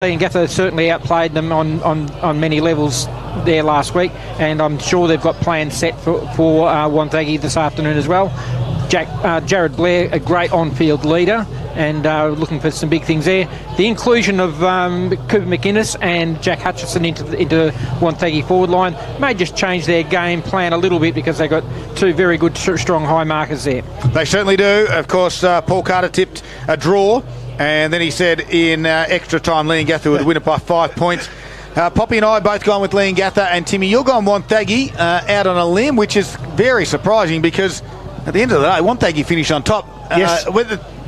Leongatha certainly outplayed them on many levels there last week, and I'm sure they've got plans set for Wonthaggi this afternoon as well. Jared Blair, a great on-field leader, and looking for some big things there. The inclusion of Cooper McInnes and Jack Hutchison into Wonthaggi forward line may just change their game plan a little bit, because they've got two very good, strong high markers there. They certainly do. Of course, Paul Carter tipped a draw, and then he said in extra time Leongatha would win it by 5 points. Poppy and I both gone with Leongatha, and Timmy, you're gone Wonthaggi out on a limb, which is very surprising, because at the end of the day, Wonthaggi finished on top. Yes.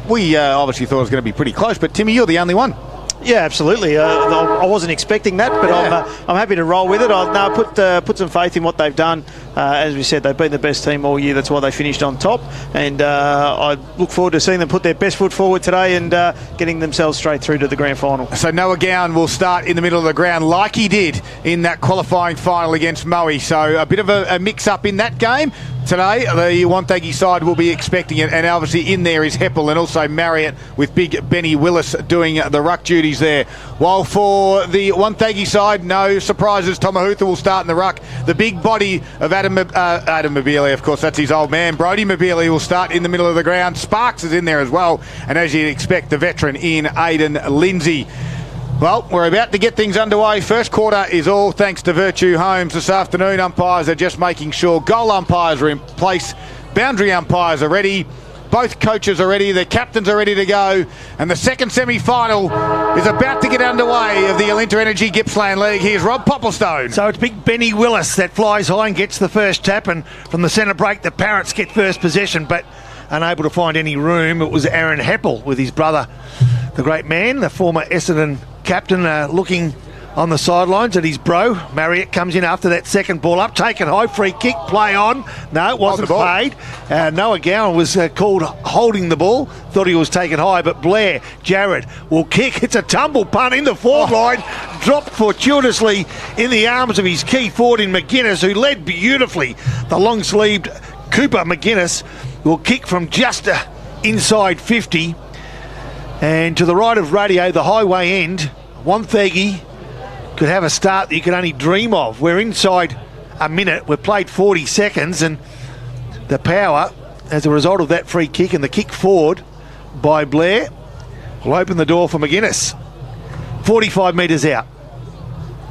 We obviously thought it was going to be pretty close, but Timmy, you're the only one. Yeah, absolutely. I wasn't expecting that, but yeah. I'm happy to roll with it. I'll put some faith in what they've done. As we said, they've been the best team all year. That's why they finished on top. And I look forward to seeing them put their best foot forward today and getting themselves straight through to the grand final. So Noah Gowan will start in the middle of the ground like he did in that qualifying final against Moe. So a bit of a mix-up in that game. Today, the Wonthaggi side will be expecting it, and obviously in there is Heppel and also Marriott with big Benny Willis doing the ruck duties there. While for the Wonthaggi side, no surprises, Tomahutha will start in the ruck. The big body of Adam Mabili, of course, that's his old man. Brody Mabili will start in the middle of the ground. Sparks is in there as well, and as you'd expect, the veteran in Aidan Lindsay. Well, we're about to get things underway. First quarter is all thanks to Virtue Homes. This afternoon, umpires are just making sure goal umpires are in place. Boundary umpires are ready. Both coaches are ready. The captains are ready to go. And the second semi-final is about to get underway of the Alinta Energy Gippsland League. Here's Rob Popplestone. So it's big Benny Willis that flies high and gets the first tap. And from the centre break, the Parrots get first possession, but unable to find any room. It was Aaron Heppel with his brother, the great man, the former Essendon captain, looking on the sidelines at his bro. Marriott comes in after that second ball up, taken high, free kick, play on. No, it wasn't played. Noah Gowan was called holding the ball, thought he was taken high, but Blair, Jared will kick. It's a tumble punt in the forward line, dropped fortuitously in the arms of his key forward in McInnes, who led beautifully. The long-sleeved Cooper McInnes will kick from just inside 50. And to the right of radio, the highway end, Wonthaggi could have a start that you could only dream of. We're inside a minute. We've played 40 seconds, and the power, as a result of that free kick and the kick forward by Blair, will open the door for McInnes. 45 metres out,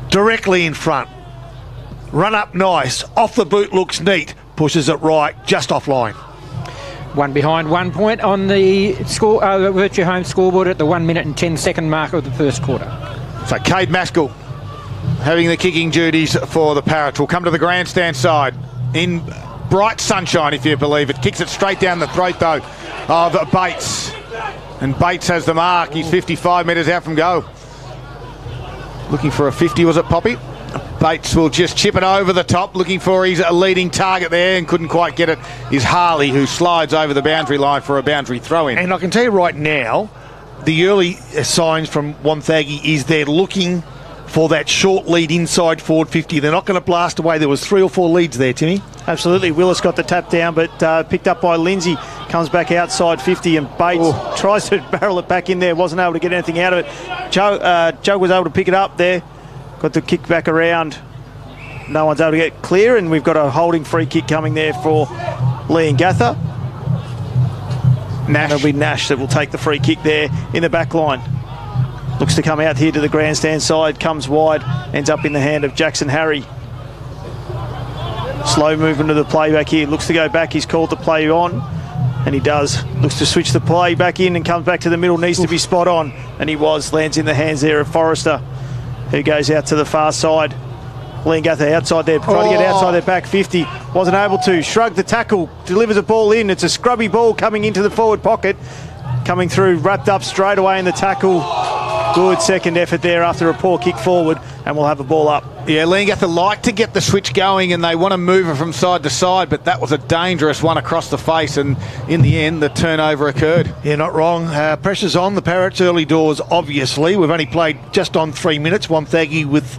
directly in front. Run up nice, off the boot, looks neat, pushes it right, just offline. One behind, 1 point on the score, Virtue Home scoreboard at the 1 minute and 10 second mark of the first quarter. So Cade Maskell having the kicking duties for the Parrots. Will come to the grandstand side in bright sunshine, if you believe it. Kicks it straight down the throat, though, of Bates. And Bates has the mark. He's 55 metres out from goal. Looking for a 50, was it, Poppy? Bates will just chip it over the top, looking for his leading target there, and couldn't quite get it. Is Harley, who slides over the boundary line for a boundary throw-in. And I can tell you right now, the early signs from Wonthaggi is they're looking for that short lead inside forward 50. They're not going to blast away. There was 3 or 4 leads there, Timmy. Absolutely. Willis got the tap down, but picked up by Lindsay. Comes back outside 50, and Bates tries to barrel it back in there. Wasn't able to get anything out of it. Joe was able to pick it up there. Got the kick back around. No one's able to get clear, and we've got a holding free kick coming there for Leongatha. Nash. It'll be Nash that will take the free kick there in the back line. Looks to come out here to the grandstand side, comes wide, ends up in the hand of Jackson Harry. Slow movement of the play back here. Looks to go back. He's called the play on, and he does. Looks to switch the play back in and comes back to the middle. Needs to be spot on, and he was. Lands in the hands there of Forrester, who goes out to the far side. Leongatha outside there, trying to get outside their back 50. Wasn't able to. Shrugged the tackle, delivers a ball in. It's a scrubby ball coming into the forward pocket. Coming through, wrapped up straight away in the tackle. Good second effort there after a poor kick forward, and we'll have a ball up. Yeah, Leongatha like to get the switch going, and they want to move it from side to side, but that was a dangerous one across the face, and in the end, the turnover occurred. Yeah, not wrong. Pressure's on the Parrots early doors, obviously. We've only played just on 3 minutes. Wonthaggi with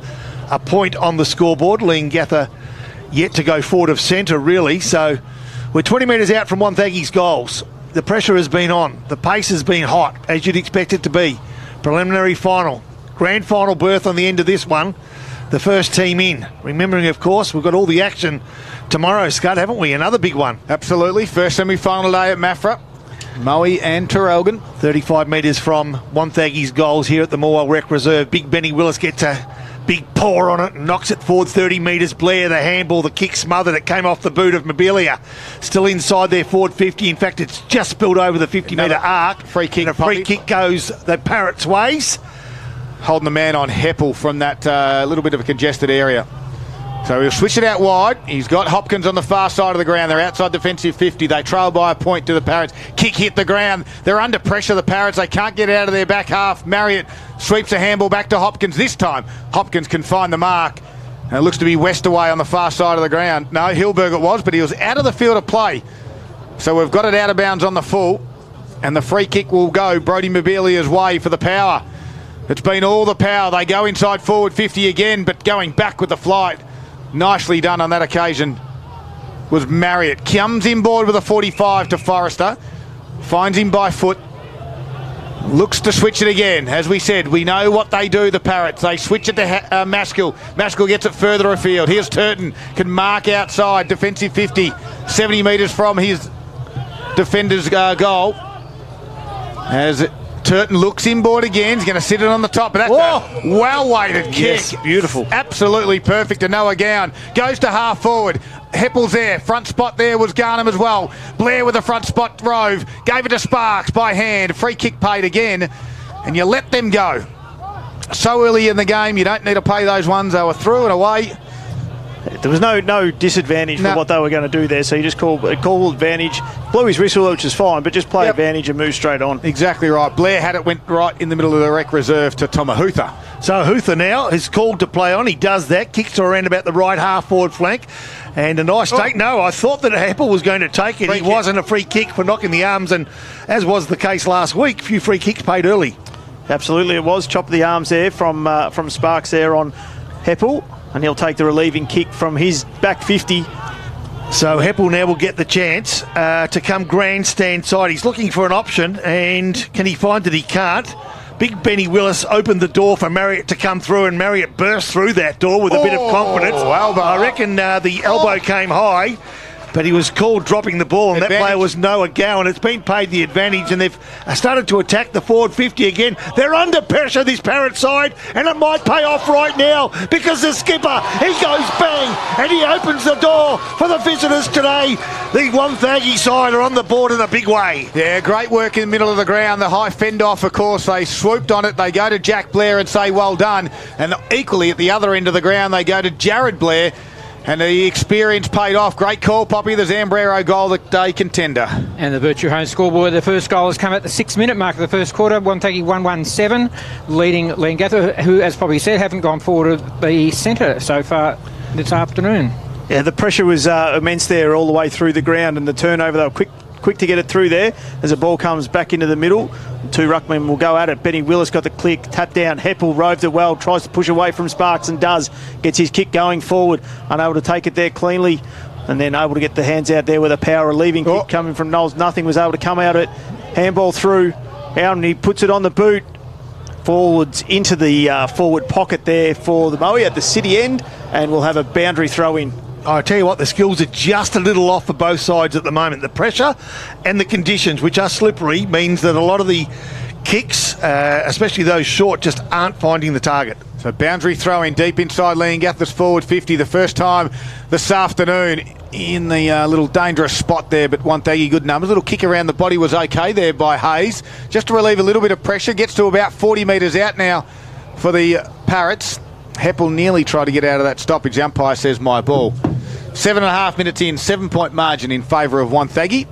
a point on the scoreboard. Leongatha yet to go forward of centre, really. So we're 20 metres out from Wonthaggi's goals. The pressure has been on. The pace has been hot, as you'd expect it to be. Preliminary final. grand final berth on the end of this one. The first team in. Remembering, of course, we've got all the action tomorrow, Scud, haven't we? Another big one. Absolutely. First semi-final day at Mafra. Moe and Terrelgan. 35 metres from Wonthaggi's goals here at the Morwell Rec Reserve. Big Benny Willis gets a big paw on it and knocks it forward 30 metres. Blair, the handball, the kick smothered. It came off the boot of Mobilia. Still inside their forward 50. In fact, it's just spilled over the 50-metre arc. Free kick. And a free kick goes the Parrots' ways. Holding the man on Heppel from that little bit of a congested area. So he'll switch it out wide. He's got Hopkins on the far side of the ground. They're outside defensive 50. They trail by a point to the Parrots. Kick hit the ground. They're under pressure, the Parrots. They can't get it out of their back half. Marriott sweeps a handball back to Hopkins. This time, Hopkins can find the mark. And it looks to be Westaway on the far side of the ground. No, Hilberg it was, but he was out of the field of play. So we've got it out of bounds on the full. And the free kick will go Brodie Mobilia's way for the Power. It's been all the Power. They go inside forward 50 again, but going back with the flight. Nicely done on that occasion was Marriott. Comes inboard with a 45 to Forrester. Finds him by foot. Looks to switch it again. As we said, we know what they do, the Parrots. They switch it to Maskell. Maskell gets it further afield. Here's Turton. Can mark outside. Defensive 50. 70 metres from his defender's goal. As Turton looks inboard again. He's going to sit it on the top. But that's a well-weighted kick. Yes, beautiful. Absolutely perfect to Noah Gowan. Goes to half forward. Heppel's there. Front spot there was Garnham as well. Blair with the front spot drove. Gave it to Sparks by hand. Free kick paid again. And you let them go. So early in the game, you don't need to pay those ones. They were through and away. There was no disadvantage for what they were going to do there, so you just call advantage, blew his whistle, which is fine, but just play advantage and move straight on. Exactly right. Blair had it, went right in the middle of the rec reserve to Tomahutha. So Hutha now is called to play on. He does that, kicks to around about the right half forward flank, and a nice take. No, I thought that Heppel was going to take it. He wasn't a free kick for knocking the arms, and as was the case last week, a few free kicks paid early. Absolutely, it was. Chop of the arms there from Sparks there on Heppel. And he'll take the relieving kick from his back 50. So Heppel now will get the chance to come grandstand side. He's looking for an option, and can he find it? He can't. Big Benny Willis opened the door for Marriott to come through, and Marriott burst through that door with a bit of confidence. Elbow. I reckon the elbow came high, but he was called dropping the ball, and that player was Noah Gowan. It's been paid the advantage, and they've started to attack the forward 50 again. They're under pressure, this Parrot side, and it might pay off right now because the skipper, he goes bang, and he opens the door for the visitors today. The Wonthaggi side are on the board in a big way. Yeah, great work in the middle of the ground. The high fend off, of course, they swooped on it. They go to Jack Blair and say, well done. And equally at the other end of the ground, they go to Jared Blair. And the experience paid off. Great call, Poppy. The Zambrero goal of the day contender. And the Virtue Home scoreboard, the first goal has come at the 6-minute mark of the first quarter. Wonthaggi 1-1-7, leading Leongatha, who, as Poppy said, haven't gone forward at the centre so far this afternoon. Yeah, the pressure was immense there all the way through the ground, and the turnover, they were quick to get it through there as the ball comes back into the middle. Two ruckmen will go at it. Benny Willis got the click, tap down. Heppel roved it well, tries to push away from Sparks and does. Gets his kick going forward, unable to take it there cleanly, and then able to get the hands out there with a power relieving kick coming from Knowles. Nothing was able to come out of it. Handball through, out, and he puts it on the boot. Forwards into the forward pocket there for the Moe at the city end, and we'll have a boundary throw in. I tell you what, the skills are just a little off for both sides at the moment. The pressure and the conditions, which are slippery, means that a lot of the kicks, especially those short, just aren't finding the target. So boundary throw in deep inside Leongatha's forward 50, the first time this afternoon in the little dangerous spot there, but Wonthaggi good numbers. Little kick around the body was okay there by Hayes, just to relieve a little bit of pressure. Gets to about 40 metres out now for the Parrots. Heppel nearly tried to get out of that stoppage. The umpire says my ball. 7.5 minutes in, 7-point margin in favour of Wonthaggi.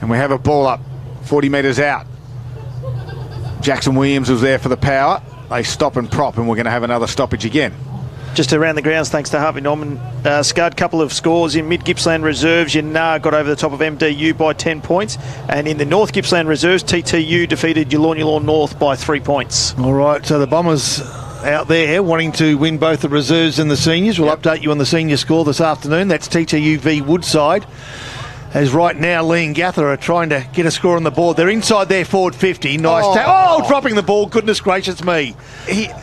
And we have a ball up 40 metres out. Jackson Williams was there for the Power. They stop and prop, and we're going to have another stoppage again. Just around the grounds, thanks to Harvey Norman. Scud, couple of scores in mid-Gippsland Reserves. Yanar got over the top of MDU by 10 points. And in the North Gippsland Reserves, TTU defeated Yallourn North by 3 points. All right, so the Bombers out there wanting to win both the reserves and the seniors. We'll update you on the senior score this afternoon. That's TTU v Woodside. As right now, Leongatha are trying to get a score on the board. They're inside their forward 50. Nice dropping the ball. Goodness gracious me.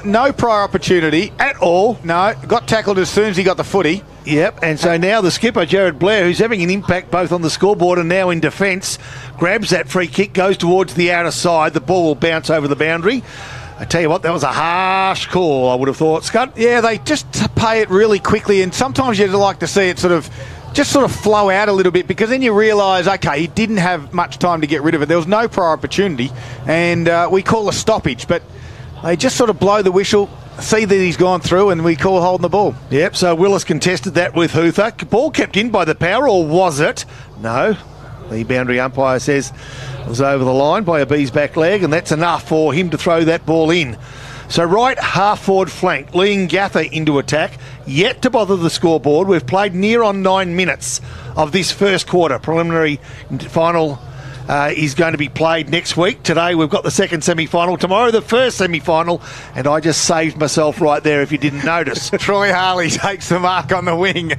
No prior opportunity At all. No, got tackled as soon as he got the footy. Yep, and so now the skipper, Jared Blair, who's having an impact both on the scoreboard and now in defence, grabs that free kick, goes towards the outer side. The ball will bounce over the boundary. I tell you what, that was a harsh call, I would have thought, Scott. Yeah, they just pay it really quickly, and sometimes you'd like to see it sort of flow out a little bit, because then you realise, okay, he didn't have much time to get rid of it. There was no prior opportunity, and we call a stoppage, but they just sort of blow the whistle, see that he's gone through, and we call holding the ball. Yep, so Willis contested that with Hutha. Ball kept in by the power, or was it? No. The boundary umpire says it was over the line by a bee's back leg, and that's enough for him to throw that ball in. So right half forward flank, Leongatha into attack, yet to bother the scoreboard. We've played near on 9 minutes of this first quarter. Preliminary final is going to be played next week. Today we've got the second semi-final. Tomorrow the first semi-final, and I just saved myself right there if you didn't notice. Troy Harley takes the mark on the wing.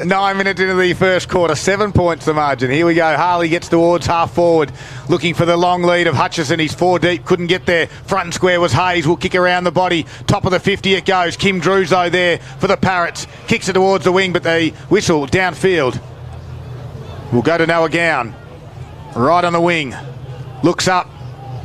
9 minutes into the first quarter, 7 points the margin. Here we go. Harley gets towards half forward, looking for the long lead of Hutchison. He's 4 deep, couldn't get there. Front and square was Hayes. Will kick around the body. Top of the 50 it goes. Kim Drews though there for the Parrots. Kicks it towards the wing, but they whistle downfield. We'll go to Noah Gown. Right on the wing. Looks up.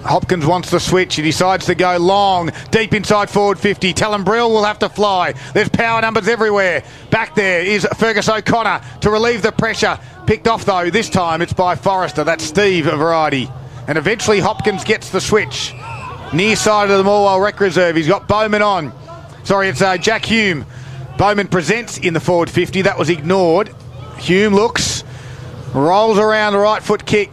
Hopkins wants the switch. He decides to go long, deep inside forward 50. Talon Brill will have to fly. There's power numbers everywhere. Back there is Fergus O'Connor to relieve the pressure. Picked off though, this time it's by Forrester. That's Steve variety. And eventually Hopkins gets the switch. Near side of the Morwell Rec Reserve. He's got Bowman on. Sorry, it's Jack Hume. Bowman presents in the forward 50. That was ignored. Hume looks. Rolls around the right foot kick.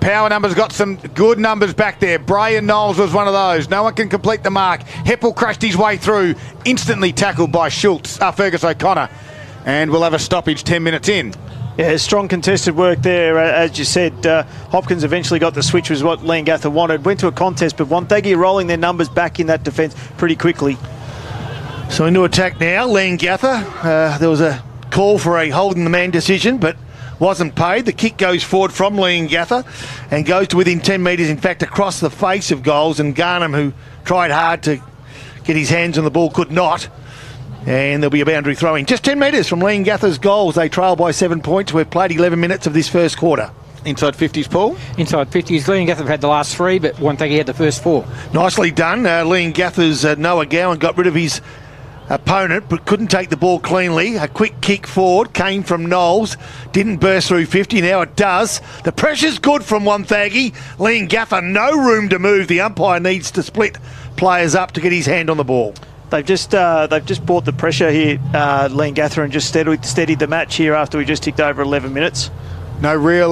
Power numbers got some good numbers back there. Brian Knowles was one of those. No one can complete the mark. Heppel crashed his way through. Instantly tackled by Fergus O'Connor. And we'll have a stoppage 10 minutes in. Yeah, strong contested work there. As you said, Hopkins eventually got the switch, was what Leongatha wanted. Went to a contest, but Wonthaggi rolling their numbers back in that defence pretty quickly. So into attack now, Leongatha. There was a call for a holding the man decision, but wasn't paid. The kick goes forward from Leongatha and goes to within 10 metres, in fact, across the face of goals. And Garnham, who tried hard to get his hands on the ball, could not. And there'll be a boundary throwing. Just 10 metres from Leongatha's goals. They trail by 7 points. We've played 11 minutes of this first quarter. Inside 50s, Paul? Inside 50s. Leongatha have had the last 3, but Wonthaggi had the first 4. Nicely done. Leongatha's Noah Gowan got rid of his opponent, but couldn't take the ball cleanly. A quick kick forward came from Knowles. Didn't burst through 50. Now it does. The pressure's good from Wonthaggi. Leongatha, no room to move. The umpire needs to split players up to get his hand on the ball. They've just brought the pressure here, Leongatha, and just steadied the match here after we just ticked over 11 minutes. No real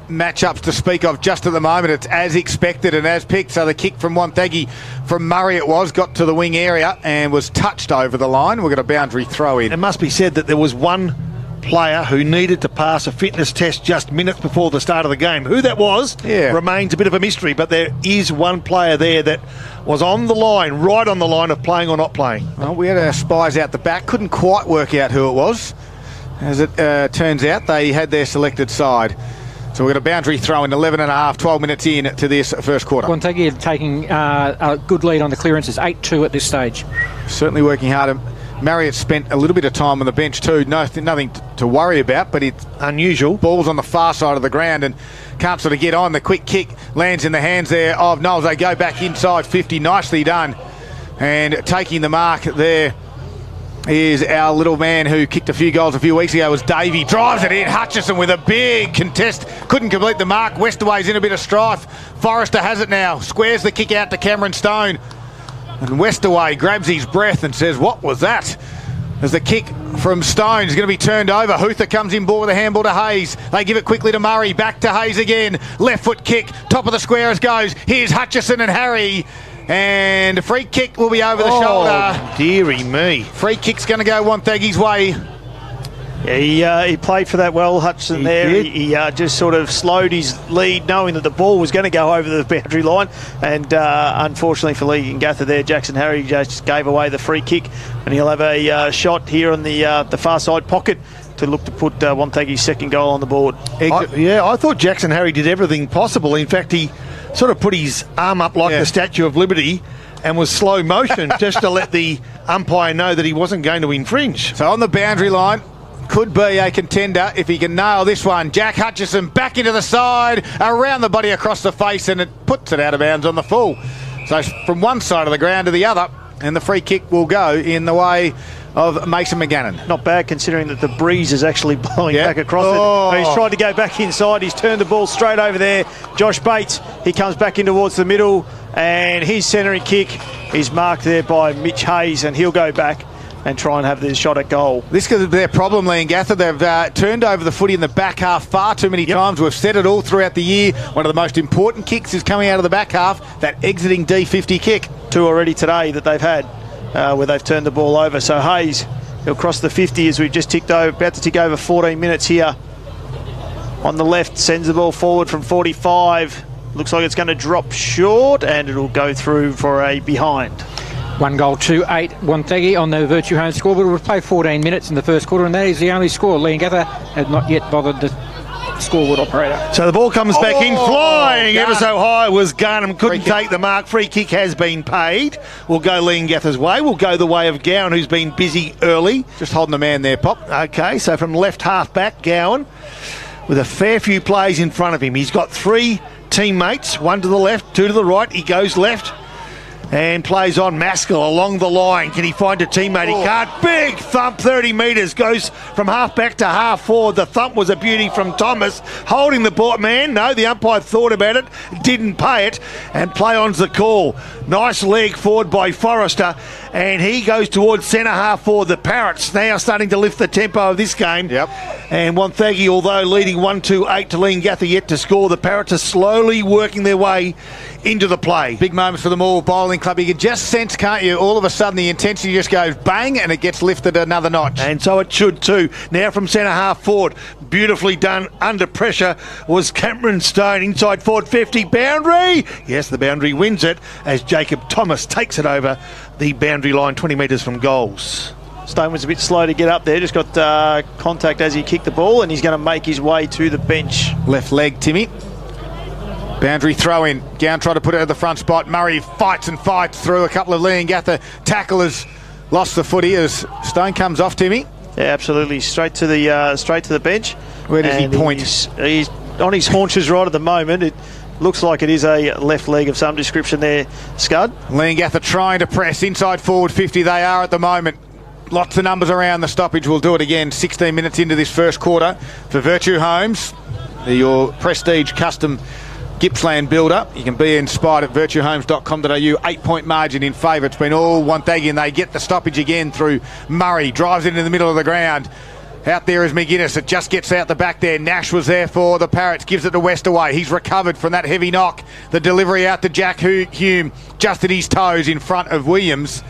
matchups to speak of just at the moment. It's as expected and as picked. So the kick from Wonthaggi, from Murray it was, got to the wing area and was touched over the line. We've got a boundary throw in. It must be said that there was one player who needed to pass a fitness test just minutes before the start of the game. Who that was remains a bit of a mystery, but there is one player there that was on the line, right on the line of playing or not playing. Well, we had our spies out the back. Couldn't quite work out who it was. As it turns out, they had their selected side. So we've got a boundary throw in 11 and a half, 12 minutes in to this first quarter. Wonthaggi are taking a good lead on the clearances, 8-2 at this stage. Certainly working hard. Marriott spent a little bit of time on the bench too. Nothing to worry about, but it's unusual. Ball's on the far side of the ground and can't sort of get on. The quick kick lands in the hands there of Knowles. They go back inside 50. Nicely done. And taking the mark there is our little man who kicked a few goals a few weeks ago, was Davey. Drives it in. Hutchison with a big contest. Couldn't complete the mark. Westaway's in a bit of strife. Forrester has it now. Squares the kick out to Cameron Stone. And Westaway grabs his breath and says, what was that? As the kick from Stone is going to be turned over. Hutha comes in ball with a handball to Hayes. They give it quickly to Murray. Back to Hayes again. Left foot kick. Top of the square as goes. Here's Hutchison and Harry. And a free kick will be over the shoulder. Dearie me. Free kick's going to go Wonthaggi's way. Yeah, he played for that well, Hutchison there. He just sort of slowed his lead, knowing that the ball was going to go over the boundary line. And unfortunately for Leongatha there, Jackson Harry just gave away the free kick. And he'll have a shot here on the far side pocket to look to put Wonthaggi's second goal on the board. I thought Jackson Harry did everything possible. In fact, he sort of put his arm up like the Statue of Liberty and was slow motion just to let the umpire know that he wasn't going to infringe. So on the boundary line, could be a contender if he can nail this one. Jack Hutchison back into the side, around the body, across the face, and it puts it out of bounds on the full. So from one side of the ground to the other, and the free kick will go in the way of Mason McGannon. Not bad considering that the breeze is actually blowing back across it. He's tried to go back inside. He's turned the ball straight over there. Josh Bates, he comes back in towards the middle, and his centering kick is marked there by Mitch Hayes, and he'll go back and try and have this shot at goal. This could be their problem, Leongatha. They've turned over the footy in the back half far too many times. We've said it all throughout the year. One of the most important kicks is coming out of the back half, that exiting D50 kick. 2 already today that they've had where they've turned the ball over. So Hayes, he'll cross the 50 as we've just about to tick over 14 minutes here. On the left, sends the ball forward from 45. Looks like it's going to drop short, and it'll go through for a behind. 1 goal to 8 Wonthaggi on the Virtue Home scoreboard. We've played 14 minutes in the first quarter, and that is the only score. Leongatha have not yet bothered the scoreboard operator. So the ball comes back in, flying ever so high was Garnham, couldn't take the mark. Free kick has been paid. We'll go Leongatha's way. We'll go the way of Gowan, who's been busy early. Just holding the man there, Pop. Okay, so from left half back, Gowan, with a fair few plays in front of him. He's got 3 teammates, 1 to the left, 2 to the right. He goes left and plays on Maskell along the line. Can he find a teammate? He can't. Big thump, 30 metres, goes from half back to half forward. The thump was a beauty from Thomas, holding the ball. Man, no, the umpire thought about it, didn't pay it, and play on's the call. Nice leg forward by Forrester, and he goes towards centre half forward. The Parrots now starting to lift the tempo of this game. Yep. And Wonthaggi, although leading 1-2-8 to Leongatha, yet to score. The Parrots are slowly working their way into the play. Big moments for the Moore Bowling Club. You can just sense, can't you, all of a sudden the intensity just goes bang and it gets lifted another notch. And so it should too. Now from centre half forward, beautifully done under pressure was Cameron Stone, inside forward 50, boundary. Yes, the boundary wins it as Jacob Thomas takes it over the boundary line 20 metres from goals. Stone was a bit slow to get up there, just got contact as he kicked the ball, and he's going to make his way to the bench. Left leg, Timmy. Boundary throw in. Gowan tried to put it at the front spot. Murray fights and fights through. A couple of Leongatha tacklers lost the footy as Stone comes off, Timmy. Yeah, absolutely. Straight to the bench. Where does he point? He's on his haunches right at the moment. It looks like it is a left leg of some description there, Scud. Leongatha trying to press inside forward 50. They are at the moment. Lots of numbers around the stoppage. We'll do it again 16 minutes into this first quarter for Virtue Homes, your prestige custom Gippsland builder. You can be inspired at virtuehomes.com.au. 8-point margin in favour. It's been all Wonthaggi, and they get the stoppage again through Murray. Drives it into the middle of the ground. Out there is McGuinness. It just gets out the back there. Nash was there for the Parrots. Gives it to Westaway. He's recovered from that heavy knock. The delivery out to Jack Hume. Just at his toes in front of Williams.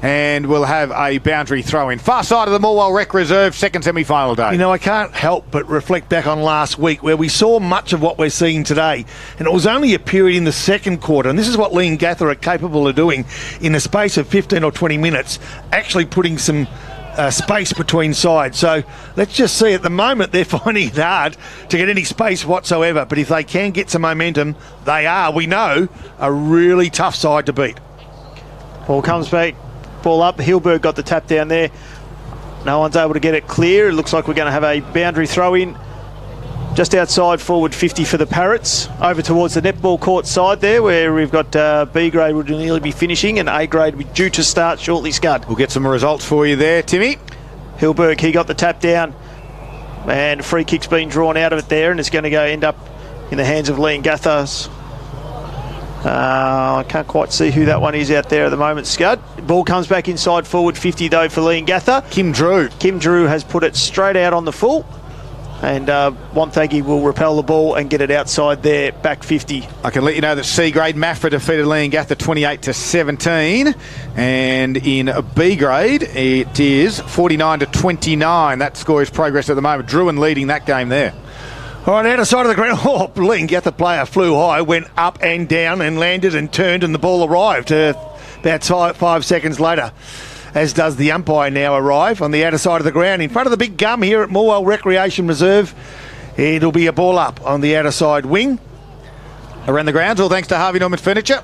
And we'll have a boundary throw in. Far side of the Morwell Rec Reserve, second semi-final day. You know, I can't help but reflect back on last week where we saw much of what we're seeing today. And it was only a period in the second quarter. And this is what Leongatha are capable of doing in a space of 15 or 20 minutes, actually putting some space between sides. So let's just see. At the moment, they're finding it hard to get any space whatsoever. But if they can get some momentum, they are, we know, a really tough side to beat. Ball comes back. Ball up. Hilberg got the tap down there. No one's able to get it clear. It looks like we're going to have a boundary throw in just outside forward 50 for the Parrots. Over towards the netball court side there, where we've got B grade would nearly be finishing and A grade would be due to start shortly, Scud. We'll get some results for you there, Timmy. Hilberg, he got the tap down, and free kick's been drawn out of it there, and it's going to go end up in the hands of Leongatha. I can't quite see who that one is out there at the moment, Scud. Ball comes back inside forward 50 though for Leongatha. Kim Drew. Kim Drew has put it straight out on the full, and Wonthaggi will repel the ball and get it outside there, back 50. I can let you know that C grade Maffra defeated Leongatha 28-17, and in B grade it is 49-29. That score is progress at the moment. Druin leading that game there. All right, out of sight of the ground. Oh, Leongatha player flew high, went up and down and landed and turned, and the ball arrived about 5 seconds later. as does the umpire now arrive on the outer side of the ground in front of the big gum here at Morwell Recreation Reserve. It'll be a ball up on the outer side wing. Around the grounds, all thanks to Harvey Norman Furniture.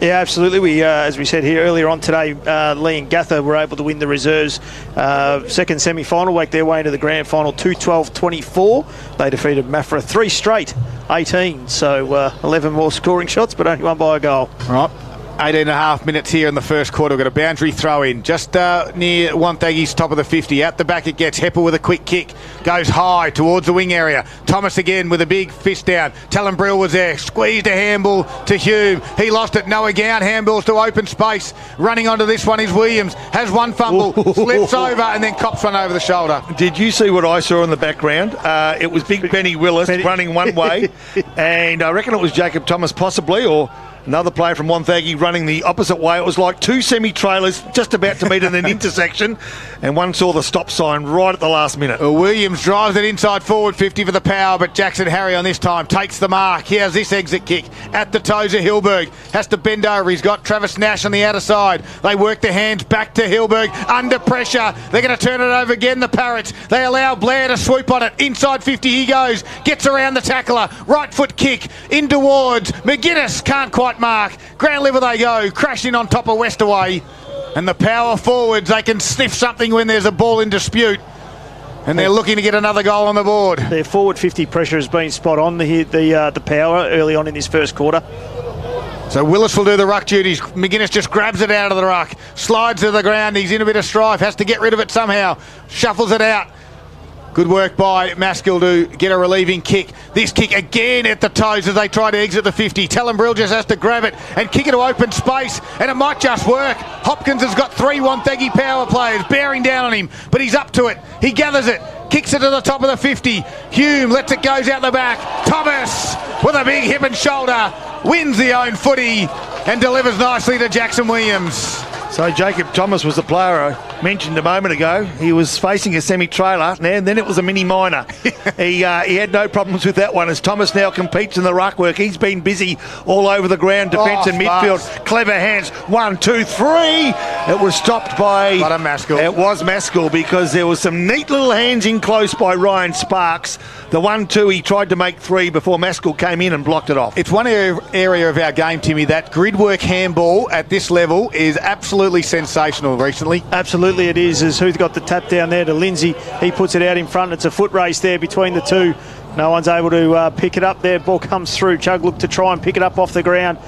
Yeah, absolutely. We, as we said here earlier on today, Leongatha were able to win the reserves second semi-final, worked their way into the grand final 2-12-24. They defeated Maffra 3 straight, 18. So 11 more scoring shots, but only won by a goal. All right. 18.5 minutes here in the first quarter. We've got a boundary throw in just near Wonthaggi's top of the 50. Out the back it gets. Heppel with a quick kick. Goes high towards the wing area. Thomas again with a big fist down. Talon Brill was there. Squeezed a handball to Hume. He lost it. Noah Gown. Handballs to open space. Running onto this one is Williams. Has one fumble. Slips over and then cops one over the shoulder. Did you see what I saw in the background? It was Big Benny Willis running one way. And I reckon it was Jacob Thomas possibly, or another player from Wonthaggi running the opposite way. It was like two semi-trailers just about to meet in an intersection, and one saw the stop sign right at the last minute. Williams drives it inside forward 50 for the power, but Jackson Harry on this time takes the mark. Here's this exit kick at the toes of Hilberg. Has to bend over. He's got Travis Nash on the outer side. They work their hands back to Hilberg. Under pressure. They're going to turn it over again, the Parrots. They allow Blair to swoop on it. Inside 50 he goes. Gets around the tackler. Right foot kick in towards McGuinness. Can't quite mark. Ground level they go, crashing on top of Westaway. And the power forwards, they can sniff something when there's a ball in dispute. And they're looking to get another goal on the board. Their forward 50 pressure has been spot on, the power early on in this first quarter. So Willis will do the ruck duties. McGuinness just grabs it out of the ruck. Slides to the ground. He's in a bit of strife. Has to get rid of it somehow. Shuffles it out. Good work by Maskell to get a relieving kick. This kick again at the toes as they try to exit the 50. Talon Brill just has to grab it and kick it to open space, and it might just work. Hopkins has got 3 Wonthaggi power players bearing down on him, but he's up to it. He gathers it, kicks it to the top of the 50. Hume lets it goes out the back. Thomas with a big hip and shoulder wins the own footy and delivers nicely to Jackson Williams. So Jacob Thomas was the player I mentioned a moment ago. He was facing a semi-trailer, and then it was a mini-minor. he had no problems with that one as Thomas now competes in the ruck work. He's been busy all over the ground, defence and midfield. Clever hands. 1, 2, 3. It was stopped by... But a Maskell. It was Maskell because there was some neat little hands in close by Ryan Sparks. The 1-2 he tried to make 3 before Maskell came in and blocked it off. It's one area of our game, Timmy, that grid work handball at this level is absolutely sensational recently. Absolutely it is, as who's got the tap down there to Lindsay. He puts it out in front. It's a foot race there between the two. No one's able to pick it up there. Ball comes through. Chug looked to try and pick it up off the ground.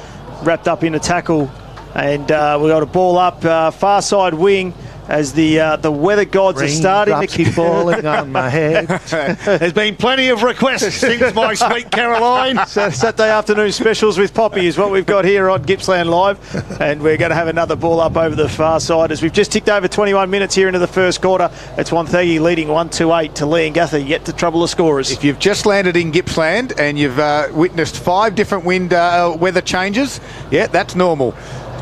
Wrapped up in a tackle. And we got a ball up far side wing as the weather gods are starting to keep falling on my head. There's been plenty of requests since my sweet Caroline. So Saturday afternoon specials with Poppy is what we've got here on Gippsland Live, and we're going to have another ball up over the far side as we've just ticked over 21 minutes here into the first quarter. It's Wonthaggi leading 1-8 to Leongatha, yet to trouble the scorers. If you've just landed in Gippsland and you've witnessed 5 different weather changes, yeah, that's normal.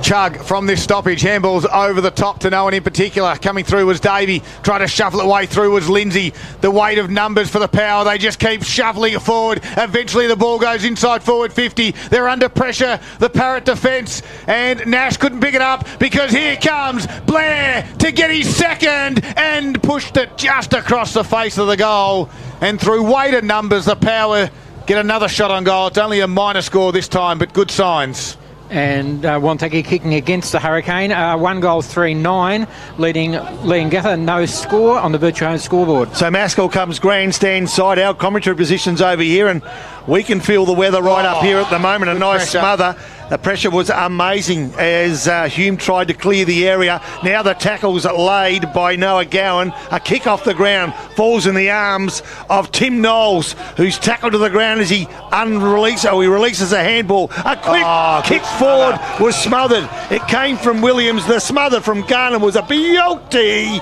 Chug from this stoppage, handballs over the top to no one in particular. Coming through was Davey, trying to shuffle it way through was Lindsay. The weight of numbers for the power, they just keep shuffling it forward. Eventually the ball goes inside forward 50. They're under pressure, the Parrot defence, and Nash couldn't pick it up because here comes Blair to get his second and pushed it just across the face of the goal. And through weight of numbers, the power get another shot on goal. It's only a minor score this time, but good signs. And Wonthaggi kicking against the Hurricane. 1 goal, 3-9, leading Leongatha. No score on the Virtuose scoreboard. So Maskell comes grandstand side. Our commentary position's over here, and we can feel the weather right up here at the moment. A nice smother. The pressure was amazing as Hume tried to clear the area. Now the tackle's laid by Noah Gowan. A kick off the ground falls in the arms of Tim Knowles, who's tackled to the ground as he releases a handball. A quick kick forward was smothered. It came from Williams. The smother from Garnham was a beauty.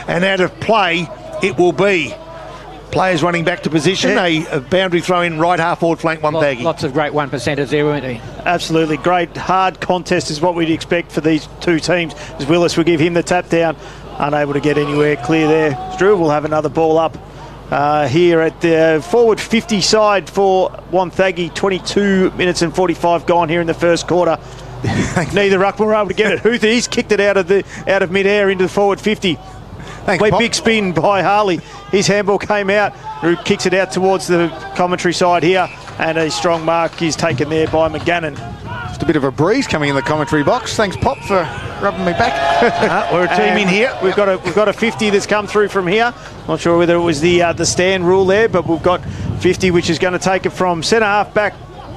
And out of play it will be. Players running back to position, a boundary throw in right half forward flank Wonthaggi. Lots of great 1%ers there, weren't they? Absolutely. Great hard contest is what we'd expect for these two teams, as Willis will give him the tap down. Unable to get anywhere clear there. Drew will have another ball up here at the forward 50 side for Wonthaggi. 22 minutes and 45 gone here in the first quarter. Neither ruckman were able to get it. Hutha, he's kicked it out of mid-air into the forward 50. Thanks, Pop. Big spin by Harley. His handball came out. Who kicks it out towards the commentary side here, and a strong mark is taken there by McGannon. Just a bit of a breeze coming in the commentary box. Thanks, Pop, for rubbing me back. We're a team in here. We've got a 50 that's come through from here. Not sure whether it was the stand rule there, but we've got 50, which is going to take it from centre half back.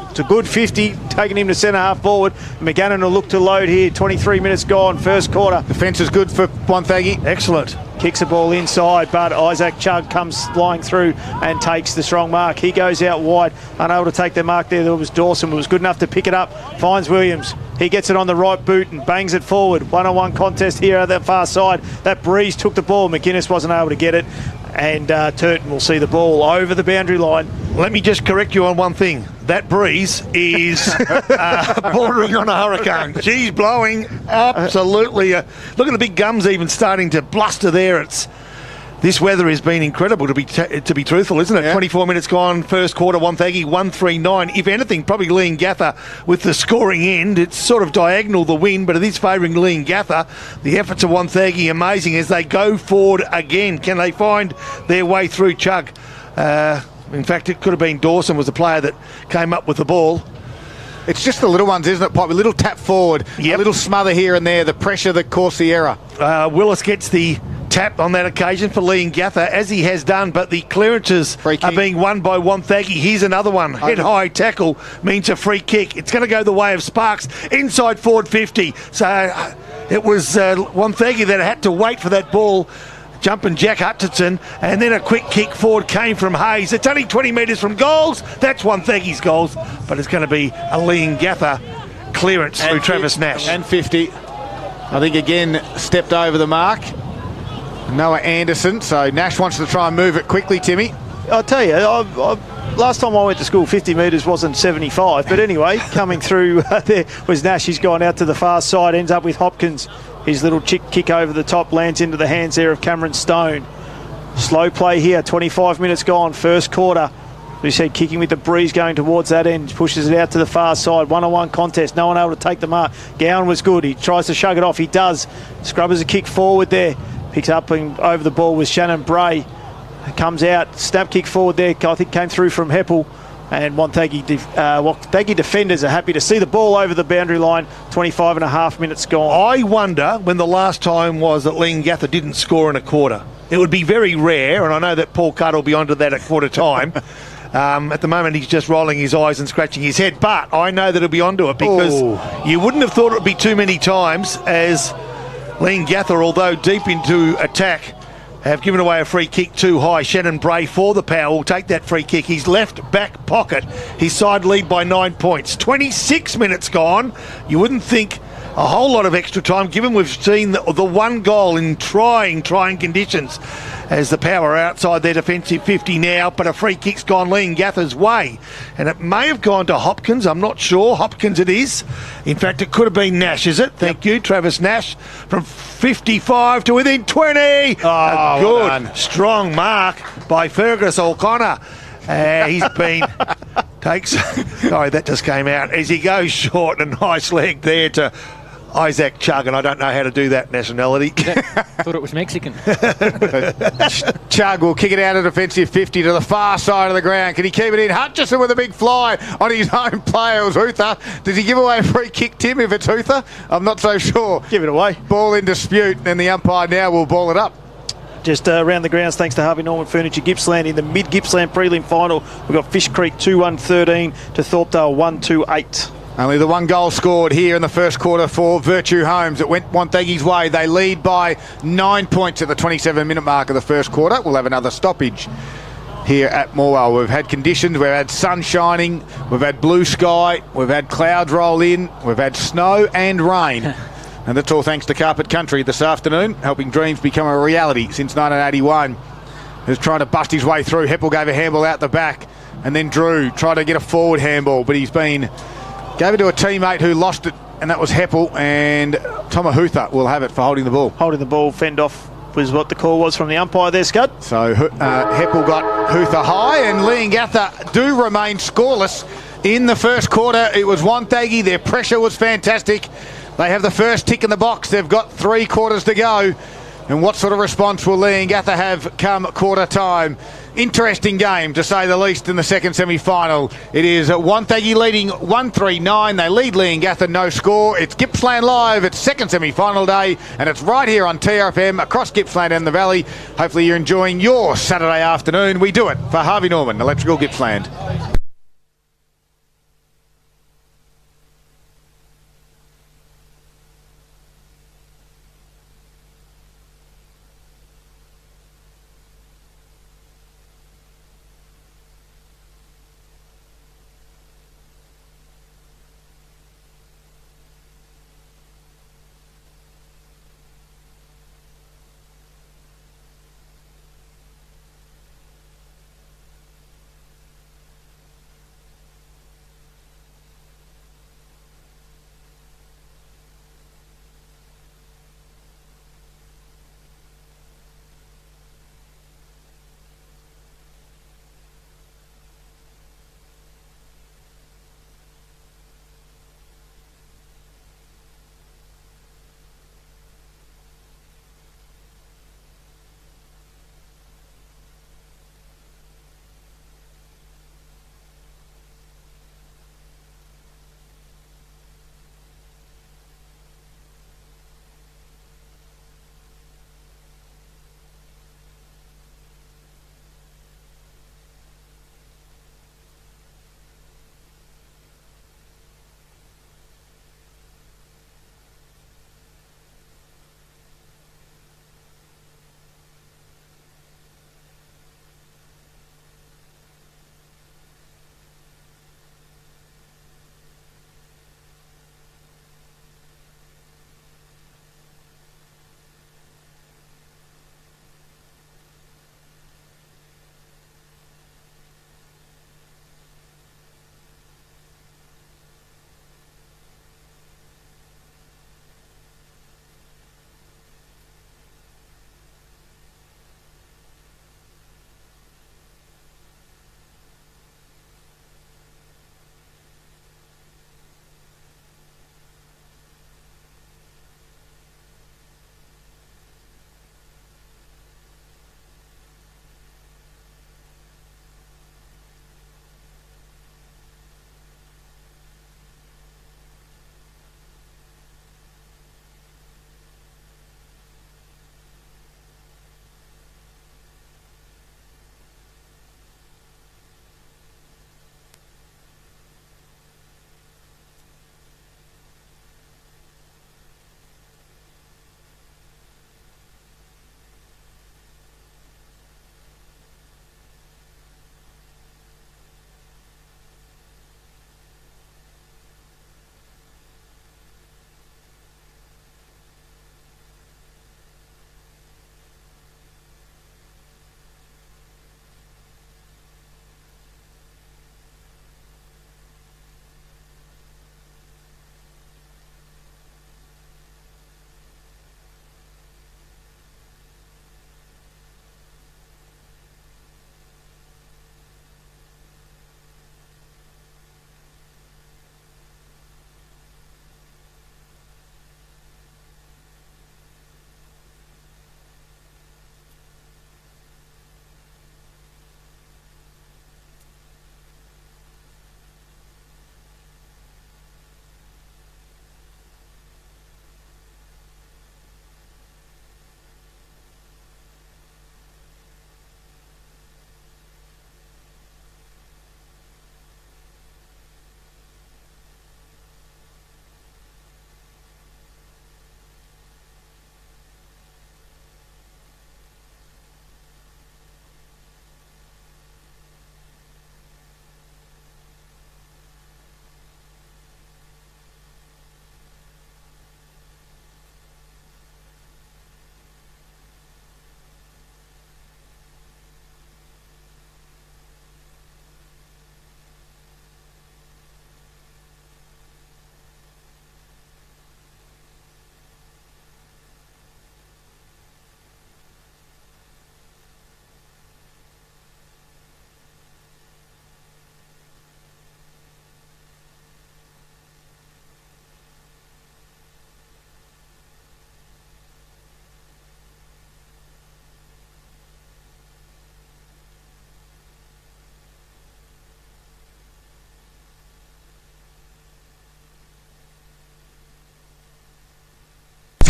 It's a good 50, taking him to centre half forward. McGannon will look to load here. 23 minutes gone, first quarter. Defence is good for Wonthaggi. Excellent. Kicks the ball inside, but Isaac Chugg comes flying through and takes the strong mark. He goes out wide, unable to take the mark there. There was Dawson, who was good enough to pick it up. Finds Williams. He gets it on the right boot and bangs it forward. One-on-one contest here at that far side. That breeze took the ball. McGuinness wasn't able to get it. And Turton will see the ball over the boundary line. Let me just correct you on one thing. That breeze is bordering on a hurricane. She's blowing absolutely. Look at the big gums even starting to bluster there. This weather has been incredible, to be truthful, isn't it? Yeah. 24 minutes gone, first quarter, Wonthaggi 1-3-9. If anything, probably Leongatha with the scoring end. It's sort of diagonal, the win, but it is favouring Leongatha. The efforts of Wonthaggi amazing as they go forward again. Can they find their way through Chugg? In fact, it could have been Dawson was the player that came up with the ball. It's just the little ones, isn't it, Pop? A little tap forward, a little smother here and there, the pressure that caused the error. Willis gets the tap on that occasion for Leongatha, as he has done, but the clearances are being won by Wonthaggi. Here's another one. Head-high tackle means a free kick. It's going to go the way of Sparks, inside forward 50. So it was Wonthaggi that had to wait for that ball. Jumping Jack Hutchinson, and then a quick kick forward came from Hayes. It's only 20 metres from goals. That's Wonthaggi's goals, but it's going to be a Leongatha clearance through Travis Nash. And 50. I think again stepped over the mark. Noah Anderson, so Nash wants to try and move it quickly, Timmy. I'll tell you, last time I went to school, 50 metres wasn't 75, but anyway, coming through there was Nash. He's gone out to the far side, ends up with Hopkins. His little kick over the top lands into the hands there of Cameron Stone. Slow play here, 25 minutes gone, first quarter. We said kicking with the breeze going towards that end, pushes it out to the far side. One-on-one contest, no one able to take the mark. Gowan was good, he tries to shug it off, he does. Scrubbers a kick forward there, picks up and over the ball with Shannon Bray. Comes out, snap kick forward there, I think came through from Heppel. And Wonthaggi defenders are happy to see the ball over the boundary line. 25 and a half minutes gone. I wonder when the last time was that Leongatha didn't score in a quarter. It would be very rare, and I know that Paul Cutt will be onto that at quarter time. At the moment, he's just rolling his eyes and scratching his head. But I know that he'll be onto it because you wouldn't have thought it would be too many times as Leongatha, although deep into attack, have given away a free kick too high. Shannon Bray for the power will take that free kick. His left back pocket. His side lead by 9 points. 26 minutes gone. You wouldn't think a whole lot of extra time, given we've seen the one goal in trying conditions as the power outside their defensive 50 now, but a free kick's gone Leongatha's way. And it may have gone to Hopkins, I'm not sure. Hopkins it is. In fact, it could have been Nash, is it? Thank you, Travis Nash, from 55 to within 20. A good, strong mark by Fergus O'Connor. He's been... Sorry, that just came out. As he goes short, a nice leg there to Isaac Chugg, and I don't know how to do that nationality. Thought it was Mexican. Chugg will kick it out of defensive 50 to the far side of the ground. Can he keep it in? Hutchison with a big fly on his own player. It was Hutha. Does he give away a free kick, Tim, if it's Hutha? I'm not so sure. Give it away. Ball in dispute, and the umpire now will ball it up. Just around the grounds, thanks to Harvey Norman Furniture Gippsland in the mid-Gippsland prelim final. We've got Fish Creek 2-1-13 to Thorpedale 1-2-8. Only the one goal scored here in the first quarter for Virtue Homes. It went Wonthaggi's way. They lead by 9 points at the 27-minute mark of the first quarter. We'll have another stoppage here at Morwell. We've had conditions. We've had sun shining. We've had blue sky. We've had clouds roll in. We've had snow and rain. And that's all thanks to Carpet Country this afternoon, helping dreams become a reality since 1981. Who's trying to bust his way through. Heppel gave a handball out the back. And then Drew tried to get a forward handball, but gave it to a teammate who lost it, and that was Heppel, and Tomo Hutha will have it for holding the ball. Holding the ball, fend off was what the call was from the umpire there, Scud. So Heppel got Hutha high, and Leongatha do remain scoreless In the first quarter, it was Wonthaggi. Their pressure was fantastic. They have the first tick in the box. They've got 3 quarters to go. And what sort of response will Leongatha have come quarter time? Interesting game, to say the least, in the second semi-final. It is Wonthaggi leading 1-3-9. They lead Leongatha, no score. It's Gippsland Live. It's second semi-final day, and it's right here on TRFM across Gippsland and the Valley. Hopefully you're enjoying your Saturday afternoon. We do it for Harvey Norman, Electrical Gippsland.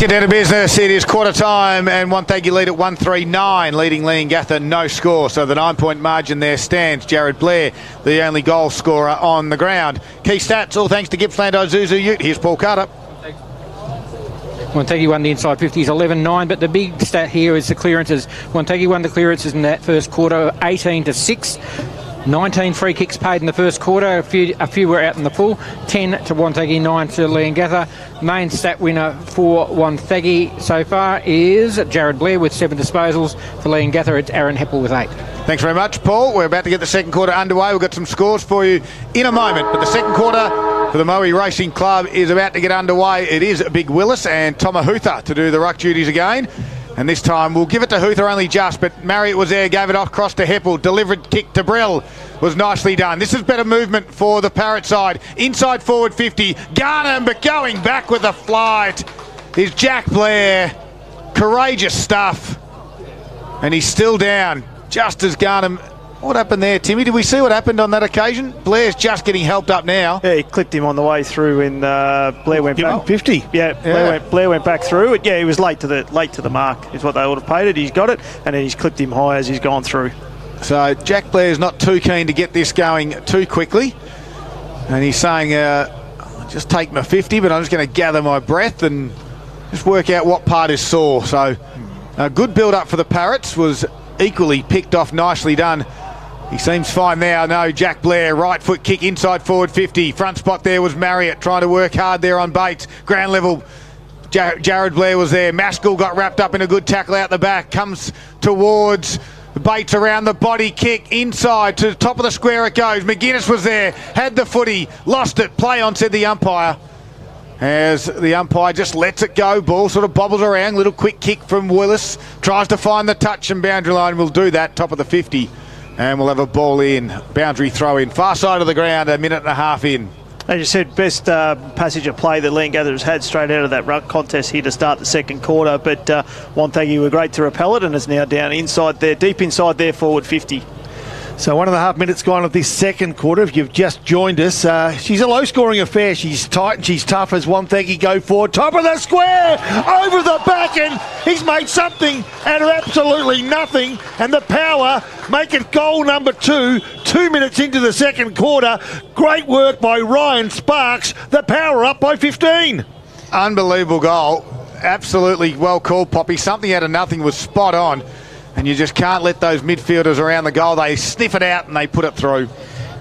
get down to business. It is quarter time and Wonthaggi lead at 139, leading Leongatha no score. So the 9-point margin there stands. Jared Blair, the only goal scorer on the ground. Key stats, all thanks to Gippsland Isuzu Ute. Here's Paul Carter. Wonthaggi won the inside 50s 11-9, but the big stat here is the clearances. Wonthaggi won the clearances in that first quarter 18-6. 19 free kicks paid in the first quarter, a few were out in the full, 10 to Wonthaggi, 9 to Leongatha. Main stat winner for Wonthaggi so far is Jared Blair with 7 disposals. For Leongatha, it's Aaron Heppel with 8. Thanks very much, Paul. We're about to get the second quarter underway. We've got some scores for you in a moment, but the second quarter for the Moe Racing Club is about to get underway. It is Big Willis and Tomahutha to do the ruck duties again. And this time we'll give it to Hutha only just, but Marriott was there, gave it off, cross to Heppel, delivered kick to Brill, was nicely done. This is better movement for the Parrot side. Inside forward 50, Garnham, but going back with a flight is Jack Blair. Courageous stuff. And he's still down, just as Garnham. What happened there, Timmy? Did we see what happened on that occasion? Blair's just getting helped up now. Yeah, he clipped him on the way through when Blair went back. 50. Yeah, Blair went back through it. Yeah, he was late to the mark, is what they would have paid it. He's got it, and then he's clipped him high as he's gone through. So Jack Blair's not too keen to get this going too quickly. And he's saying, just take my 50, but I'm just going to gather my breath and just work out what part is sore. So a good build-up for the Parrots, was equally picked off, nicely done. He seems fine now. No, Jack Blair, right foot kick inside forward 50. Front spot there was Marriott, trying to work hard there on Bates. Ground level, Jared Blair was there. Maskell got wrapped up in a good tackle out the back. Comes towards Bates around the body kick. Inside to the top of the square it goes. McGuinness was there, had the footy, lost it. Play on, said the umpire. As the umpire just lets it go. Ball sort of bobbles around. Little quick kick from Willis. Tries to find the touch and boundary line. Will do that, top of the 50. And we'll have a ball in, boundary throw in. Far side of the ground, a minute and a half in. As you said, best passage of play that Leongatha has had straight out of that ruck contest here to start the second quarter. But Wonthaggi were great to repel it and is now down inside there, deep inside there, forward 50. So 1.5 minutes gone of this second quarter. If you've just joined us, she's a low-scoring affair. She's tight and she's tough as Wonthaggi go forward. Top of the square, over the back, and he's made something out of absolutely nothing. And the Power make it goal number 2, 2 minutes into the second quarter. Great work by Ryan Sparks. The Power up by 15. Unbelievable goal. Absolutely well called, Poppy. Something out of nothing was spot on. And you just can't let those midfielders around the goal. They sniff it out and they put it through.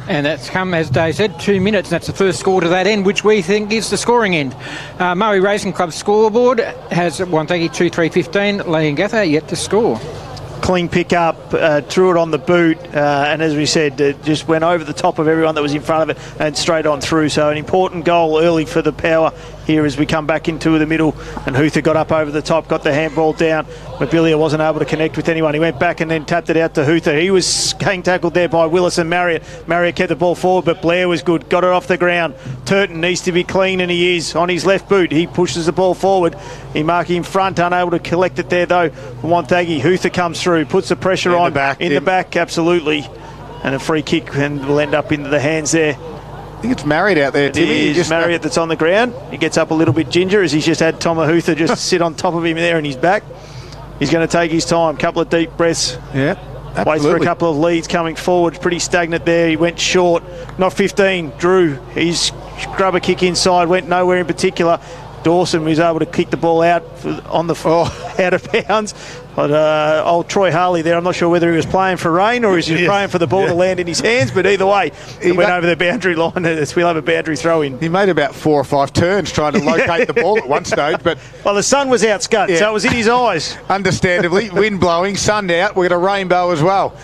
And that's come, as Dave said, 2 minutes. And that's the first score to that end, which we think is the scoring end. Moe Racing Club scoreboard has Wonthaggi 2-3-15. Leongatha yet to score. Clean pick up, threw it on the boot, and as we said, just went over the top of everyone that was in front of it and straight on through. So an important goal early for the Power here as we come back into the middle, and Hutha got up over the top, got the handball down. Mobilia wasn't able to connect with anyone. He went back and then tapped it out to Hutha. He was getting tackled there by Willis and Marriott. Marriott kept the ball forward, but Blair was good, got it off the ground. Turton needs to be clean, and he is on his left boot. He pushes the ball forward. He marked in front, unable to collect it there though. Wonthaggi, Hutha comes through, puts the pressure on in the back, absolutely, and a free kick, and will end up into the hands there. I think it's Marriott out there, Timmy. It is Marriott that's on the ground. He gets up a little bit ginger as he's just had Tomahutha just sit on top of him there in his back. He's going to take his time, couple of deep breaths. Yeah, absolutely. Waits for a couple of leads coming forward. Pretty stagnant there. He went short. Not 15. Drew, his grubber kick inside, went nowhere in particular. Dawson was able to kick the ball out on the out of bounds. But old Troy Harley there, I'm not sure whether he was playing for rain or is he praying for the ball to land in his hands, but either way, he went over the boundary line. We'll have a boundary throw in. He made about 4 or 5 turns trying to locate the ball at one stage. But well, the sun was out, Scud, so it was in his eyes. Understandably, wind blowing, sun out. We've got a rainbow as well.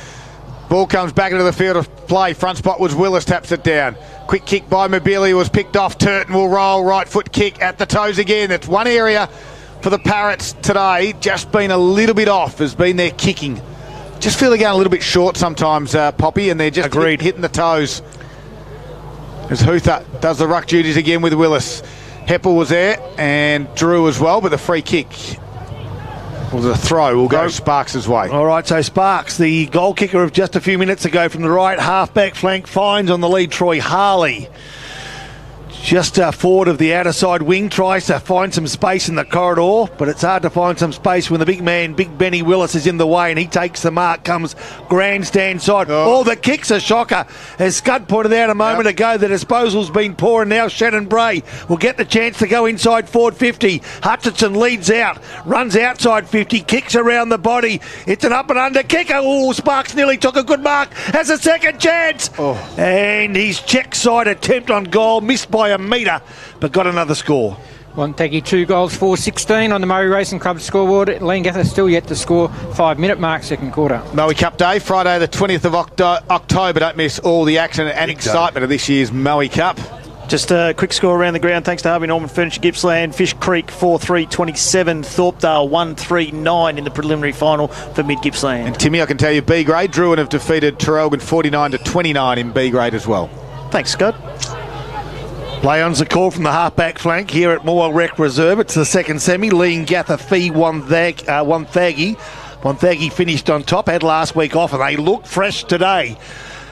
Ball comes back into the field of play. Front spot was Willis, taps it down. Quick kick by Mobilia was picked off. Turton will roll. Right foot kick at the toes again. That's one area for the Parrots today. Just been a little bit off, has been their kicking. Just feel they're going a little bit short sometimes, Poppy, and they're just hitting the toes. As Hutha does the ruck duties again with Willis. Heppel was there and Drew as well, but the free kick was a throw. Will go Sparks' way. All right, so Sparks, the goal kicker of just a few minutes ago from the right half-back flank, finds on the lead Troy Harley. just forward of the outer side wing, tries to find some space in the corridor, but it's hard to find some space when the big man, Big Benny Willis, is in the way, and he takes the mark, comes grandstand side. Oh, the kick's a shocker. As Scud pointed out a moment ago, the disposal's been poor, and now Shannon Bray will get the chance to go inside forward 50. Hutchinson leads out, runs outside 50, kicks around the body. It's an up and under kicker. Oh, Sparks nearly took a good mark, has a second chance. And his check side attempt on goal, missed by a metre, but got another score. Wonthaggi 2 goals, 4-16 on the Murray Racing Club scoreboard. Leongatha still yet to score. 5-minute mark, second quarter. Moe Cup Day, Friday the 20th of October. Don't miss all the action and excitement of this year's Moe Cup. Just a quick score around the ground. Thanks to Harvey Norman Furniture, Gippsland. Fish Creek 4-3-27. Thorpedale 1-3-9 in the preliminary final for Mid Gippsland. And Timmy, I can tell you B grade, Druin have defeated Terrelgan 49-29 in B grade as well. Thanks, Scott. Play on's a call from the half-back flank here at Morwell Rec Reserve. It's the second semi. Leongatha fee Wonthaggi. Wonthaggi finished on top, had last week off, and they look fresh today.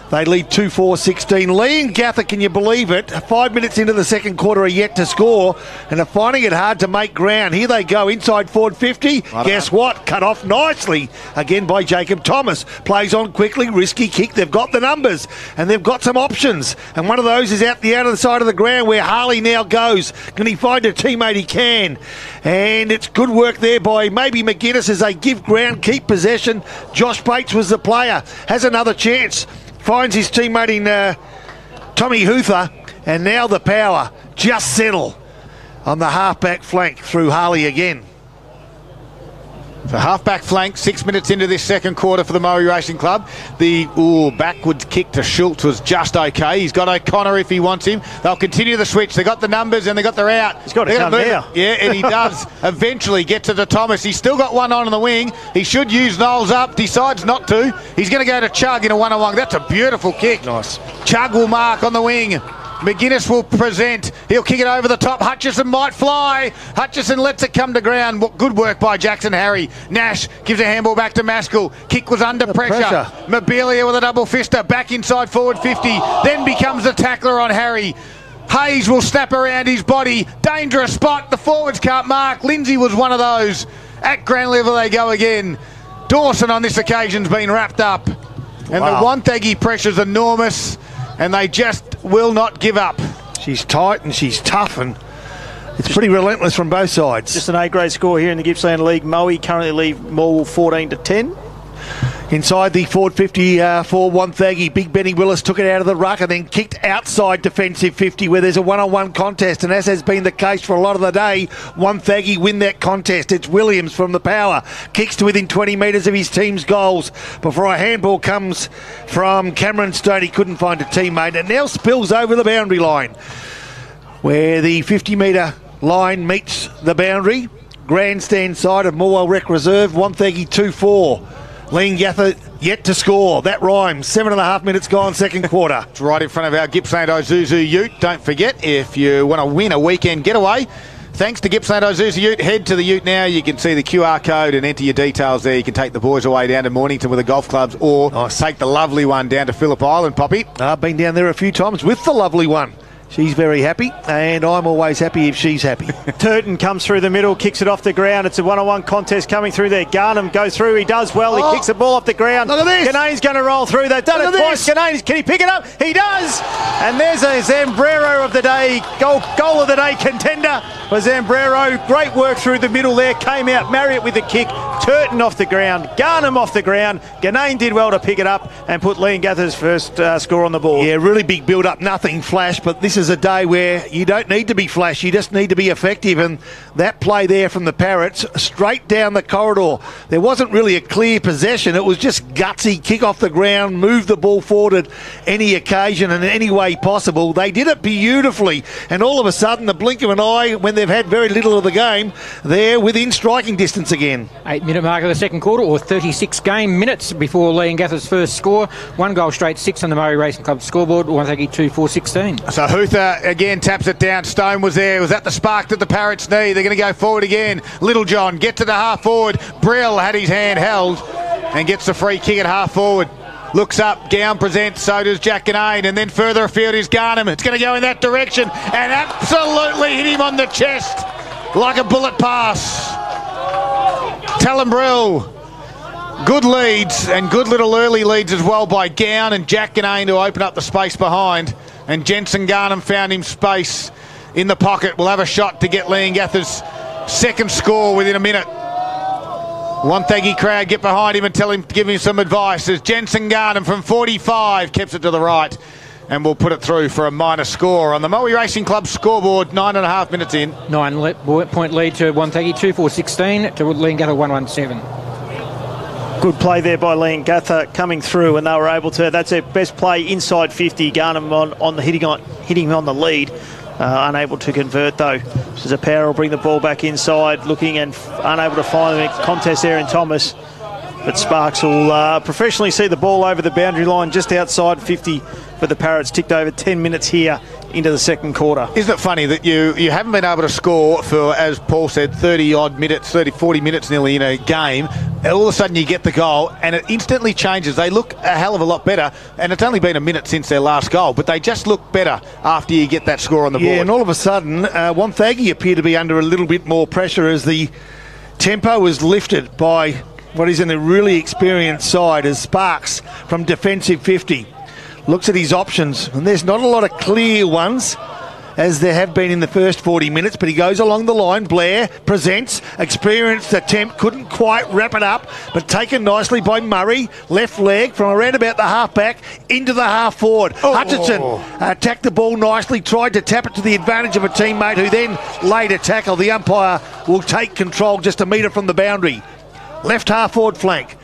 They lead 2-4-16. Leongatha, can you believe it? 5 minutes into the second quarter are yet to score and are finding it hard to make ground. Here they go inside forward 50. Guess what? Cut off nicely again by Jacob Thomas. Plays on quickly, risky kick. They've got the numbers and they've got some options. And one of those is out the outer side of the ground where Harley now goes. Can he find a teammate? He can. And it's good work there by maybe McGuinness as they give ground, keep possession. Josh Bates was the player. Has another chance. Finds his teammate in Tommy Huther, and now the power just settle on the half-back flank through Harley again. The half-back flank, 6 minutes into this second quarter for the Murray Racing Club. The backwards kick to Schultz was just okay. He's got O'Connor if he wants him. They'll continue the switch. They got the numbers and they got their out. He's got to come now. Yeah, and he does eventually get to the Thomas. He's still got one on the wing. He should use Knowles up. Decides not to. He's going to go to Chug in a one-on-one. That's a beautiful kick. Nice. Chug will mark on the wing. McGuinness will present. He'll kick it over the top. Hutchison might fly. Hutchison lets it come to ground. Good work by Jackson Harry. Nash gives a handball back to Maskell. Kick was under pressure. Mobilia with a double fister. Back inside forward 50. Then becomes the tackler on Harry. Hayes will snap around his body. Dangerous spot. The forwards can't mark. Lindsay was one of those. At ground level they go again. Dawson on this occasion's been wrapped up. And the Wonthaggi pressure's enormous. And they just will not give up. She's tight and she's tough, and it's pretty relentless from both sides. Just an A-grade score here in the Gippsland League. Moe currently lead Morwell 14-10. Inside the forward 50 for Wonthaggi, Big Benny Willis took it out of the ruck and then kicked outside defensive 50 where there's a one-on-one contest, and as has been the case for a lot of the day, Wonthaggi win that contest. It's Williams from the power, kicks to within 20 metres of his team's goals before a handball comes from Cameron Stone. He couldn't find a teammate and now spills over the boundary line where the 50-metre line meets the boundary. Grandstand side of Morwell Rec Reserve, Wonthaggi 2-4. Leongatha yet to score. That rhymes. 7.5 minutes gone, second quarter. It's right in front of our Gippsland Ozuzu Ute. Don't forget, if you want to win a weekend getaway, thanks to Gippsland Ozuzu Ute, head to the Ute now. You can see the QR code and enter your details there. You can take the boys away down to Mornington with the golf clubs, or take the lovely one down to Phillip Island, Poppy. I've been down there a few times with the lovely one. She's very happy, and I'm always happy if she's happy. Turton comes through the middle, kicks it off the ground. It's a one-on-one contest coming through there. Garnham goes through. He does well. He kicks the ball off the ground. Look at this. Ganane's going to roll through. They've done it twice. Ganane, can he pick it up? He does. And there's a Zambrero of the day, goal of the day contender for Zambrero. Great work through the middle there. Came out. Marriott with the kick. Turton off the ground. Garnham off the ground. Ganane did well to pick it up and put Leongatha's first score on the board. Yeah, really big build-up. Nothing flash, but this is a day where you don't need to be flash, you just need to be effective, and that play there from the Parrots straight down the corridor, there wasn't really a clear possession, it was just gutsy, kick off the ground, move the ball forward at any occasion and in any way possible. They did it beautifully, and all of a sudden the blink of an eye, when they've had very little of the game, they're within striking distance again. 8-minute mark of the second quarter, or 36 game minutes before Leongatha's first score. 1 goal straight, 6 on the Murray Racing Club scoreboard. Wonthaggi 2-4-16. So Huther again taps it down. Stone was there. Was that the spark that the Parrots need? They're going to go forward again. Littlejohn get to the half forward. Brill had his hand held and gets the free kick at half forward. looks up, Gown presents, so does Jack Ganane, and then further afield is Garnham. It's going to go in that direction and absolutely hit him on the chest like a bullet pass. Talonbrell, good leads and good little early leads as well by Gown and Jack Ganane to open up the space behind, and Jensen Garnham found him space in the pocket. Will have a shot to get Leongatha's second score within a minute. Wonthaggi crowd get behind him and give him some advice as Jensen Garnham from 45 keeps it to the right and will put it through for a minor score on the Moe Racing Club scoreboard. 9.5 minutes in. 9-point lead to Wonthaggi, 2-4-16 to Leongatha 1-1-7. Good play there by Leongatha coming through, and they were able to. That's their best play inside 50. Garnham on the hitting on the lead. Unable to convert though. Power will bring the ball back inside, looking and unable to find the contest there in Thomas. But Sparks will professionally see the ball over the boundary line just outside 50 for the Parrots. Ticked over 10 minutes here into the second quarter. Isn't it funny that you haven't been able to score for, as Paul said, 30-odd minutes, 40 minutes nearly in a game, and all of a sudden you get the goal and it instantly changes. They look a hell of a lot better, and it's only been a minute since their last goal, but they just look better after you get that score on the board. Yeah, and all of a sudden, Wonthaggi appear to be under a little bit more pressure as the tempo was lifted by what is in a really experienced side as Sparks from defensive 50 looks at his options, and there's not a lot of clear ones as there have been in the first 40 minutes, but he goes along the line. Blair presents, experienced attempt, couldn't quite wrap it up, but taken nicely by Murray. Left leg from around about the half-back into the half-forward. Hutchinson attacked the ball nicely, tried to tap it to the advantage of a teammate who then laid a tackle. The umpire will take control just a metre from the boundary. Left half-forward flank.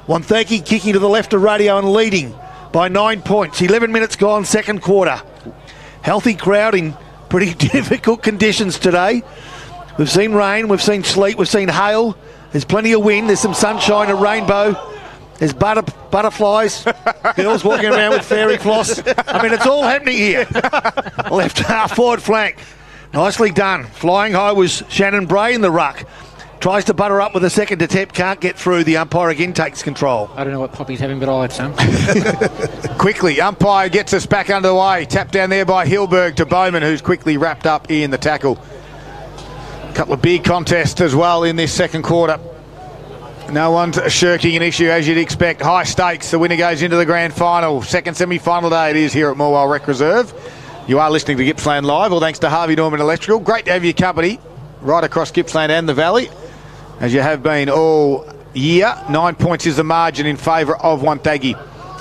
Wonthaggi kicking to the left of radio and leading by 9 points. 11 minutes gone, second quarter. Healthy crowd in pretty difficult conditions today. We've seen rain, we've seen sleet, we've seen hail. There's plenty of wind, there's some sunshine, a rainbow. There's butterflies, girls walking around with fairy floss. I mean, it's all happening here. Left half forward flank. Nicely done. Flying high was Shannon Bray in the ruck. Tries to butter up with a second attempt, can't get through. The umpire again takes control. I don't know what Poppy's having, but I'll have some. Quickly, umpire gets us back underway. Tapped down there by Hilberg to Bowman, who's quickly wrapped up in the tackle. A couple of big contests as well in this second quarter. No one's shirking an issue as you'd expect. High stakes, the winner goes into the grand final. Second semi-final day it is here at Morwell Rec Reserve. You are listening to Gippsland Live, all thanks to Harvey Norman Electrical. Great to have your company right across Gippsland and the Valley, as you have been all year. 9 points is the margin in favour of Wonthaggi.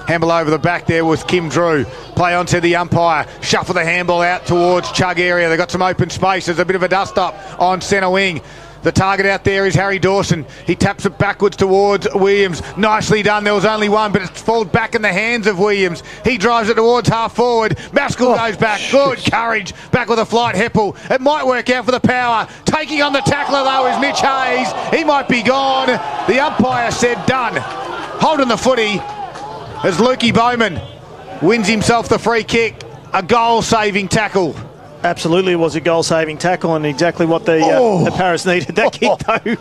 Handball over the back there with Kim Drew. Play on to the umpire. Shuffle the handball out towards Chug area. They've got some open space. There's a bit of a dust-up on centre wing. The target out there is Harry Dawson. He taps it backwards towards Williams. Nicely done. There was only one, but it's fallen back in the hands of Williams. He drives it towards half forward. Maskell goes back. Good courage. Back with a flight. Heppel. It might work out for the Power. Taking on the tackler though is Mitch Hayes. He might be gone. The umpire said done. Holding the footy as Lukey Bowman wins himself the free kick. A goal-saving tackle. Absolutely, it was a goal-saving tackle and exactly what the Paris needed. That kick, though,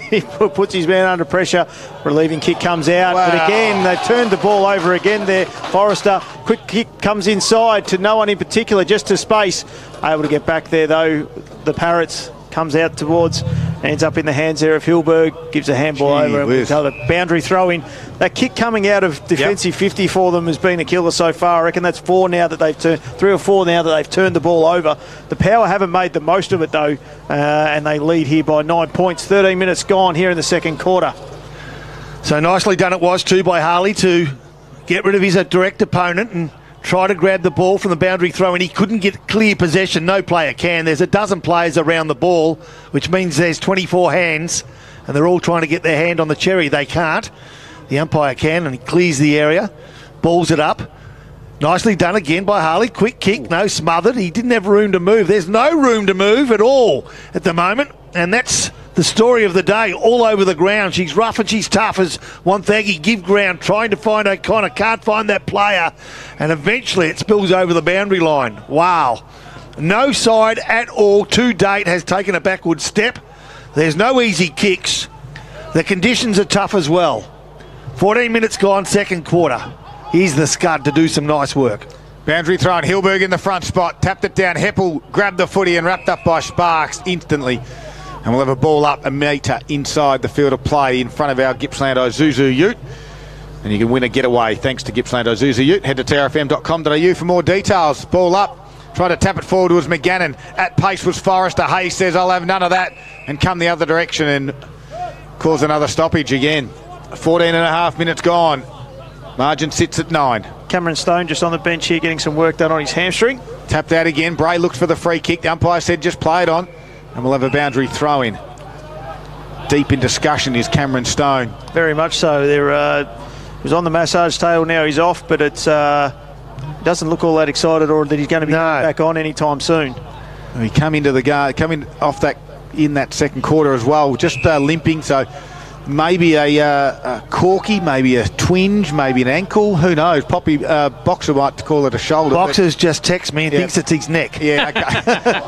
he puts his man under pressure. Relieving kick comes out. Wow. But again, they've turned the ball over again there. Forrester, quick kick comes inside to no one in particular, just to space. Able to get back there, though. The Parrots comes out towards, ends up in the hands there of Hilberg, gives a handball over. The boundary throw in. That kick coming out of defensive 50 for them has been a killer so far. I reckon that's 4 now that they've turned, 3 or 4 now that they've turned the ball over. The Power haven't made the most of it though, and they lead here by 9 points. 13 minutes gone here in the second quarter. So nicely done it was too by Harley to get rid of his direct opponent and try to grab the ball from the boundary throw, and he couldn't get clear possession. No player can. There's a dozen players around the ball, which means there's 24 hands, and they're all trying to get their hand on the cherry. They can't. The umpire can, and he clears the area, balls it up. Nicely done again by Harley. Quick kick, no smothered. He didn't have room to move. There's no room to move at all at the moment, and that's the story of the day. All over the ground. She's rough and she's tough as Wonthaggi give ground, trying to find O'Connor. Can't find that player, and eventually it spills over the boundary line. Wow. No side at all to date has taken a backward step. There's no easy kicks. The conditions are tough as well. 14 minutes gone, second quarter. He's the scud to do some nice work. Boundary thrown. Hilberg in the front spot. Tapped it down. Heppel grabbed the footy and wrapped up by Sparks instantly. And we'll have a ball up a metre inside the field of play in front of our Gippsland Isuzu Ute. And you can win a getaway thanks to Gippsland Isuzu Ute. Head to trfm.com.au for more details. Ball up. Try to tap it forward was McGannon. At pace was Forrester. Hayes says, I'll have none of that. And come the other direction and cause another stoppage again. 14 and a half minutes gone. Margin sits at 9. Cameron Stone just on the bench here getting some work done on his hamstring. Tapped out again. Bray looks for the free kick. The umpire said just play it on. And we'll have a boundary throw in. Deep in discussion is Cameron Stone. Very much so. He was on the massage table, now he's off, but it doesn't look all that excited or that he's going to be back on anytime soon. He come into the coming off that in that second quarter as well, just limping, so maybe a corky, maybe a twinge, maybe an ankle, who knows. Poppy Boxer might call it a shoulder. Boxer's just texted me and thinks it's his neck. Yeah, okay.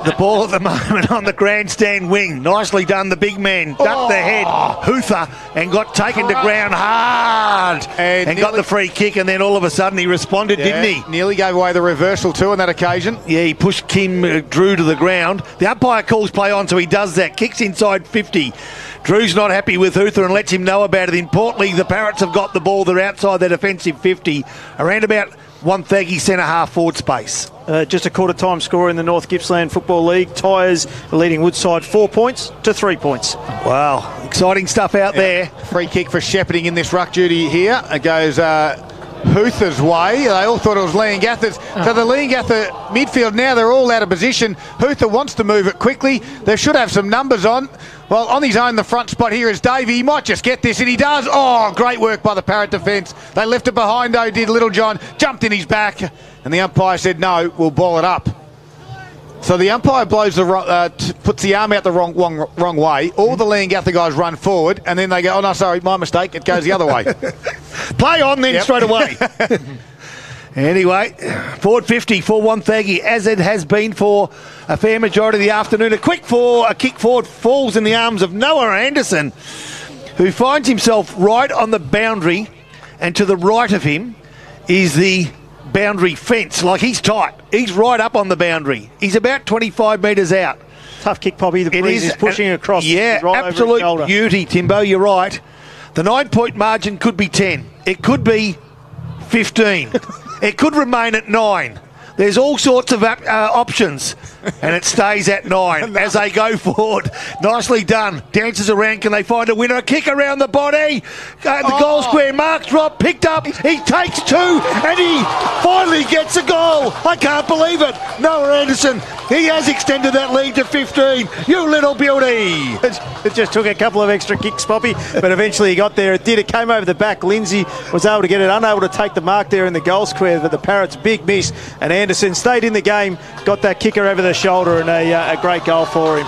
The ball at the moment on the grandstand wing. Nicely done, the big man. Ducked the head, Hoother, and got taken to ground hard. And got the free kick, and then all of a sudden he responded, didn't he? Nearly gave away the reversal too on that occasion. Yeah, he pushed Kim Drew to the ground. The umpire calls play on, so he does that. Kicks inside 50. Drew's not happy with Hoother and lets him know about it. Importantly, the Parrots have got the ball. They're outside their defensive 50, around about Wonthaggi centre-half forward space. Just a quarter-time score in the North Gippsland Football League. Tyers leading Woodside 4 points to 3 points. Wow, exciting stuff out there. Free kick for shepherding in this ruck duty here. It goes Hoother's way. They all thought it was Leongatha's. So the Leongatha midfield, now they're all out of position. Hoother wants to move it quickly. They should have some numbers on. Well, on his own, the front spot here is Davey. He might just get this, and he does. Oh, great work by the Parrot defence. They left it behind, though, did Little John. Jumped in his back, and the umpire said, no, we'll ball it up. So the umpire blows puts the arm out the wrong way. All the Leongatha guys run forward, and then they go, oh, no, sorry, my mistake. It goes the other way. Play on then straight away. Anyway, forward 50 for Wonthaggi, as it has been for a fair majority of the afternoon. A kick forward falls in the arms of Noah Anderson, who finds himself right on the boundary, and to the right of him is the boundary fence. Like, he's tight. He's right up on the boundary. He's about 25 metres out. Tough kick, Poppy. The breeze is pushing across. Yeah, right absolute beauty, Timbo. You're right. The 9-point margin could be 10. It could be 15. It could remain at 9. There's all sorts of options, and it stays at 9 as they go forward. Nicely done. Dances around. Can they find a winner? A kick around the body. The goal square mark drop picked up. He takes 2, and he finally gets a goal. I can't believe it. Noah Anderson, he has extended that lead to 15. You little beauty. It just took a couple of extra kicks, Poppy, but eventually he got there. It did. It came over the back. Lindsay was able to get it, unable to take the mark there in the goal square, but the Parrots' big miss, and Anderson stayed in the game, got that kicker over the shoulder, and a great goal for him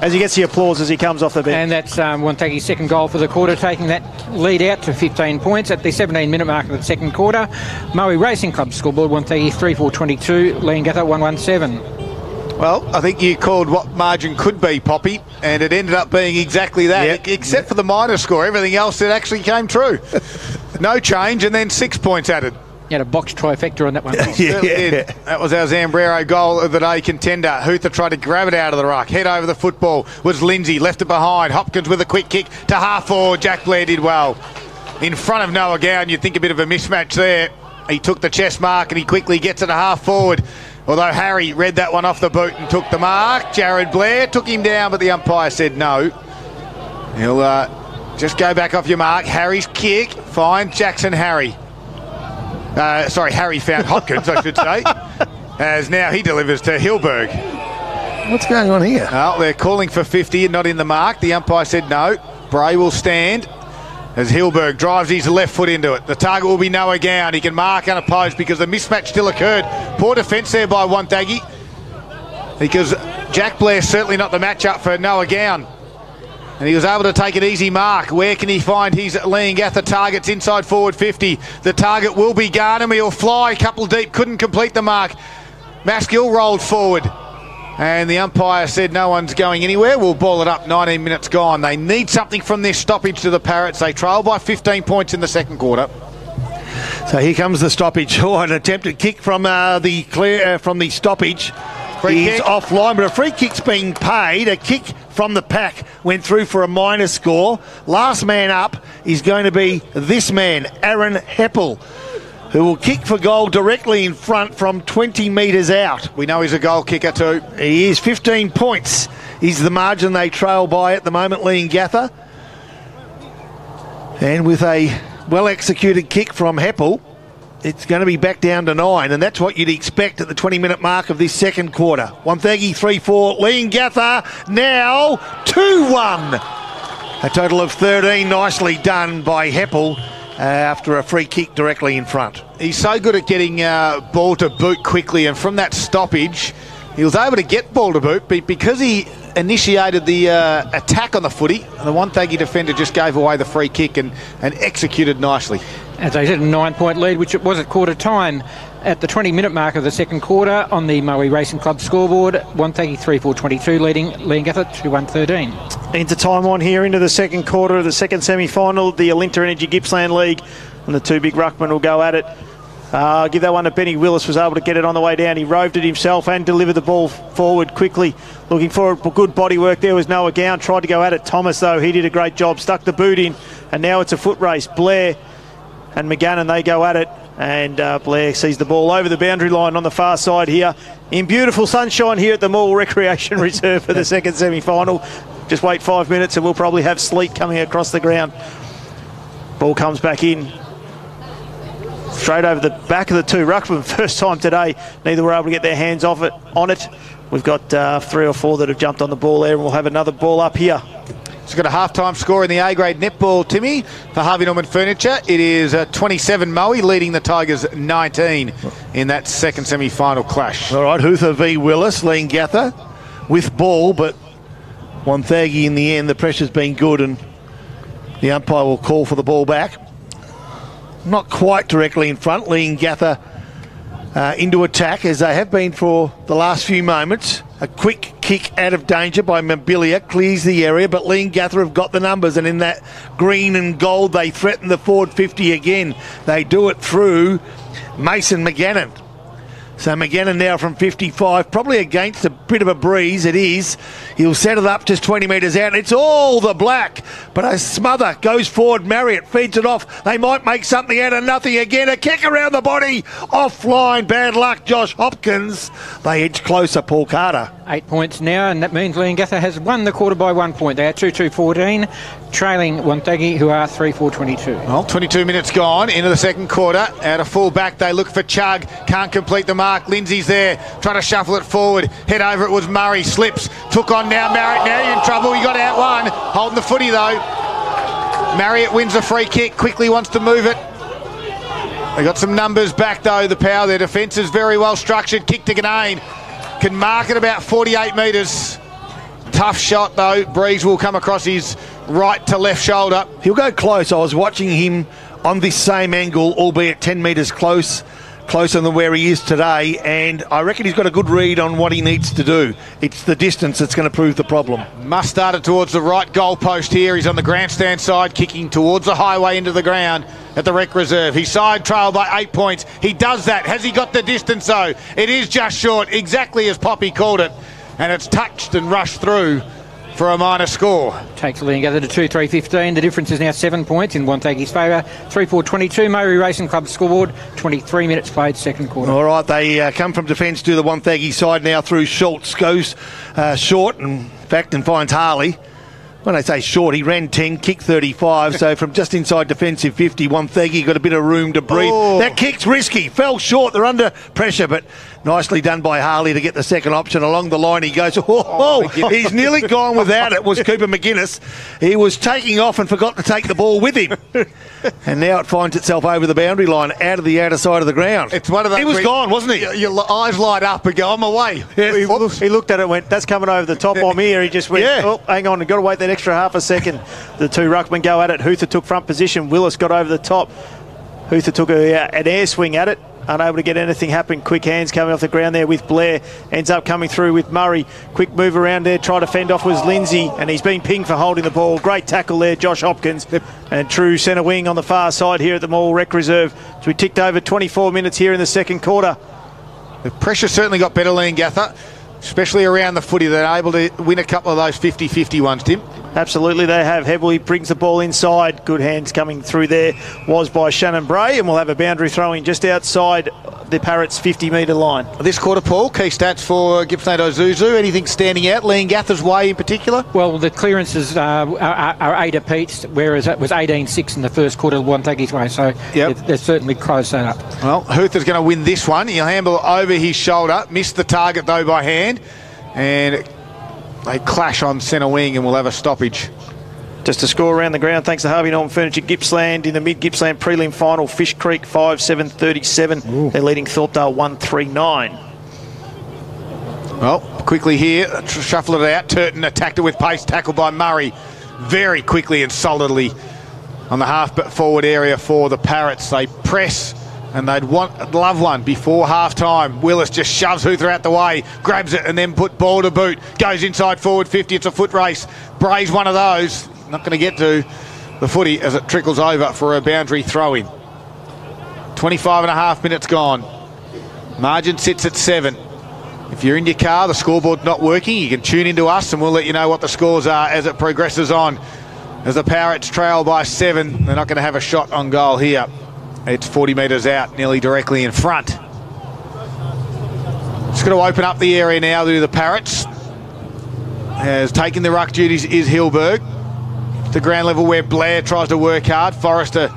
as he gets the applause as he comes off the bench. And that's Wonthaggi's second goal for the quarter, taking that lead out to 15 points at the 17-minute mark of the second quarter. Maui Racing Club scoreboard, Wonthaggi 3-4-22, Leongatha 1-1-7. Well, I think you called what margin could be, Poppy, and it ended up being exactly that, except for the minor score. Everything else, it actually came true. No change, and then 6 points added. You had a box trifecta on that one. Did. That was our Zambrero goal of the day contender. Hoother tried to grab it out of the ruck. Head over the football was Lindsay. Left it behind. Hopkins with a quick kick to half forward. Jack Blair did well. In front of Noah Gowan, you'd think a bit of a mismatch there. He took the chest mark and he quickly gets it a half forward. Although Harry read that one off the boot and took the mark. Jared Blair took him down, but the umpire said no. He'll just go back off your mark. Harry's kick. Fine. Jackson Harry. Harry found Hopkins, I should say, as now he delivers to Hilberg. What's going on here? Well, they're calling for 50 and not in the mark. The umpire said no. Bray will stand as Hilberg drives his left foot into it. The target will be Noah Gowan. He can mark unopposed because the mismatch still occurred. Poor defence there by Wonthaggi, because Jack Blair's certainly not the matchup for Noah Gowan. And he was able to take an easy mark. Where can he find his Leongatha targets inside forward 50? The target will be Garnham. He'll fly a couple deep. Couldn't complete the mark. Maskill rolled forward. And the umpire said no one's going anywhere. We'll ball it up. 19 minutes gone. They need something from this stoppage to the Parrots. They trail by 15 points in the second quarter. So here comes the stoppage. Oh, an attempted kick from the stoppage. He's offline, but a free kick's being paid. A kick from the pack went through for a minor score. Last man up is going to be this man, Aaron Heppel, who will kick for goal directly in front from 20 metres out. We know he's a goal kicker too. He is. 15 points is the margin they trail by at the moment, Leongatha. And with a well-executed kick from Heppel, it's going to be back down to 9, and that's what you'd expect at the 20-minute mark of this second quarter. Wonthaggi 3-4, Leongatha now 2-1. A total of 13, nicely done by Heppel after a free kick directly in front. He's so good at getting ball to boot quickly, and from that stoppage, he was able to get ball to boot, but because he initiated the attack on the footy, the Wonthaggi defender just gave away the free kick and executed nicely. As I said, a 9-point lead, which it was at quarter time. At the 20-minute mark of the second quarter on the Maui Racing Club scoreboard, Wonthaggi 3-4-22 leading Leongatha 2-1-13. Into time on here, into the second quarter of the second semi-final, the Alinta Energy Gippsland League, and the two big ruckmen will go at it. Give that one to Benny Willis, was able to get it on the way down. He roved it himself and delivered the ball forward quickly. Looking for good body work there was Noah Gown. Tried to go at it. Thomas, though, he did a great job. Stuck the boot in, and now it's a foot race. Blair and McGannon, they go at it, and Blair sees the ball over the boundary line on the far side here. In beautiful sunshine here at the Mall Recreation Reserve for the second semi-final. Just wait 5 minutes and we'll probably have sleet coming across the ground. Ball comes back in. Straight over the back of the two ruckmen. First time today, neither were able to get their hands on it. We've got 3 or 4 that have jumped on the ball there, and we'll have another ball up here. It's got a half-time score in the A-grade netball, Timmy, for Harvey Norman Furniture. It is 27 Maui, leading the Tigers 19 in that second semi-final clash. All right, Hutha v Willis, Leongatha with ball, but Wonthaggi in the end, the pressure's been good, and the umpire will call for the ball back. Not quite directly in front. Leongatha into attack, as they have been for the last few moments. A quick kick out of danger by Mobilia clears the area, but Leongatha have got the numbers, and in that green and gold they threaten the forward 50 again. They do it through Mason McGannon. So McGannon now from 55, probably against a bit of a breeze. It is. He'll set it up just 20 metres out. It's all the black, but a smother goes forward. Marriott feeds it off. They might make something out of nothing again. A kick around the body. Offline. Bad luck, Josh Hopkins. They edge closer, Paul Carter. 8 points now, and that means Leongatha has won the quarter by 1 point. They are 2-2-14, trailing Wonthaggi, who are 3-4-22. Well, 22 minutes gone into the second quarter. Out of full back, they look for Chug. Can't complete the mark. Lindsay's there, trying to shuffle it forward. Head over it was Murray. Slips. Took on now Marriott. Now you're in trouble. He got out one. Holding the footy, though. Marriott wins a free kick. Quickly wants to move it. They got some numbers back, though. The Power. Their defence is very well structured. Kick to Ganane. Can mark it about 48 metres. Tough shot, though. Breeze will come across his right to left shoulder. He'll go close. I was watching him on this same angle, albeit 10 metres closer than where he is today, and I reckon he's got a good read on what he needs to do. It's the distance that's going to prove the problem. Must start it towards the right goal post here. He's on the grandstand side, kicking towards the highway into the ground at the Rec Reserve. He's side trailed by 8 points. He does that. Has he got the distance, though? It is just short, exactly as Poppy called it, and it's touched and rushed through for a minor score. Takes Leongatha to 2-3-15. The difference is now 7 points in Wonthaggi's favour. 3-4-22. Maui Racing Club scoreboard. 23 minutes played, second quarter. All right, they come from defence to the Wonthaggi side now through Schultz. Goes short, in fact, and finds Harley. When I say short, he ran 10, kicked 35, so from just inside defensive 50, Wonthaggi got a bit of room to breathe. Oh. That kick's risky, fell short, they're under pressure, but nicely done by Harley to get the second option. Along the line he goes, he's nearly gone without it, was Cooper McGuinness. He was taking off and forgot to take the ball with him. And now it finds itself over the boundary line, out of the outer side of the ground. It's one of those. He was gone, wasn't he? Your eyes light up and go, I'm away. Yes. He looked at it and went, that's coming over the top. I'm here. He just went, oh, hang on, I've got to wait that extra half a second. The two ruckmen go at it. Hutha took front position. Willis got over the top. Hutha took an air swing at it. unable to get anything happen. Quick hands coming off the ground there with Blair. Ends up coming through with Murray. Quick move around there, try to fend off was Lindsay, and he's been pinged for holding the ball. Great tackle there, Josh Hopkins. And true centre wing on the far side here at the Mall Rec Reserve. So we ticked over 24 minutes here in the second quarter. The pressure certainly got better, Leongatha, especially around the footy. They're able to win a couple of those 50-50 ones, Tim. Absolutely, they have. Hebel brings the ball inside. Good hands coming through there was by Shannon Bray, and we'll have a boundary throwing just outside the Parrots' 50-metre line. This quarter, Paul, key stats for Gippsland Ozuzu. Anything standing out? Leongatha's way in particular? Well, the clearances are 8 apiece, whereas it was 18-6 in the first quarter of Wonthaggi's way, so they're certainly closed that up. Well, Hutha's going to win this one. He'll handle over his shoulder. Missed the target, though, by hand. And they clash on centre wing and we'll have a stoppage. Just a score around the ground thanks to Harvey Norman Furniture. Gippsland in the mid-Gippsland prelim final. Fish Creek 5-7-37. They're leading Thorpedale 1-3-9. Well, quickly here, shuffle it out. Turton attacked it with pace, tackled by Murray very quickly and solidly on the half-forward area for the Parrots. They press and they'd love one before half-time. Willis just shoves Hutha out the way, grabs it and then put ball to boot. Goes inside forward 50, it's a foot race. Bray's one of those. Not going to get to the footy as it trickles over for a boundary throw-in. 25.5 minutes gone. Margin sits at 7. If you're in your car, the scoreboard's not working, you can tune into us and we'll let you know what the scores are as it progresses on. As the Parrots trail by 7, they're not going to have a shot on goal here. It's 40 metres out, nearly directly in front. Just going to open up the area now to the Parrots. Has taken the ruck duties is Hilberg. The ground level where Blair tries to work hard. Forrester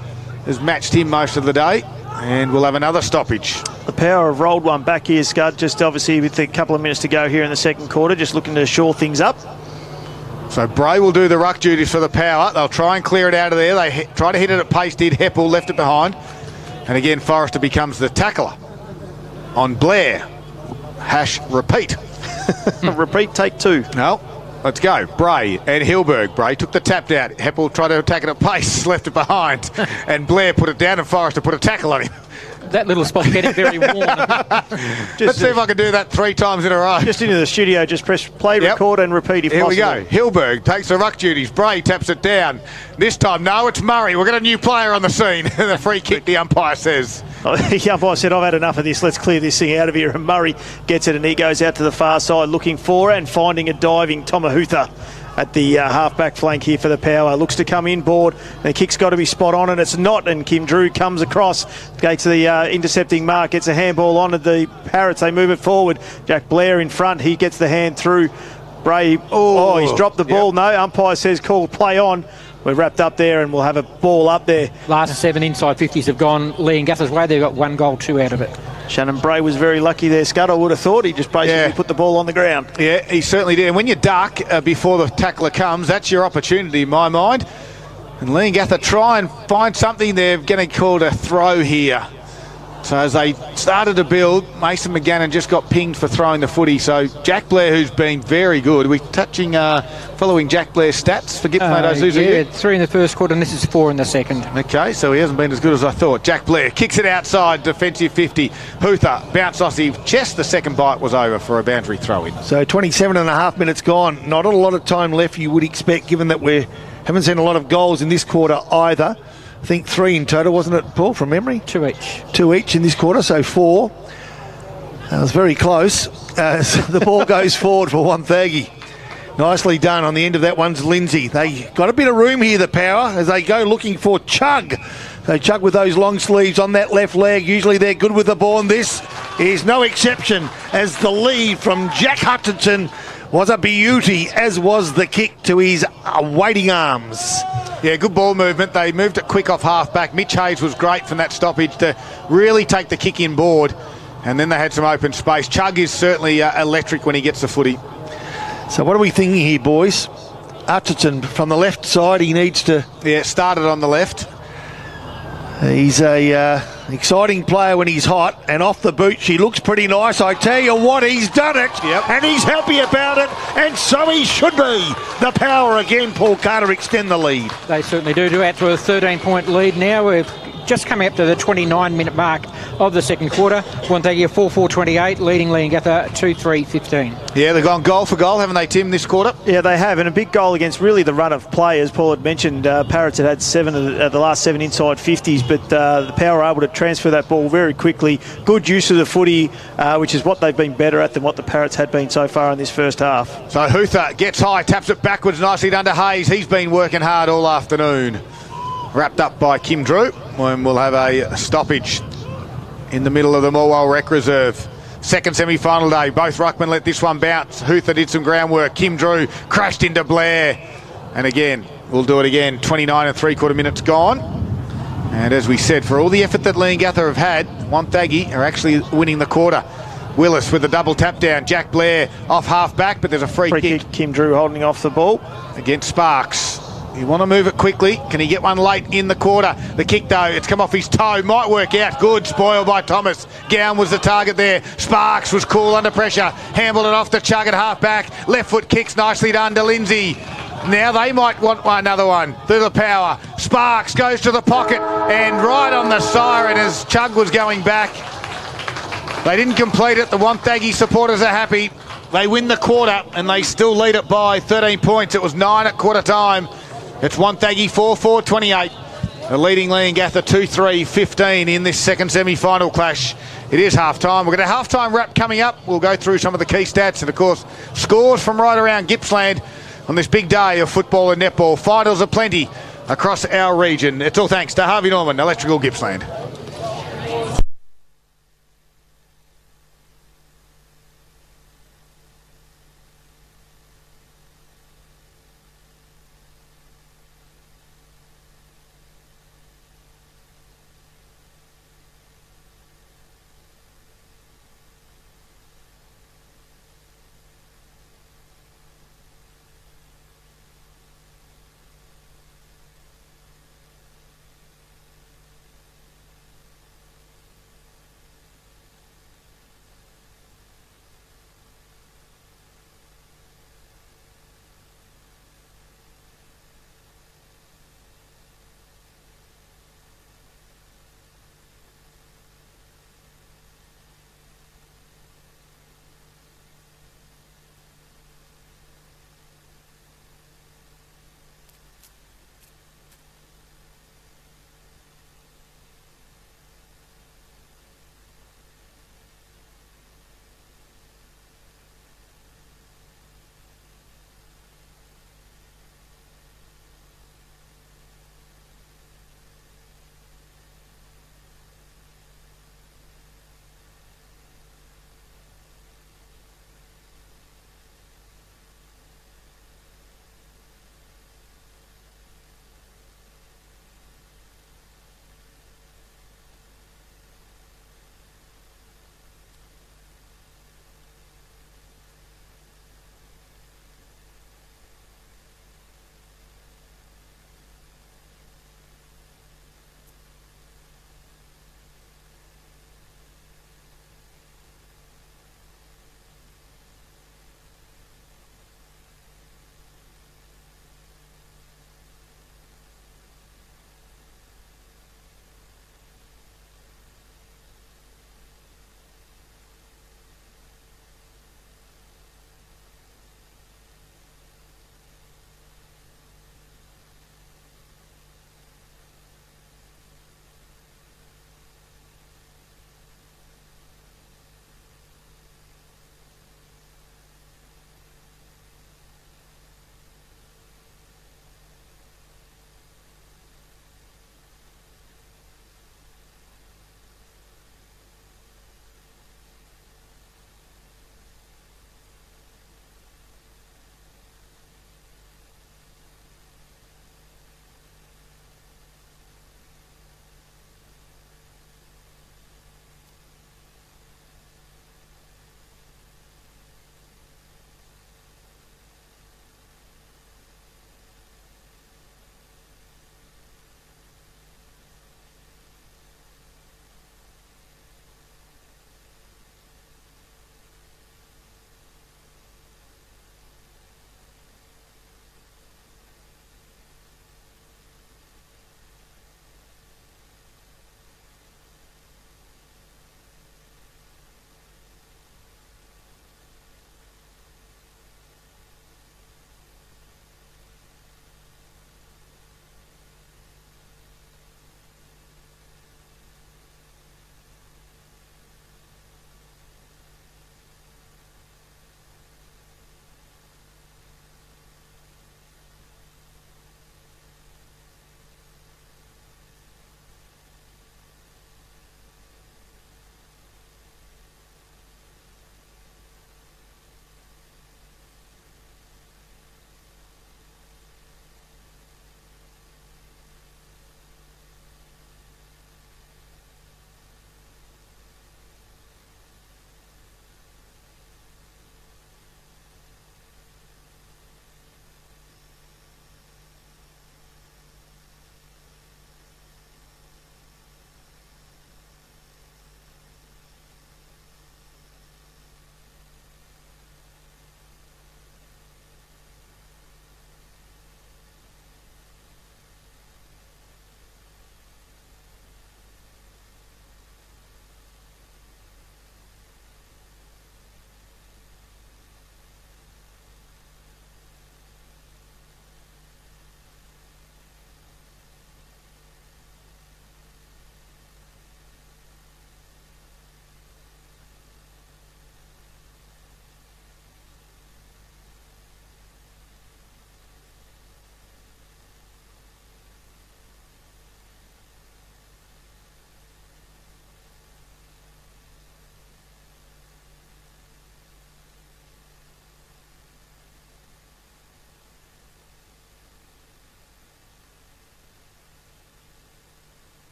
has matched him most of the day. And we'll have another stoppage. The Power have rolled one back here, Scud, just obviously with a couple of minutes to go here in the second quarter, just looking to shore things up. So Bray will do the ruck duties for the Power. They'll try and clear it out of there. They try to hit it at pace, did Heppel, left it behind. And again, Forrester becomes the tackler on Blair. Repeat. Repeat, take 2. No, let's go. Bray and Hilberg. Bray took the tap down. Heppel tried to attack it at pace, left it behind. And Blair put it down and Forrester put a tackle on him. That little spot's getting very warm. Let's see if I can do that 3 times in a row. Just into the studio, just press play, record and repeat if possible. Here we go. Hilberg takes the ruck duties. Bray taps it down. This time, no, it's Murray. We've got a new player on the scene. The free kick, the umpire says. The umpire said, I've had enough of this. Let's clear this thing out of here. And Murray gets it and he goes out to the far side looking for and finding a diving Tomahutha at the half-back flank here for the Power. Looks to come inboard. The kick's got to be spot on, and it's not. And Kim Drew comes across, goes to the intercepting mark, gets a handball onto the Parrots. They move it forward. Jack Blair in front. He gets the hand through. Bray, he's dropped the ball. No, umpire says call play on. We're wrapped up there and we'll have a ball up there. Last 7 inside 50s have gone Leongatha's way. They've got 1 goal, 2 out of it. Shannon Bray was very lucky there, Scud. I would have thought he just basically put the ball on the ground. Yeah, he certainly did. And when you duck before the tackler comes, that's your opportunity in my mind. And Leongatha try and find something. They're going to call it a throw here. So as they started to build, Mason McGannon just got pinged for throwing the footy. So Jack Blair, who's been very good. We're touching, following Jack Blair's stats for Gippsland Ozuzu. Yeah, 3 in the first quarter and this is 4 in the second. Okay, so he hasn't been as good as I thought. Jack Blair kicks it outside, defensive 50. Hutha bounced off the chest. The second bite was over for a boundary throw-in. So 27.5 minutes gone. Not a lot of time left, you would expect, given that we haven't seen a lot of goals in this quarter either. I think 3 in total, wasn't it, Paul, from memory? 2 each. 2 each in this quarter, so 4. That was very close. So the ball goes forward for Wonthaggi. Nicely done. On the end of that one's Lindsay. They got a bit of room here, the Power, as they go looking for Chug. They Chug with those long sleeves on that left leg. Usually they're good with the ball, and this is no exception, as the lead from Jack Hutchinson was a beauty, as was the kick to his waiting arms. Yeah, good ball movement. They moved it quick off half-back. Mitch Hayes was great from that stoppage to really take the kick in board. And then they had some open space. Chug is certainly electric when he gets the footy. So what are we thinking here, boys? Hutchinson from the left side, he needs to... Yeah, started on the left. He's a exciting player when he's hot, and off the boot she looks pretty nice. I tell you what, he's done it, and he's happy about it, and so he should be. The Power again, Paul Carter, extend the lead. They certainly do. To add to a 13-point lead now. We've just coming up to the 29-minute mark of the second quarter. Wonthaggi 4-4-28, leading Leongatha 2-3-15. Yeah, they've gone goal for goal, haven't they, Tim, this quarter? Yeah, they have, and a big goal against really the run of play. As Paul had mentioned, Parrots had 7 of the last 7 inside 50s, but the Power were able to transfer that ball very quickly. Good use of the footy, which is what they've been better at than what the Parrots had been so far in this first half. So Hutha gets high, taps it backwards nicely under Hayes. He's been working hard all afternoon. Wrapped up by Kim Drew, and we'll have a stoppage in the middle of the Morwell Rec Reserve. Second semi-final day. Both ruckmen let this one bounce. Hutha did some groundwork. Kim Drew crashed into Blair. And again, we'll do it again. 29 3/4 minutes gone. And as we said, for all the effort that Leongatha have had, Wonthaggi are actually winning the quarter. Willis with the double tap down. Jack Blair off half back, but there's a free kick. Kim Drew holding off the ball. Against Sparks. You want to move it quickly. Can he get one late in the quarter? The kick, though, it's come off his toe. Might work out. Good. Spoiled by Thomas. Gown was the target there. Sparks was cool under pressure. Handled it off to Chug at half back. Left foot kicks nicely done to Lindsay. Now they might want another one. Through the power. Sparks goes to the pocket and right on the siren as Chug was going back. They didn't complete it. The Wonthaggi supporters are happy. They win the quarter and they still lead it by 13 points. It was 9 at quarter time. It's Wonthaggi 4-4-28. They're leading Leongatha 2-3-15 in this second semi-final clash. It is half-time. We've got a half-time wrap coming up. We'll go through some of the key stats and, of course, scores from right around Gippsland on this big day of football and netball. Finals are plenty across our region. It's all thanks to Harvey Norman, Electrical Gippsland.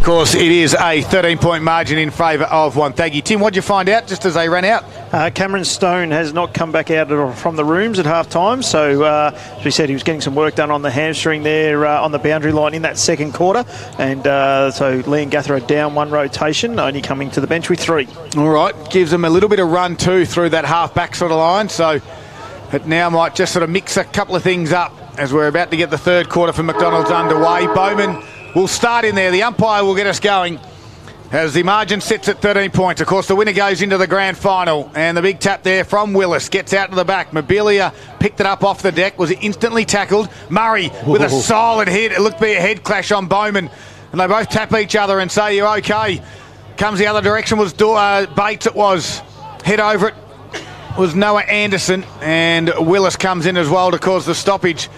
course, it is a 13-point margin in favour of Wonthaggi. Tim, what did you find out just as they ran out? Cameron Stone has not come back out from the rooms at half-time, so as we said, he was getting some work done on the hamstring there on the boundary line in that second quarter, and so Leongatha are down one rotation, only coming to the bench with 3. All right, gives them a little bit of run too through that half-back sort of line, so it now might just sort of mix a couple of things up as we're about to get the third quarter for McDonald's underway. Bowman will start in there. The umpire will get us going as the margin sits at 13 points. Of course, the winner goes into the grand final, and the big tap there from Willis gets out to the back. Mobilia picked it up off the deck, was instantly tackled. Murray with a solid hit. It looked to be a head clash on Bowman, and they both tap each other and say, "You're okay." Comes the other direction, was Bates. It was head over it was Noah Anderson, and Willis comes in as well to cause the stoppage.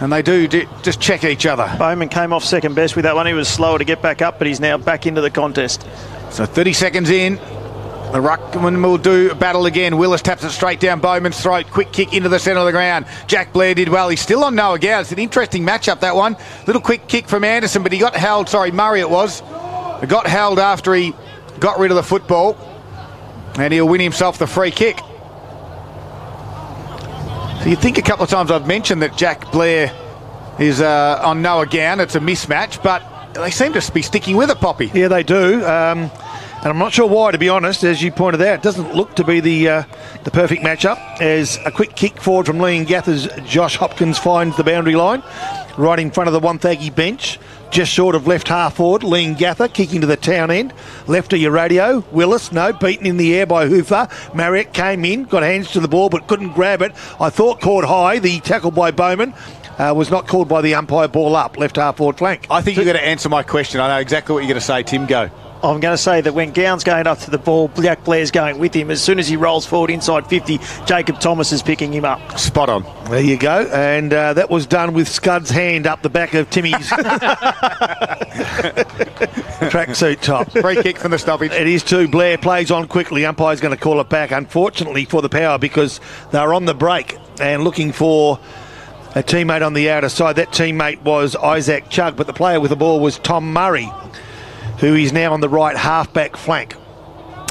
And they do just check each other. Bowman came off second best with that one. He was slower to get back up, but he's now back into the contest. So 30 seconds in. The ruckman will do a battle again. Willis taps it straight down Bowman's throat. Quick kick into the centre of the ground. Jack Blair did well. He's still on Noah Gow. It's an interesting matchup, that one. Little quick kick from Anderson, but he got held. Sorry, Murray it was. He got held after he got rid of the football. And he'll win himself the free kick. So you think a couple of times I've mentioned that Jack Blair is on Noah Gown. It's a mismatch, but they seem to be sticking with it, Poppy. Yeah, they do. And I'm not sure why, to be honest. As you pointed out, it doesn't look to be the perfect matchup. As a quick kick forward from Leongatha's Josh Hopkins finds the boundary line, right in front of the Wonthaggi bench, just short of left half forward. Leongatha kicking to the town end. Left of your radio. Willis, no, beaten in the air by Hoofer. Marriott came in, got hands to the ball, but couldn't grab it. I thought caught high. The tackle by Bowman was not called by the umpire. Ball up, left half forward flank. I think you've got to answer my question. I know exactly what you're going to say, Tim. Go. I'm going to say that when Gown's going up to the ball, Jack Blair's going with him. As soon as he rolls forward inside 50, Jacob Thomas is picking him up. Spot on. There you go. And that was done with Scud's hand up the back of Timmy's tracksuit top. Free kick from the stoppage. It is too. Blair plays on quickly. Umpire's going to call it back, unfortunately, for the Power, because they're on the break and looking for a teammate on the outer side. That teammate was Isaac Chugg, but the player with the ball was Tom Murray, who is now on the right half-back flank.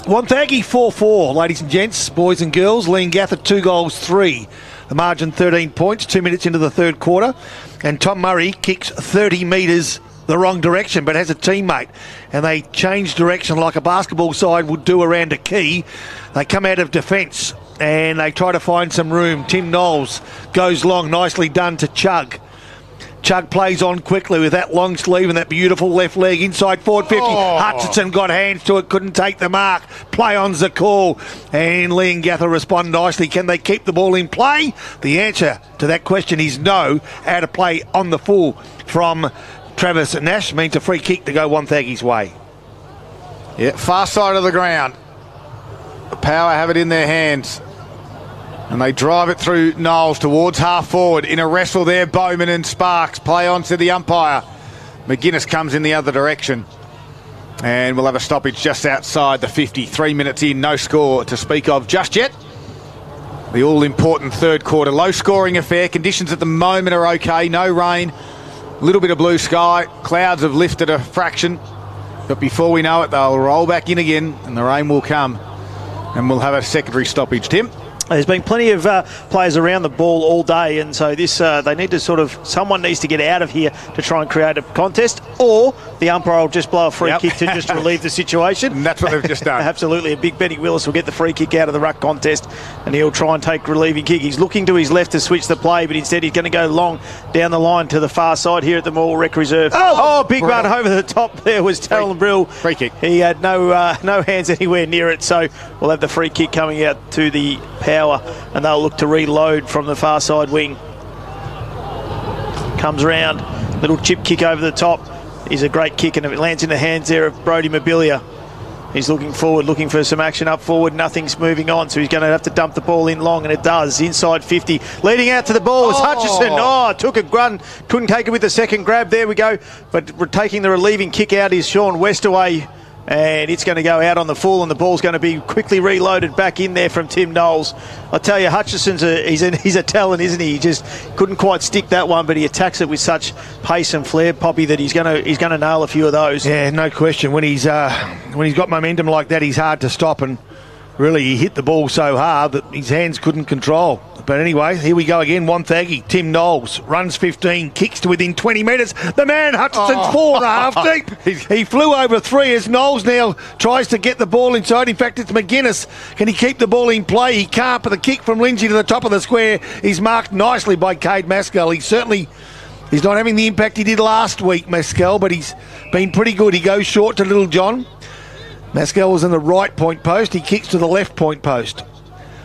Wonthaggi 4-4, ladies and gents, boys and girls. Leongatha 2 goals, 3. The margin 13 points, 2 minutes into the third quarter. And Tom Murray kicks 30 metres the wrong direction, but has a teammate. And they change direction like a basketball side would do around a key. They come out of defence and they try to find some room. Tim Knowles goes long, nicely done to Chugg. Chugg plays on quickly with that long sleeve and that beautiful left leg inside forward 50. Oh. Hutchinson got hands to it, couldn't take the mark. Play on's the call. And Leongatha respond nicely. Can they keep the ball in play? The answer to that question is no. Out of play on the full from Travis Nash means a free kick to go Wonthaggi's way. Yeah, far side of the ground. The Power have it in their hands. And they drive it through Knowles towards half forward. In a wrestle there, Bowman and Sparks play on to the umpire. McGuinness comes in the other direction. And we'll have a stoppage just outside the 50. 3 minutes in, no score to speak of just yet. The all-important third quarter. Low-scoring affair. Conditions at the moment are okay. No rain. A little bit of blue sky. Clouds have lifted a fraction. But before we know it, they'll roll back in again and the rain will come. And we'll have a secondary stoppage. Tim? There's been plenty of players around the ball all day, and so this they need to someone needs to get out of here to try and create a contest, or the umpire will just blow a free kick to just relieve the situation. And that's what they've just done. Absolutely. A big Benny Willis will get the free kick out of the ruck contest, and he'll try and take relieving kick. He's looking to his left to switch the play, but instead he's going to go long down the line to the far side here at the Moore Rec Reserve. Big run over the top there was Talon Brill. Free kick. He had no hands anywhere near it, so we'll have the free kick coming out to the Power, and they'll look to reload from the far side wing. Comes round, little chip kick over the top. Is a great kick, and it lands in the hands there of Brodie Mobilia. He's looking forward, looking for some action up forward. Nothing's moving on, so he's going to have to dump the ball in long, and it does. Inside 50. Leading out to the ball was Hutchison. Took a run. Couldn't take it with the second grab. There we go. But taking the relieving kick out is Sean Westaway And it's going to go out on the full, and the ball's going to be quickly reloaded back in there from Tim Knowles. I tell you, Hutchison's he's a talent, isn't he? He just couldn't quite stick that one, but he attacks it with such pace and flair, Poppy, that he's going to nail a few of those. Yeah, no question. When he's got momentum like that, he's hard to stop, and really he hit the ball so hard that his hands couldn't control. But anyway, here we go again. Wonthaggi, Tim Knowles, runs 15, kicks to within 20 metres. The man, Hutchison's 4.5 deep. He flew over 3 as Knowles now tries to get the ball inside. In fact, it's McGuinness. Can he keep the ball in play? He can't, but the kick from Lindsay to the top of the square is marked nicely by Cade Maskell. He's not having the impact he did last week, Maskell, but he's been pretty good. He goes short to Little John. Maskell was in the right point post. He kicks to the left point post.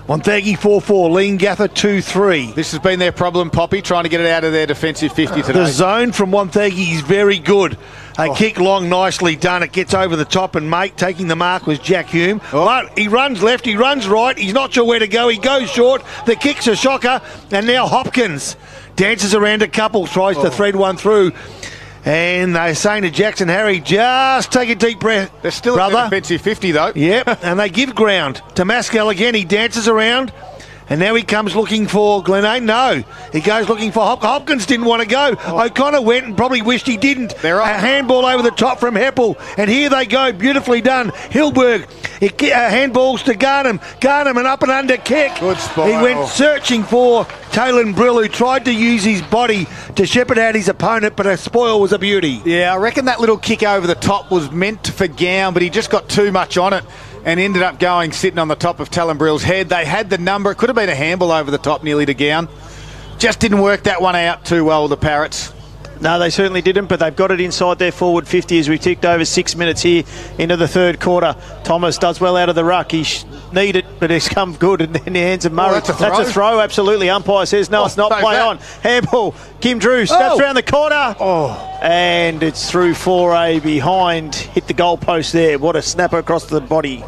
Wonthaggi 4-4, Leongatha 2-3. This has been their problem, Poppy, trying to get it out of their defensive 50 today. The zone from Wonthaggi is very good. A kick long, nicely done. It gets over the top, and mate taking the mark was Jack Hume. But he runs left, he runs right. He's not sure where to go. He goes short. The kick's a shocker. And now Hopkins dances around a couple, tries to thread one through. And they're saying to Jackson, Harry, just take a deep breath. They're still brother. At the defensive 50, though. Yep, and they give ground to Maskell again. He dances around, and now he comes looking for Glenade. No, he goes looking for Hopkins. Didn't want to go. O'Connor went and probably wished he didn't. They're a handball over the top from Heppel, and here they go, beautifully done. Hilberg, handballs to Garnham. Garnham, an up and under kick. Good spot. He went searching for Taylor Brill, who tried to use his body to shepherd out his opponent, but a spoil was a beauty. Yeah, I reckon that little kick over the top was meant for Gown, but he just got too much on it and ended up sitting on the top of Talon Brill's head. They had the number. It could have been a handball over the top nearly to Gown. Just didn't work that one out too well, the Parrots. No, they certainly didn't, but they've got it inside their forward 50 as we've ticked over 6 minutes here into the third quarter. Thomas does well out of the ruck. He need it, but it's come good in the hands of Murray. That's a throw, absolutely. Umpire says no, it's not. Play on. Handball. Kim Drew snaps around the corner. And it's through 4A behind. Hit the goalpost there. What a snapper across the body.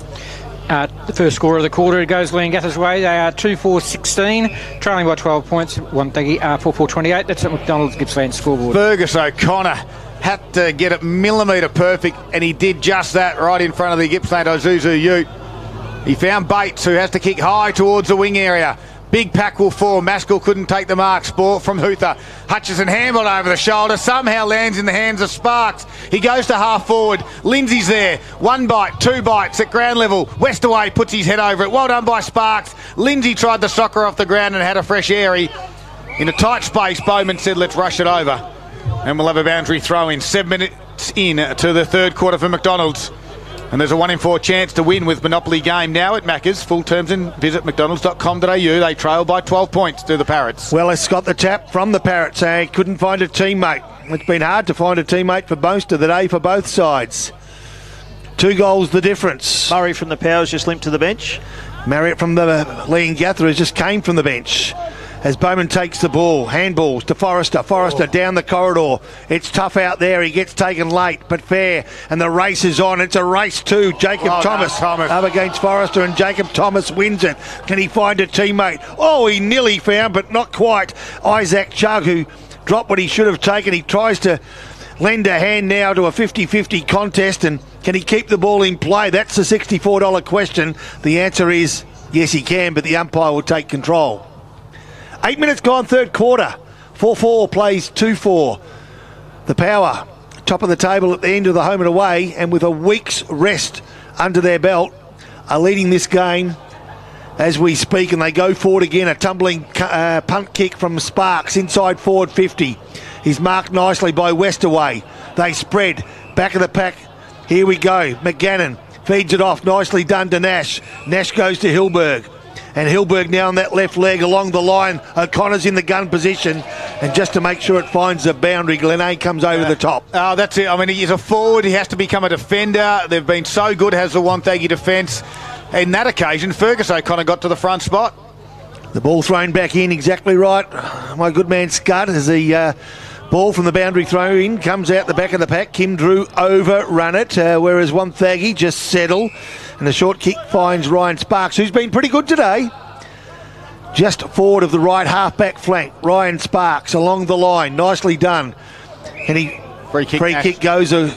The first score of the quarter, it goes Leongatha's way. They are 2-4-16, trailing by 12 points. Wonthaggi 4-4-28. That's at McDonald's Gippsland scoreboard. Fergus O'Connor had to get it millimetre perfect, and he did just that right in front of the Gippsland Isuzu Ute. He found Bates, who has to kick high towards the wing area. Big pack will fall. Maskell couldn't take the mark. Sport from Hutha. Hutchison handled over the shoulder. Somehow lands in the hands of Sparks. He goes to half forward. Lindsay's there. 1 bite, 2 bites at ground level. Westaway puts his head over it. Well done by Sparks. Lindsay tried the soccer off the ground and had a fresh airy. In a tight space, Bowman said, let's rush it over. And we'll have a boundary throw in. 7 minutes in to the third quarter for McDonald's. And there's a 1 in 4 chance to win with Monopoly Game now at Macca's. Full terms and visit mcdonalds.com.au. They trail by 12 points to the Parrots. Well, it's got the tap from the Parrots. They couldn't find a teammate. It's been hard to find a teammate for most of the day for both sides. 2 goals the difference. Murray from the Powers just limped to the bench. Marriott from the Leongatha has just came from the bench. As Bowman takes the ball, handballs to Forrester. Forrester down the corridor. It's tough out there. He gets taken late, but fair. And the race is on. It's a race too. Jacob Thomas up against Forrester, and Jacob Thomas wins it. Can he find a teammate? Oh, he nearly found, but not quite. Isaac Chug, who dropped what he should have taken. He tries to lend a hand now to a 50-50 contest, and can he keep the ball in play? That's the $64 question. The answer is yes, he can, but the umpire will take control. 8 minutes gone, third quarter. 4-4 plays 2-4. The Power, top of the table at the end of the home and away, and with a week's rest under their belt, are leading this game as we speak, and they go forward again. A tumbling punt kick from Sparks inside forward 50. He's marked nicely by Westaway. They spread. Back of the pack. Here we go. McGannon feeds it off. Nicely done to Nash. Nash goes to Hilberg. And Hilberg now on that left leg along the line. O'Connor's in the gun position. And just to make sure it finds the boundary, Glenade comes over the top. Oh, that's it. I mean, he's a forward. He has to become a defender. They've been so good, has the Wonthaggi defence. In that occasion, Fergus O'Connor got to the front spot. The ball thrown back in, exactly right. My good man Scud as the ball from the boundary throw in comes out the back of the pack. Kim Drew overrun it, whereas Wonthaggi just settle. And the short kick finds Ryan Sparks, who's been pretty good today. Just forward of the right half-back flank. Ryan Sparks along the line. Nicely done. And he free kick goes to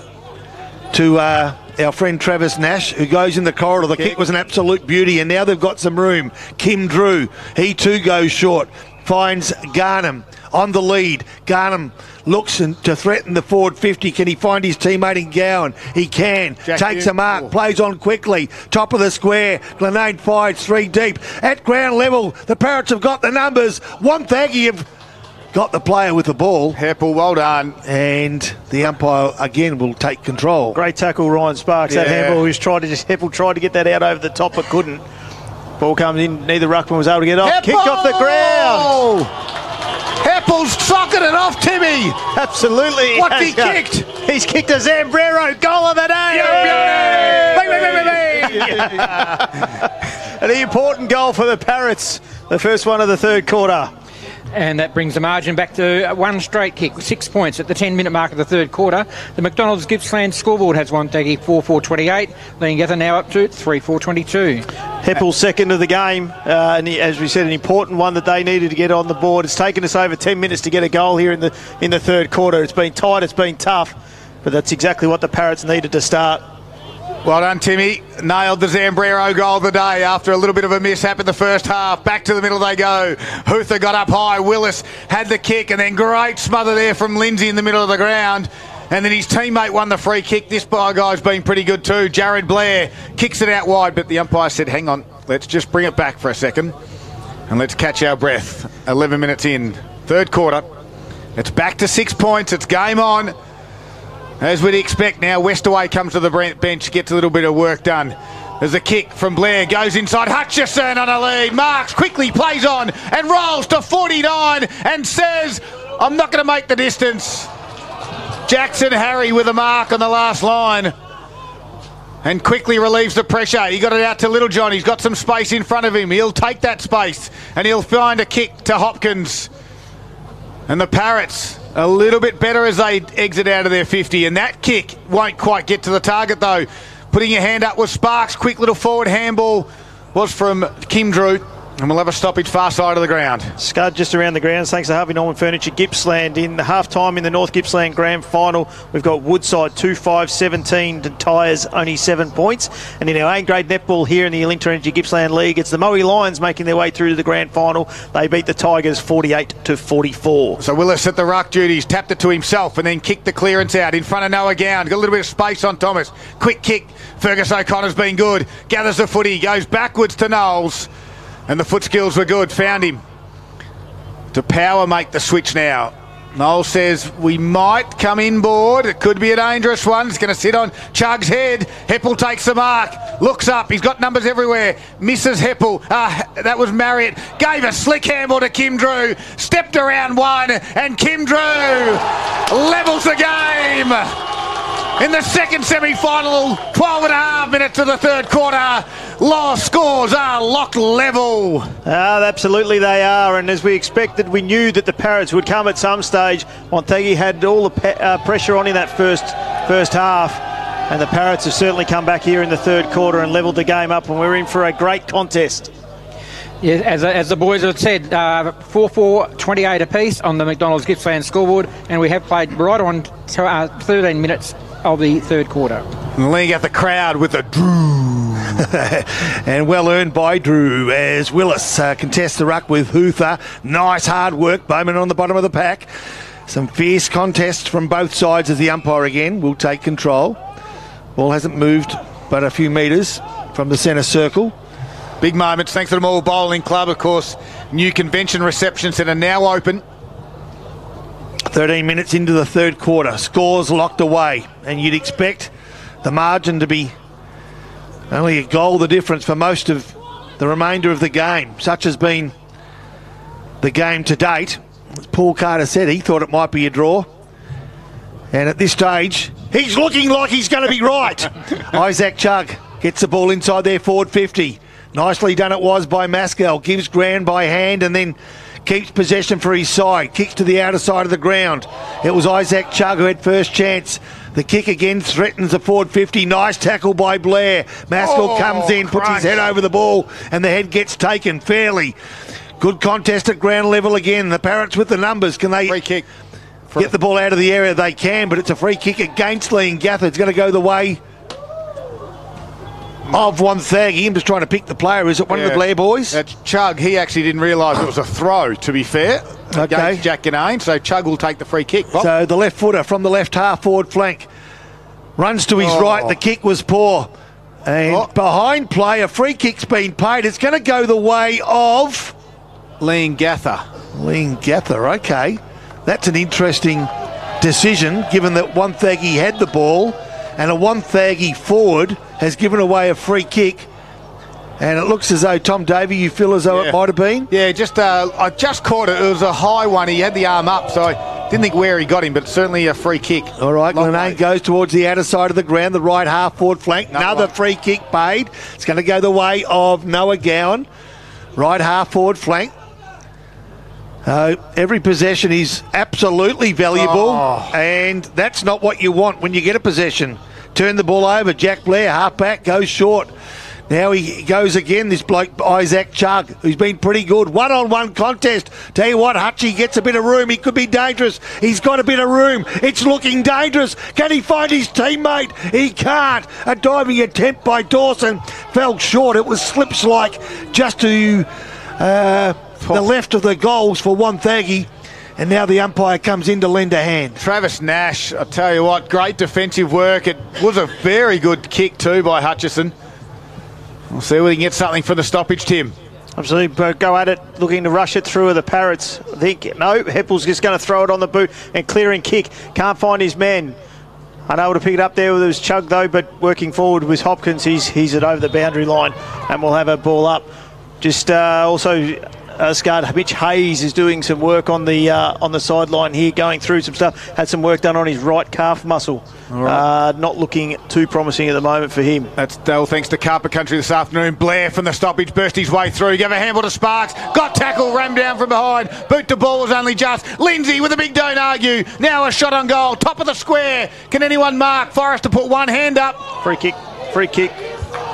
our friend Travis Nash, who goes in the corridor. The kick was an absolute beauty, and now they've got some room. Kim Drew, he too goes short. Finds Garnham on the lead. Garnham looks to threaten the forward 50. Can he find his teammate in Gowan? He can. Takes a mark, plays on quickly. Top of the square. Glenade fires 3 deep. At ground level, the Parrots have got the numbers. Wonthaggi have got the player with the ball. Heppel, well done. And the umpire again will take control. Great tackle, Ryan Sparks. That handball, Heppel tried to get that out over the top but couldn't. Ball comes in, neither ruckman was able to get off. Heppel! Kicked off the ground. Heppel's socketed it off, Timmy. Absolutely. What's he kicked? He's kicked a Zambrero goal of the day. An important goal for the Parrots. The first one of the third quarter. And that brings the margin back to one straight kick, 6 points at the 10-minute mark of the third quarter. The McDonald's Gippsland scoreboard has Wonthaggi 4-4-28. Leongatha now up to 3-4-22. Heppel second of the game, and as we said, an important one that they needed to get on the board. It's taken us over 10 minutes to get a goal here in the third quarter. It's been tight, it's been tough, but that's exactly what the Parrots needed to start. Well done, Timmy. Nailed the Zambrero goal of the day after a little bit of a mishap in the first half. Back to the middle they go. Huther got up high. Willis had the kick, and then great smother there from Lindsay in the middle of the ground. And then his teammate won the free kick. This guy's been pretty good too. Jared Blair kicks it out wide, but the umpire said, hang on, let's just bring it back for a second and let's catch our breath. 11 minutes in, third quarter. It's back to 6 points. It's game on. As we'd expect now, Westaway comes to the bench, gets a little bit of work done. There's a kick from Blair, goes inside. Hutchison on a lead. Marks quickly plays on and rolls to 49 and says, I'm not going to make the distance. Jackson Harry with a mark on the last line and quickly relieves the pressure. He got it out to Littlejohn. He's got some space in front of him. He'll take that space and he'll find a kick to Hopkins. And the Parrots a little bit better as they exit out of their 50. And that kick won't quite get to the target though. Putting your hand up was Sparks. Quick little forward handball was from Kim Drew. And we'll have a stoppage far side of the ground. Scud just around the grounds, thanks to Harvey Norman Furniture. Gippsland in half-time in the North Gippsland Grand Final. We've got Woodside 2-5-17 to Tyres only 7 points. And in our A-grade netball here in the Elinta Energy Gippsland League, it's the Moe Lions making their way through to the Grand Final. They beat the Tigers 48-44. So Willis at the ruck duties, tapped it to himself and then kicked the clearance out in front of Noah Gown. Got a little bit of space on Thomas. Quick kick. Fergus O'Connor's been good. Gathers the footy, goes backwards to Knowles. And the foot skills were good, found him. To Power make the switch now. Noel says we might come inboard. It could be a dangerous one. It's going to sit on Chug's head. Heppel takes the mark. Looks up. He's got numbers everywhere. Misses Heppel. That was Marriott. Gave a slick handball to Kim Drew. Stepped around one. And Kim Drew levels the game. In the second semi-final, 12 and a half minutes of the third quarter. Lost scores are locked level. Absolutely they are, and as we expected, we knew that the Parrots would come at some stage. Wonthaggi had all the pressure on in that first half, and the Parrots have certainly come back here in the third quarter and levelled the game up, and we're in for a great contest. Yeah, as the boys have said, 4-4-28 apiece on the McDonald's Gippsland scoreboard, and we have played right on 13 minutes of the third quarter. League at the crowd with a Drew. And well earned by Drew as Willis contests the ruck with Huther. Nice hard work. Bowman on the bottom of the pack. Some fierce contests from both sides as the umpire again will take control. Ball hasn't moved but a few metres from the centre circle. Big moments thanks to the Moore Bowling Club, of course. New convention reception centre now open. 13 minutes into the third quarter. Scores locked away. And you'd expect the margin to be only a goal the difference for most of the remainder of the game. Such has been the game to date. As Paul Carter said, he thought it might be a draw. And at this stage, he's looking like he's going to be right. Isaac Chugg gets the ball inside their forward 50. Nicely done it was by Maskell. Gives ground by hand and then keeps possession for his side. Kicks to the outer side of the ground. It was Isaac Chugg who had first chance. The kick again threatens the forward 50. Nice tackle by Blair. Maskell comes in, puts his head over the ball, and the head gets taken fairly. Good contest at ground level again. The Parrots with the numbers. Can they free kick. Get the ball out of the area? They can, but it's a free kick against Leongatha. It's going to go the way of Wonthaggi. I'm just trying to pick the player. Is it one of the Blair boys? That's Chug. He actually didn't realise it was a throw, to be fair, against Jack Ganane. So Chug will take the free kick. Bob. So the left footer from the left half forward flank runs to his right. The kick was poor. And behind play, a free kick's been paid. It's going to go the way of Leongatha. Leongatha, okay. That's an interesting decision, given that Wonthaggi had the ball, and a Wonthaggi forward has given away a free kick. And it looks as though, Tom Davey, you feel as though it might have been? Yeah, I just caught it. It was a high one. He had the arm up, so I didn't think where he got him, but certainly a free kick. All right, Ganane goes towards the outer side of the ground, the right half forward flank. Another free kick paid. It's going to go the way of Noah Gowan. Right half forward flank. Every possession is absolutely valuable, and that's not what you want when you get a possession. Turn the ball over. Jack Blair, half-back, goes short. Now he goes again, this bloke, Isaac Chug, who's been pretty good. One-on-one contest. Tell you what, Hutchie gets a bit of room. He could be dangerous. He's got a bit of room. It's looking dangerous. Can he find his teammate? He can't. A diving attempt by Dawson fell short. It was slip-slike just to the left of the goals for Wonthaggi. And now the umpire comes in to lend a hand. Travis Nash, I tell you what, great defensive work. It was a very good kick too by Hutchison. We'll see whether we can get something for the stoppage, Tim. Absolutely, go at it, looking to rush it through the Parrots. I think, no, Heppel's just going to throw it on the boot and clearing kick. Can't find his man. Unable to pick it up there with his Chug though, but working forward with Hopkins, he's it over the boundary line, and we'll have a ball up. Just also, Scott, Mitch Hayes is doing some work on the sideline here, going through some stuff. Had some work done on his right calf muscle. Not looking too promising at the moment for him. That's all thanks to Carpet Country this afternoon. Blair from the stoppage burst his way through. Gave a handball to Sparks. Got tackle, rammed down from behind. Boot to ball was only just. Lindsay with a big don't argue. Now a shot on goal. Top of the square. Can anyone mark? Forrester put one hand up. Free kick.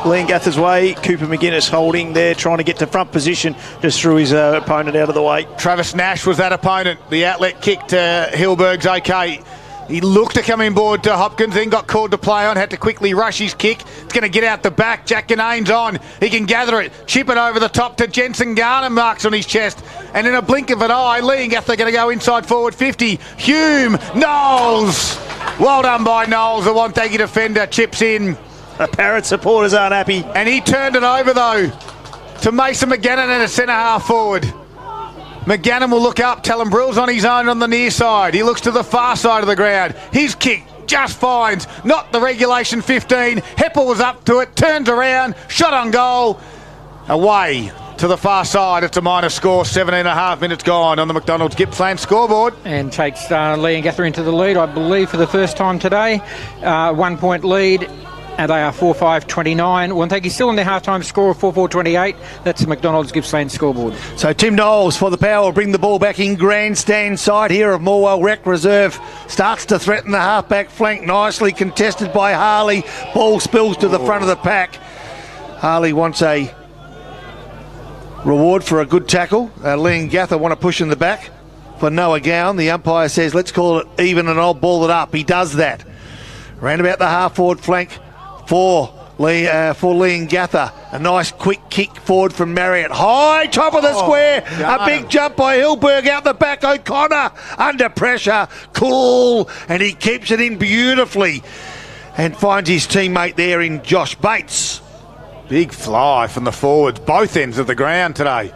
Leongatha's way. Cooper McGuinness holding there, trying to get to front position, just threw his opponent out of the way. Travis Nash was that opponent. The outlet kick to Hilberg's okay. He looked to come in board to Hopkins, then got called to play on, had to quickly rush his kick. It's going to get out the back. Jack Ganane's on. He can gather it, chip it over the top to Jensen Garner, marks on his chest. And in a blink of an eye, Leongatha going to go inside forward 50. Hume, Knowles. Well done by Knowles. The Wonthaggi defender chips in. The Parrot supporters aren't happy. And he turned it over, though, to Mason McGannon and a centre-half forward. McGannon will look up. Talonbrill's on his own on the near side. He looks to the far side of the ground. His kick just finds. Not the regulation 15. Heppel was up to it. Turns around. Shot on goal. Away to the far side. It's a minor score. 17.5 minutes gone on the McDonald's Gippsland scoreboard. And takes Leongatha into the lead, I believe, for the first time today. 1 point lead. And they are 4-5-29. Wonthaggi still on their half-time score of 4-4-28. That's the McDonald's Gippsland scoreboard. So Tim Knowles for the Power will bring the ball back in grandstand side here of Morwell Rec Reserve. Starts to threaten the half-back flank. Nicely contested by Harley. Ball spills to the front of the pack. Harley wants a reward for a good tackle. Leongatha want to push in the back for Noah Gowan. The umpire says, let's call it even and I'll ball it up. He does that. Round about the half-forward flank for Leongatha. A nice quick kick forward from Marriott. High top of the square. A big jump by Hilberg out the back. O'Connor under pressure. Cool. And he keeps it in beautifully and finds his teammate there in Josh Bates. Big fly from the forwards. Both ends of the ground today.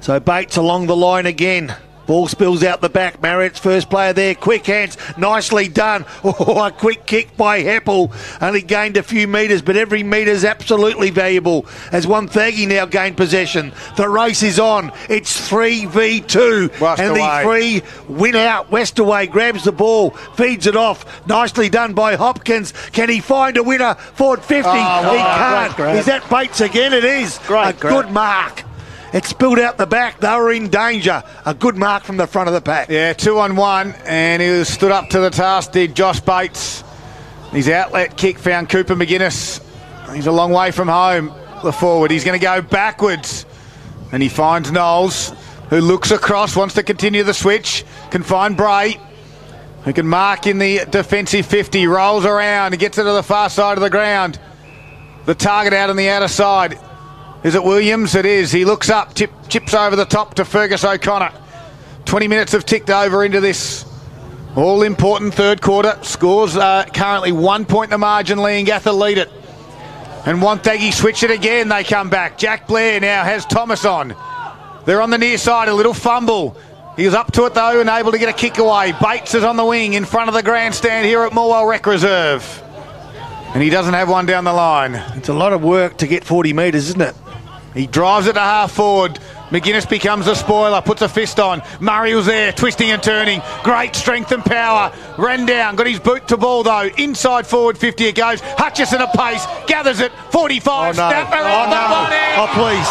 So Bates along the line again. Ball spills out the back. Marriott's first player there. Quick hands. Nicely done. Oh, a quick kick by Heppel. Only gained a few metres, but every metre is absolutely valuable as Wonthaggi now gained possession. The race is on. It's 3v2. West and away. The 3 win out. Westaway grabs the ball. Feeds it off. Nicely done by Hopkins. Can he find a winner? Forward 50. He can't. Is that Bates again? It is. Good mark. It spilled out the back. They were in danger. A good mark from the front of the pack. Yeah, 2-on-1, and he stood up to the task, did Josh Bates. His outlet kick found Cooper McGuinness. He's a long way from home, the forward. He's going to go backwards, and he finds Knowles, who looks across, wants to continue the switch, can find Bray, who can mark in the defensive 50, rolls around and gets it to the far side of the ground. the target out on the outer side. Is it Williams? It is. He looks up, chips over the top to Fergus O'Connor. 20 minutes have ticked over into this all-important third quarter. Scores are currently 1 point the margin. Leongatha lead it. And Wonthaggi switch it again. They come back. Jack Blair now has Thomas on. They're on the near side. A little fumble. He was up to it though and able to get a kick away. Bates is on the wing in front of the grandstand here at Morwell Rec Reserve. And he doesn't have one down the line. It's a lot of work to get 40 metres, isn't it? He drives it to half forward. McGuinness becomes a spoiler, puts a fist on. Murray was there, twisting and turning. Great strength and power. Ran down, got his boot to ball though. Inside forward 50 it goes. Hutchison at pace, gathers it. 45, oh, no. snap around the body. Oh, please.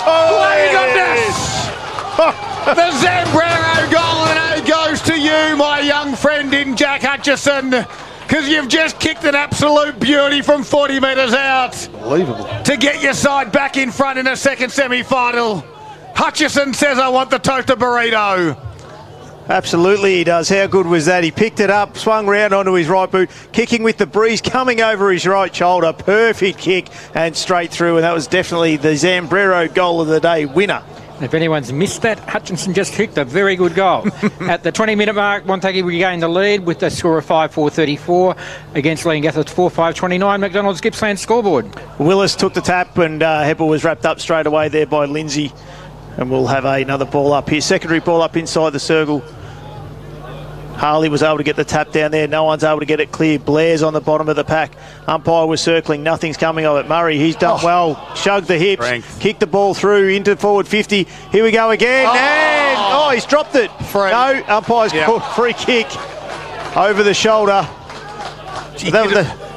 Oh, my goodness. The Zambrero goal, and it goes to you, my young friend in Jack Hutchison. Because you've just kicked an absolute beauty from 40 metres out. Unbelievable. To get your side back in front in a second semi-final. Hutchison says, I want the toaster burrito. Absolutely he does. How good was that? He picked it up, swung round onto his right boot, kicking with the breeze, coming over his right shoulder. Perfect kick and straight through. And that was definitely the Zambrero goal of the day winner. If anyone's missed that, Hutchinson just kicked a very good goal. At the 20-minute mark, Wonthaggi regained the lead with a score of 5-4-34 against Leongatha's 4-5-29 McDonald's Gippsland scoreboard. Willis took the tap and Heppel was wrapped up straight away there by Lindsay. And we'll have another ball up here. Secondary ball up inside the circle. Harley was able to get the tap down there. No one's able to get it clear. Blair's on the bottom of the pack. Umpire was circling. Nothing's coming of it. Murray, he's done well. Shugged the hips. Strength. Kicked the ball through into forward 50. Here we go again. And, he's dropped it. Free. No, umpire's called free kick over the shoulder.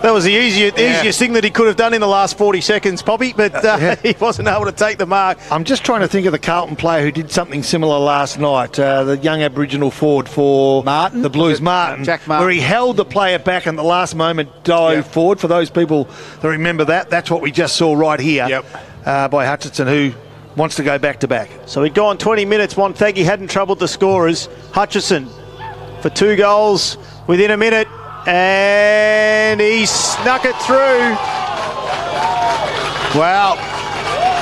That was the easiest thing that he could have done in the last 40 seconds, Poppy, but he wasn't able to take the mark. I'm just trying to think of the Carlton player who did something similar last night, the young Aboriginal forward for Martin? the Blues, Martin, Jack Martin, where he held the player back and at the last moment dove forward. For those people that remember that, that's what we just saw right here by Hutchinson, who wants to go back-to-back. So he'd gone 20 minutes. Wonthaggi hadn't troubled the scorers. Hutchison for 2 goals within a minute. And he snuck it through. Wow.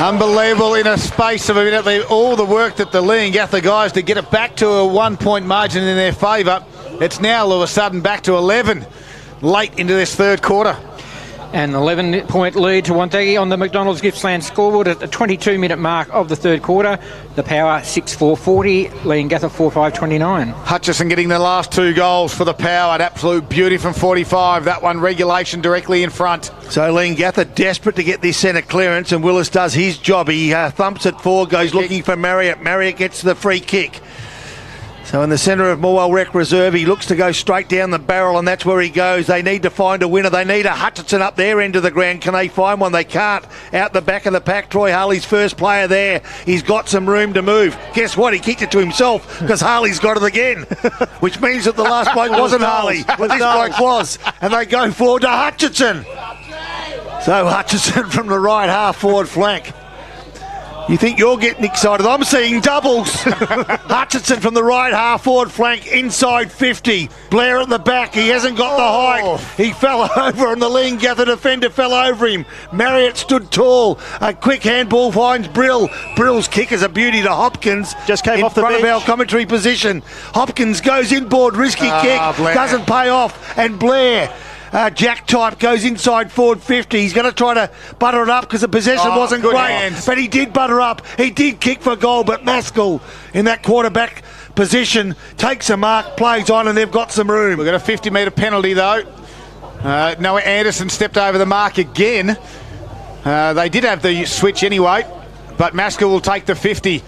Unbelievable in a space of a minute. All the work that the Leongatha guys to get it back to a 1 point margin in their favour. It's now all of a sudden back to 11 late into this third quarter. An 11-point lead to Wonthaggi on the McDonald's Gippsland scoreboard at the 22-minute mark of the third quarter. The Power 6-4-40, Leongatha 4-5-29. Hutchison getting the last 2 goals for the Power. An absolute beauty from 45. That one regulation directly in front. So Leongatha desperate to get this centre clearance, and Willis does his job. He thumps it forward, goes looking for Marriott. Marriott gets the free kick. So in the centre of Morwell Rec Reserve, he looks to go straight down the barrel, and that's where he goes. They need to find a winner. They need a Hutchinson up their end of the ground. Can they find one? They can't. Out the back of the pack, Troy Harley's first player there. He's got some room to move. Guess what? He kicked it to himself because Harley's got it again, which means that the last bloke wasn't Harley, but this bloke was. And they go forward to Hutchinson. So Hutchinson from the right half forward flank. You think you're getting excited? I'm seeing doubles. Hutchinson from the right half forward flank, inside 50. Blair at the back. He hasn't got the height. He fell over, and the Leongatha defender fell over him. Marriott stood tall. A quick handball finds Brill. Brill's kick is a beauty to Hopkins. Just came off the bench. In front of our commentary position. Hopkins goes inboard, risky kick. Blair. Doesn't pay off. And Blair. Jack type goes inside forward 50. He's going to try to butter it up because the possession wasn't great. Hands. But he did butter up. He did kick for goal, but Maskell in that quarterback position takes a mark, plays on, and they've got some room. We've got a 50-metre penalty, though. Noah Anderson stepped over the mark again. They did have the switch anyway, but Maskell will take the 50.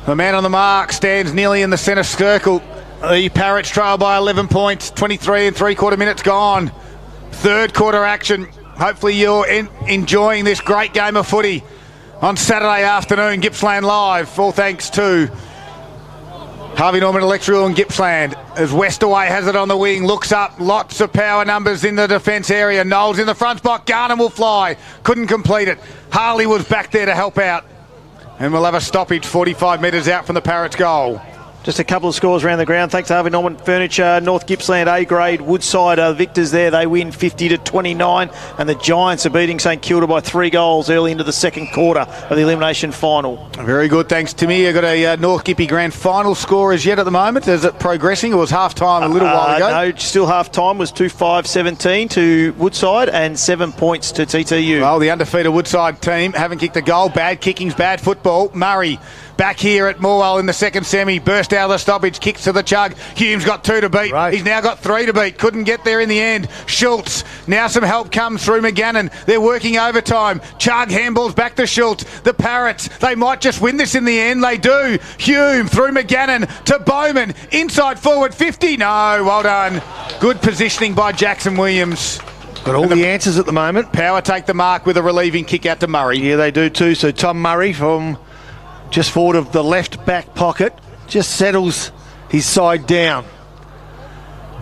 The man on the mark stands nearly in the centre circle. The Parrots trail by 11 points, 23 3/4 minutes gone. Third quarter action. Hopefully you're enjoying this great game of footy on Saturday afternoon, Gippsland Live. All thanks to Harvey Norman Electrical and Gippsland. As Westaway has it on the wing, looks up, lots of power numbers in the defence area. Knowles in the front spot, Garner will fly. Couldn't complete it. Harley was back there to help out. And we'll have a stoppage 45 metres out from the Parrots goal. Just a couple of scores around the ground. Thanks to Harvey Norman Furniture. North Gippsland A grade. Woodside are victors there. They win 50-29. And the Giants are beating St Kilda by 3 goals early into the second quarter of the elimination final. Very good. Thanks, Timmy. You've got a North Gippy Grand Final score as yet at the moment. Is it progressing? It was half-time a little while ago. No, still half-time was 2-5-17 to Woodside and 7 points to TTU. Well, the undefeated Woodside team haven't kicked a goal. Bad kicking's bad football. Murray back here at Morwell in the second semi. Burst out of the stoppage. Kicks to the chug. Hume's got 2 to beat. Right. He's now got 3 to beat. Couldn't get there in the end. Schultz. Now some help comes through McGannon. They're working overtime. Chug handballs back to Schultz. The Parrots. They might just win this in the end. They do. Hume through McGannon to Bowman. Inside forward 50. No. Well done. Good positioning by Jackson Williams. Got all the answers at the moment. Power take the mark with a relieving kick out to Murray. Yeah, they do too. So Tom Murray from just forward of the left back pocket just settles his side down.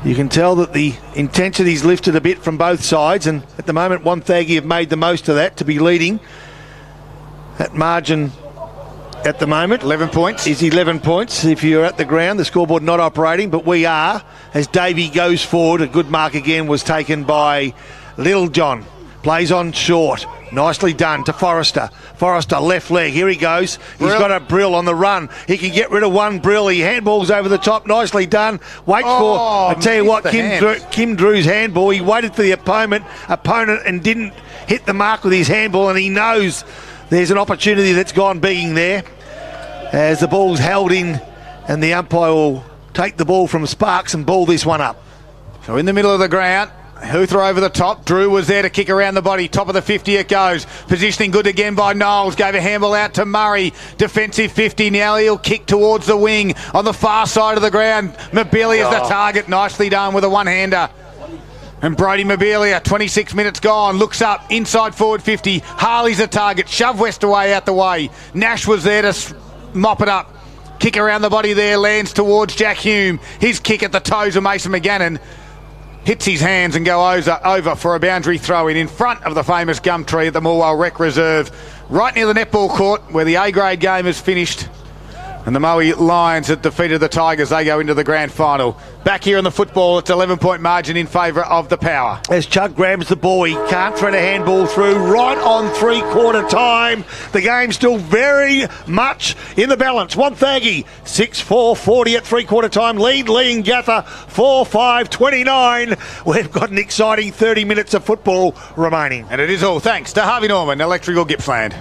You can tell that the intensity's lifted a bit from both sides, and at the moment Wonthaggi have made the most of that to be leading. That margin at the moment 11 points is 11 points. If you're at the ground, the scoreboard not operating, but we are. As Davey goes forward, a good mark again was taken by Little John. Plays on short. Nicely done to Forrester. Forrester, left leg. Here he goes. He's got a Brill on the run. He can get rid of one Brill. He handballs over the top. Nicely done. Waits for, I tell you what, Kim Drew's handball. He waited for the opponent and didn't hit the mark with his handball, and he knows there's an opportunity that's gone begging there. As the ball's held in, and the umpire will take the ball from Sparks and ball this one up. So in the middle of the ground, Hoothra over the top. Drew was there to kick around the body. Top of the 50 it goes. Positioning good again by Knowles. Gave a handball out to Murray. Defensive 50. Now he'll kick towards the wing on the far side of the ground. Mobilia's the target. Nicely done with a one-hander. And Brody Mobilia, 26 minutes gone, looks up, inside forward 50. Harley's the target. Shove Westaway out the way. Nash was there to mop it up. Kick around the body there, lands towards Jack Hume. His kick at the toes of Mason McGannon. Hits his hands and go over for a boundary throw in front of the famous gum tree at the Morwell Rec Reserve, right near the netball court where the A-grade game is finished. And the Moe Lions that defeated the Tigers, they go into the grand final. Back here in the football, it's 11-point margin in favour of the Power. As Chug grabs the ball, he can't thread a handball through right on three-quarter time. The game's still very much in the balance. Wonthaggi, 6-4-40 at three-quarter time. Lead Leongatha, 4-5-29. We've got an exciting 30 minutes of football remaining. And it is all thanks to Harvey Norman, Electrical Gippsland.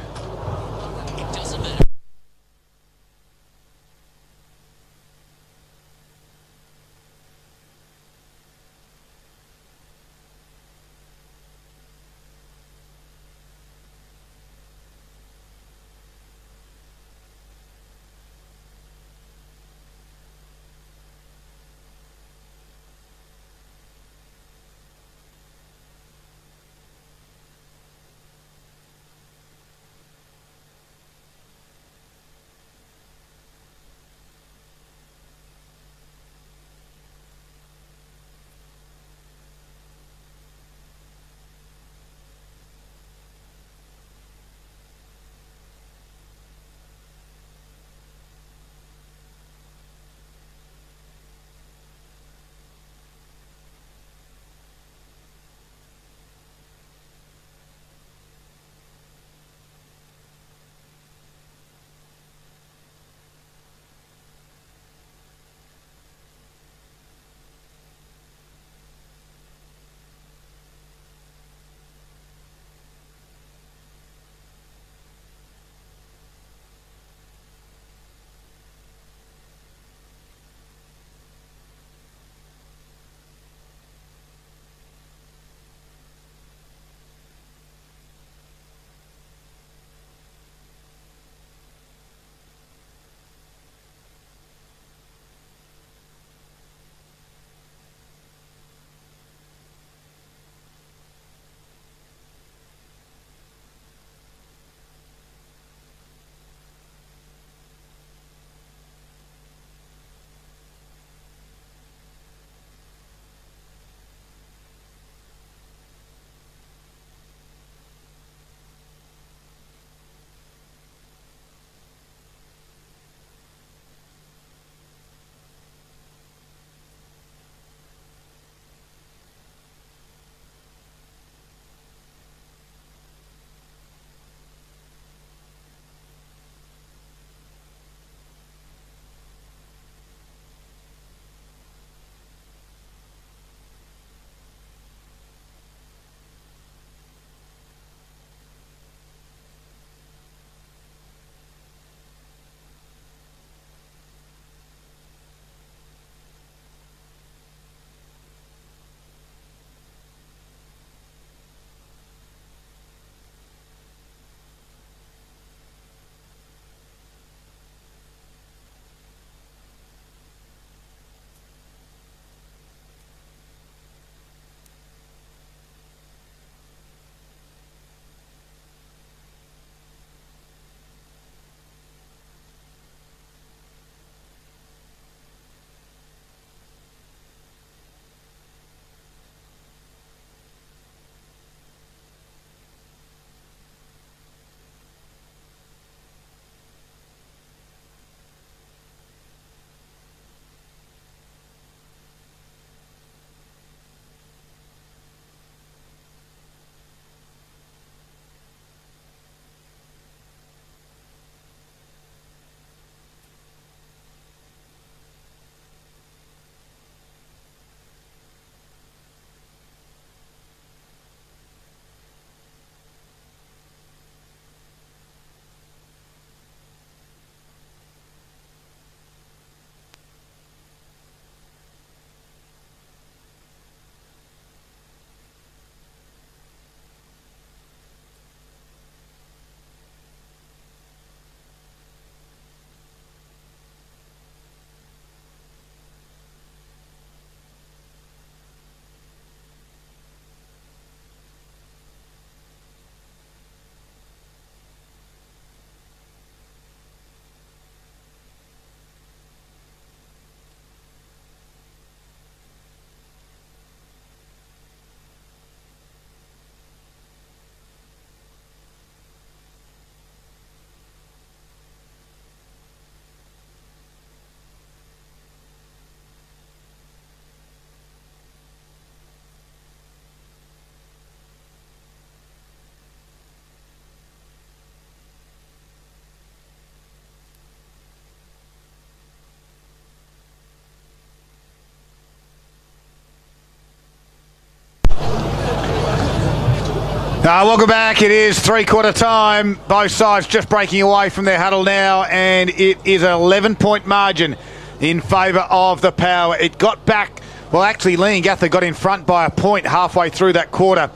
Welcome back. It is three-quarter time. Both sides just breaking away from their huddle now, and it is an 11-point margin in favour of the Power. It got back. Well, actually, Leongatha got in front by a point halfway through that quarter,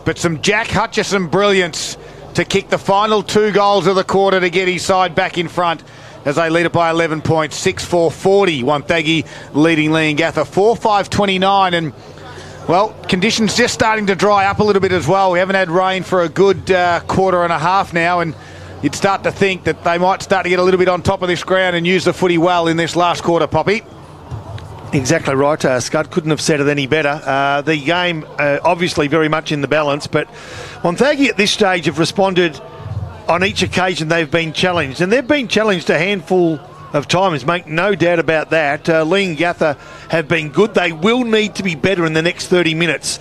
but some Jack Hutchison brilliance to kick the final 2 goals of the quarter to get his side back in front as they lead it by 11 points. 6-4-40. Wonthaggi leading Leongatha 4-5-29, and well, conditions just starting to dry up a little bit as well. We haven't had rain for a good quarter and a half now, and you'd start to think that they might start to get a little bit on top of this ground and use the footy well in this last quarter, Poppy. Exactly right, Scud. Couldn't have said it any better. The game obviously very much in the balance, but Wonthaggi at this stage have responded on each occasion they've been challenged, and they've been challenged a handful of times, make no doubt about that. Leongatha have been good. They will need to be better in the next 30 minutes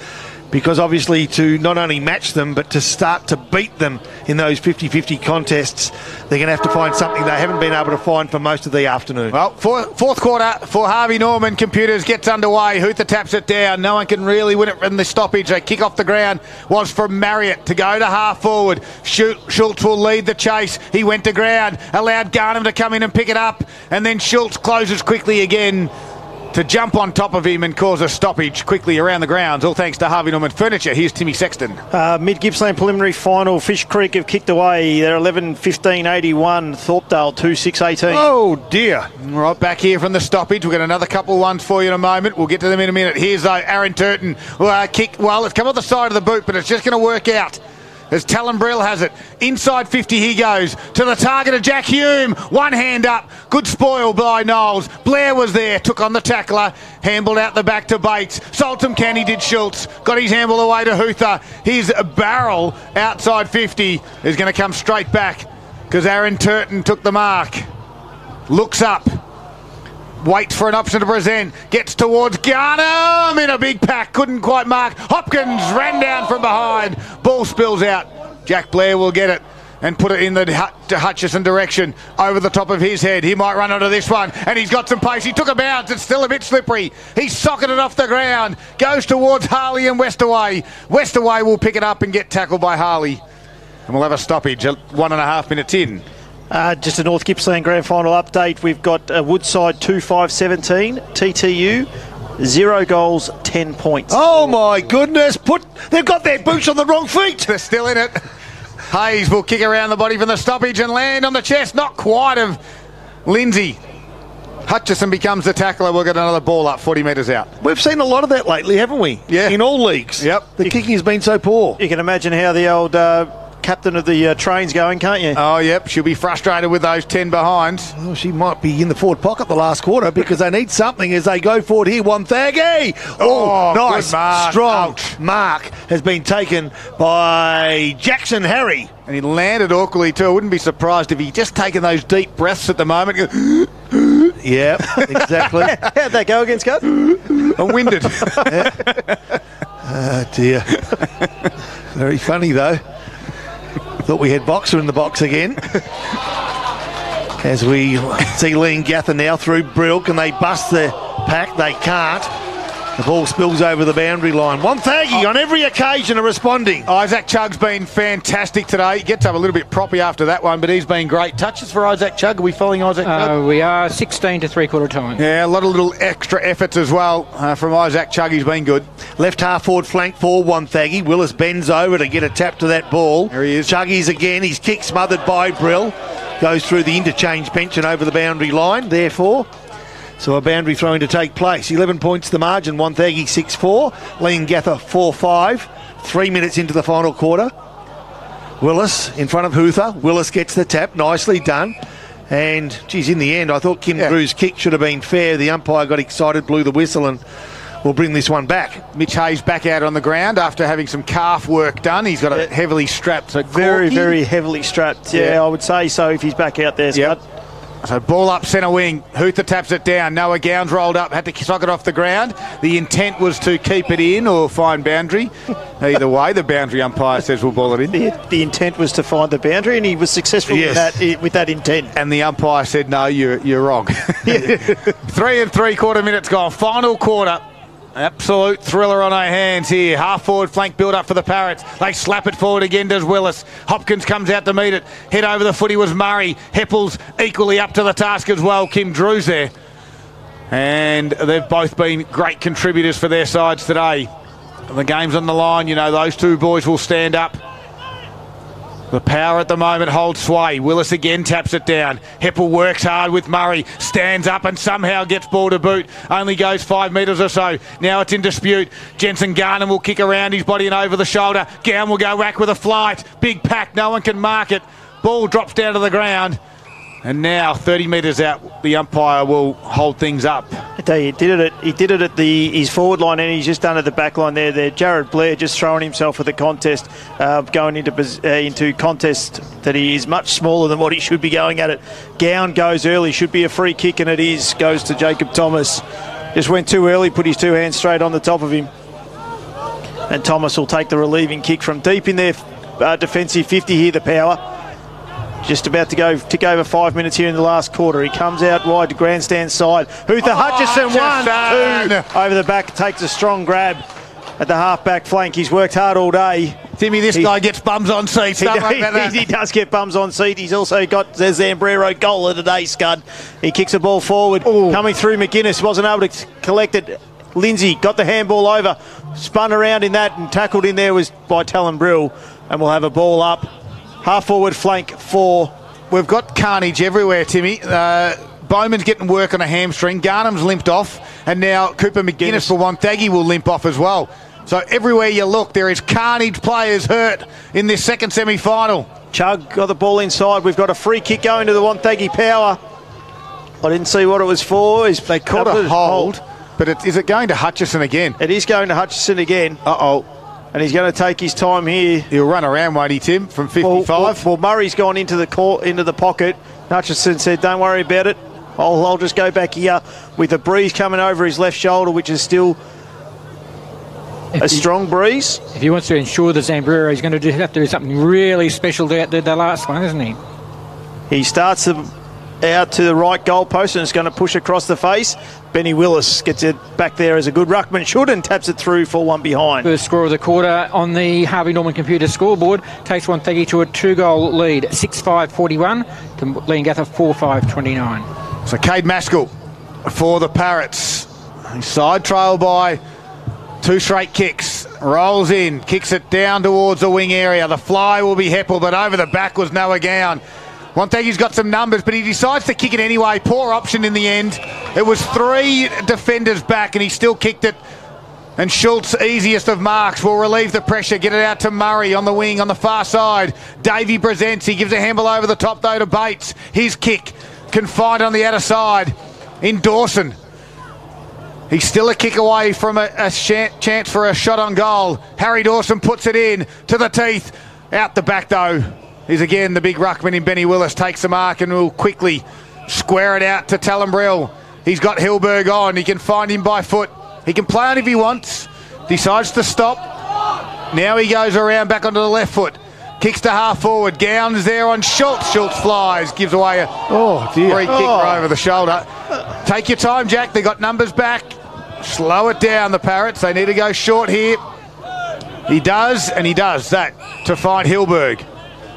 because obviously to not only match them but to start to beat them in those 50-50 contests, they're going to have to find something they haven't been able to find for most of the afternoon. Well, fourth quarter for Harvey Norman Computers gets underway. Hootha taps it down. No one can really win it from the stoppage. They kick off the ground was from Marriott to go to half forward. Schultz will lead the chase. He went to ground, allowed Garnham to come in and pick it up, and then Schultz closes quickly again to jump on top of him and cause a stoppage quickly around the grounds, all thanks to Harvey Norman Furniture. Here's Timmy Sexton. Mid-Gippsland preliminary final, Fish Creek have kicked away. They're 11-15-81, Thorpedale 2-6-18. Oh dear. Right back here from the stoppage. We've got another couple of ones for you in a moment. We'll get to them in a minute. Here's Aaron Turton. Kick, well, it's come off the side of the boot, but it's just going to work out. As Talon Brill has it. Inside 50 he goes. To the target of Jack Hume. One hand up. Good spoil by Knowles. Blair was there. Took on the tackler. Handled out the back to Bates. Saltum Canny did Schultz. Got his handle away to Hootha. His barrel outside 50 is going to come straight back because Aaron Turton took the mark. Looks up. Waits for an option to present. Gets towards Garnham in a big pack. Couldn't quite mark. Hopkins ran down from behind. Ball spills out. Jack Blair will get it and put it in the Hutchison direction over the top of his head. He might run onto this one, and he's got some pace. He took a bounce. It's still a bit slippery. He's socketed off the ground. Goes towards Harley and Westaway. Westaway will pick it up and get tackled by Harley. And we'll have a stoppage at 1.5 minutes in. Just a North Gippsland Grand Final update. We've got Woodside 2-5-17, TTU 0 goals, 10 points. Oh my goodness! They've got their boots on the wrong feet. They're still in it. Hayes will kick around the body from the stoppage and land on the chest. Not quite of Lindsay. Hutchison becomes the tackler. We'll get another ball up 40 metres out. We've seen a lot of that lately, haven't we? Yeah. In all leagues. Yep. The kicking has been so poor. You can imagine how the old captain of the train's going, can't you? Oh, yep. She'll be frustrated with those 10 behinds. Well, she might be in the forward pocket the last quarter because they need something as they go forward here. Wonthaggi. Oh, nice. Mark. Strong Ouch. mark has been taken by Jackson Harry. And he landed awkwardly too. I wouldn't be surprised if he just taken those deep breaths at the moment. Yeah, exactly. How'd that go against Scott? I'm winded. Oh, dear. Very funny, though. Thought we had Boxer in the box again. As we see Leongatha now through Brill. Can they bust the pack? They can't. The ball spills over the boundary line. Wonthaggi on every occasion are responding. Isaac Chugg's been fantastic today. He gets up a little bit proppy after that one, but he's been great. Touches for Isaac Chugg. Are we following Isaac Chugg? We are 16 to three-quarter time. Yeah, a lot of little extra efforts as well from Isaac Chugg. He's been good. Left half forward flank for Wonthaggi. Willis bends over to get a tap to that ball. There he is. Chuggies again. His kick smothered by Brill. Goes through the interchange bench and over the boundary line, therefore. So a boundary throwing to take place. 11 points the margin. Wonthaggi 6-4. Leongatha 4-5. 3 minutes into the final quarter. Willis in front of Hootha. Willis gets the tap. Nicely done. And, geez, in the end, I thought Kim Drew's kick should have been fair. The umpire got excited, blew the whistle, and will bring this one back. Mitch Hayes back out on the ground after having some calf work done. He's got it heavily strapped. So very, very heavily strapped. Yeah, I would say so if he's back out there, Scott. Yep. So ball up centre wing. Hootha taps it down. Noah Gowns rolled up. Had to sock it off the ground. The intent was to keep it in or find boundary. Either way, the boundary umpire says we'll ball it in. The intent was to find the boundary, and he was successful with that intent. And the umpire said, no, you're wrong. 3 3/4 minutes gone. Final quarter. Absolute thriller on our hands here. Half forward flank build up for the Parrots. They slap it forward again, does Willis. Hopkins comes out to meet it. Head over the footy was Murray. Heppel's equally up to the task as well. Kim Drew's there. And they've both been great contributors for their sides today. The game's on the line. You know, those two boys will stand up. The power at the moment holds sway. Willis again taps it down. Heppel works hard with Murray. Stands up and somehow gets ball to boot. Only goes 5 metres or so. Now it's in dispute. Jensen Garnham will kick around his body and over the shoulder. Gown will go whack with a flight. Big pack. No one can mark it. Ball drops down to the ground. And now 30 metres out, the umpire will hold things up. I tell you, he did it at his forward line, and he's just done at the back line there. Jared Blair just throwing himself for the contest, going into contest that he is much smaller than what he should be going at it. Gown goes early, should be a free kick, and it is. Goes to Jacob Thomas. Just went too early, put his two hands straight on the top of him. And Thomas will take the relieving kick from deep in their defensive 50 here, the power. Just about to go tick over 5 minutes here in the last quarter. He comes out wide to grandstand side. Hutchison, 1-2 over the back, takes a strong grab at the half-back flank. He's worked hard all day. Timmy, this guy gets bums on seats. He does get bums on seat. He's also got the Zambrero goal of the day, Scud. He kicks the ball forward. Ooh. Coming through McGuinness, wasn't able to collect it. Lindsay got the handball over, spun around in that and tackled in there was by Talon Brill, and we'll have a ball up. Half forward flank 4. We've got carnage everywhere, Timmy. Bowman's getting work on a hamstring. Garnham's limped off. And now Cooper McGuinness for Wonthaggi will limp off as well. So everywhere you look, there is carnage players hurt in this second semi-final. Chug got the ball inside. We've got a free kick going to the Wonthaggi power. I didn't see what it was for. They caught a hold. But is it going to Hutchison again? It is going to Hutchison again. Uh-oh. And he's going to take his time here. He'll run around, won't he, Tim, from 55? Well, Murray's gone into the pocket. Hutchison said, don't worry about it. I'll just go back here with a breeze coming over his left shoulder, which is still a strong breeze. If he wants to ensure the Zambrero, he's going to have to do something really special to outdo the last one, isn't he? He starts out to the right goalpost and it's going to push across the face. Benny Willis gets it back there as a good ruckman should and taps it through for one behind. First score of the quarter on the Harvey Norman computer scoreboard takes Wonthaggi to a 2-goal lead, 6-5-41 to Leongatha 4-5-29. So Cade Maskell for the Parrots. He's side trail by 2 straight kicks. Rolls in, kicks it down towards the wing area. The fly will be Heppel, but over the back was Noah Gown. Wonthaggi's got some numbers, but he decides to kick it anyway. Poor option in the end. It was 3 defenders back, and he still kicked it. And Schultz, easiest of marks, will relieve the pressure. Get it out to Murray on the wing on the far side. Davey presents. He gives a handball over the top, though, to Bates. His kick confined on the outer side in Dawson. He's still a kick away from a chance for a shot on goal. Harry Dawson puts it in to the teeth. Out the back, though, is again the big ruckman in Benny Willis. Takes the mark and will quickly square it out to Talon Brill. He's got Hilberg on. He can find him by foot. He can play on if he wants. Decides to stop. Now he goes around back onto the left foot. Kicks to half forward. Gown's there on Schultz. Schultz flies. Gives away a free kick over the shoulder. Take your time, Jack. They got numbers back. Slow it down, the Parrots. They need to go short here. He does, and he does that to find Hilberg.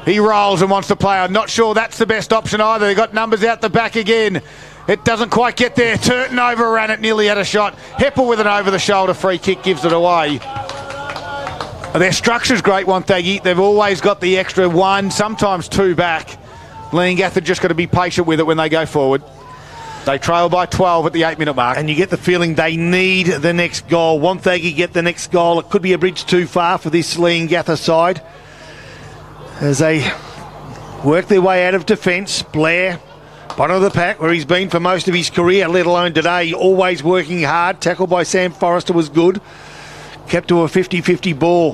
He rolls and wants to play. I'm not sure that's the best option either. They got numbers out the back again. It doesn't quite get there. Turton overran it, nearly had a shot. Heppel with an over-the-shoulder free kick gives it away. Their structure's great, Wonthaggi. They've always got the extra 1, sometimes 2 back. Leongatha just got to be patient with it when they go forward. They trail by 12 at the 8-minute mark. And you get the feeling they need the next goal. Wonthaggi get the next goal. It could be a bridge too far for this Leongatha side as they work their way out of defence. Blair, bottom of the pack, where he's been for most of his career, let alone today, always working hard. Tackle by Sam Forrester was good. Kept to a 50-50 ball,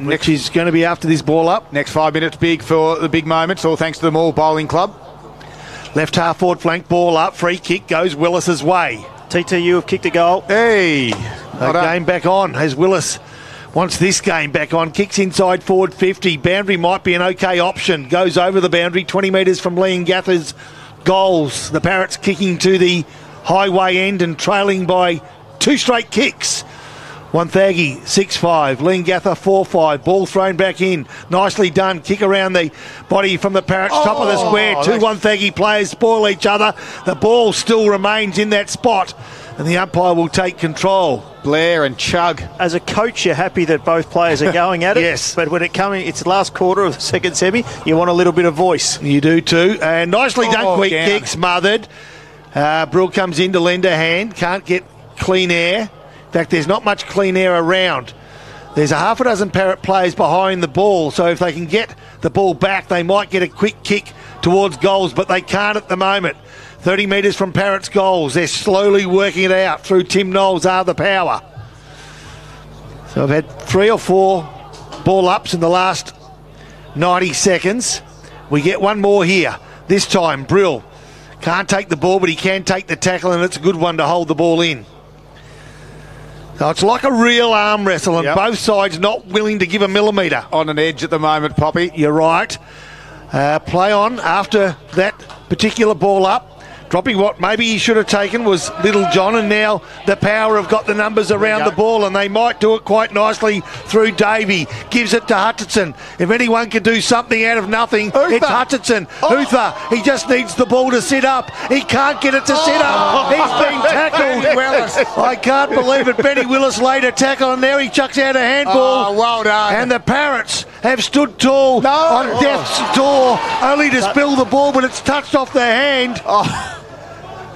which is going to be after this ball up. Next 5 minutes big for the big moments, all thanks to the Moore Bowling Club. Left half forward flank, ball up, free kick goes Willis's way. TTU have kicked a goal. Hey! Game back on as Willis wants this game back on. Kicks inside forward 50. Boundary might be an okay option. Goes over the boundary, 20 metres from Leongatha's goals. The Parrots kicking to the highway end and trailing by 2 straight kicks. Wonthaggi 6-5, Leongatha 4-5, ball thrown back in, nicely done, kick around the body from the Parrots, top of the square, two Wonthaggi players spoil each other, the ball still remains in that spot and the umpire will take control. Blair and Chug. As a coach, you're happy that both players are going at it. Yes. But when it's the last quarter of the second semi, you want a little bit of voice. You do too, and nicely done, quick down. kick, smothered. Brill comes in to lend a hand, can't get clean air. In fact, there's not much clean air around. There's a half a dozen Parrot players behind the ball, so if they can get the ball back, they might get a quick kick towards goals, but they can't at the moment. 30 metres from Parrot's goals. They're slowly working it out through Tim Knowles, are the power. So I've had 3 or 4 ball ups in the last 90 seconds. We get one more here. This time, Brill can't take the ball, but he can take the tackle, and it's a good one to hold the ball in. So it's like a real arm wrestle, and both sides not willing to give a millimetre. On an edge at the moment, Poppy. You're right. Play on after that particular ball up. Dropping what maybe he should have taken was Little John, and now the power have got the numbers around the ball, and they might do it quite nicely through Davey. Gives it to Hutchinson. If anyone can do something out of nothing, it's Hutchinson. Huther, he just needs the ball to sit up. He can't get it to sit up. He's been tackled. Willis. I can't believe it. Benny Willis laid a tackle, and now he chucks out a handball. Oh, well done. And the Parrots have stood tall on death's door, only to spill the ball, but it's touched off their hand.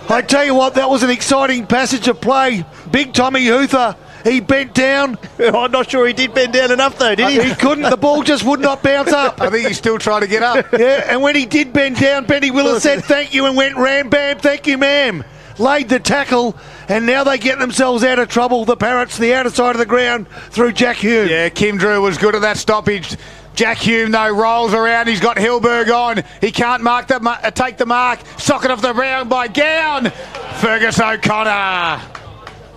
I tell you what, that was an exciting passage of play. Big Tommy Huther, he bent down. I'm not sure he did bend down enough though, did he? He couldn't. The ball just would not bounce up. I think he's still trying to get up. Yeah, and when he did bend down, Benny Willis said thank you and went ram bam, thank you ma'am. Laid the tackle, and now they get themselves out of trouble. The Parrots, the outer side of the ground, through Jack Hume. Yeah, Kim Drew was good at that stoppage. Jack Hume, though, rolls around. He's got Hilberg on. He can't take the mark. Socket off the ground by Gown. Fergus O'Connor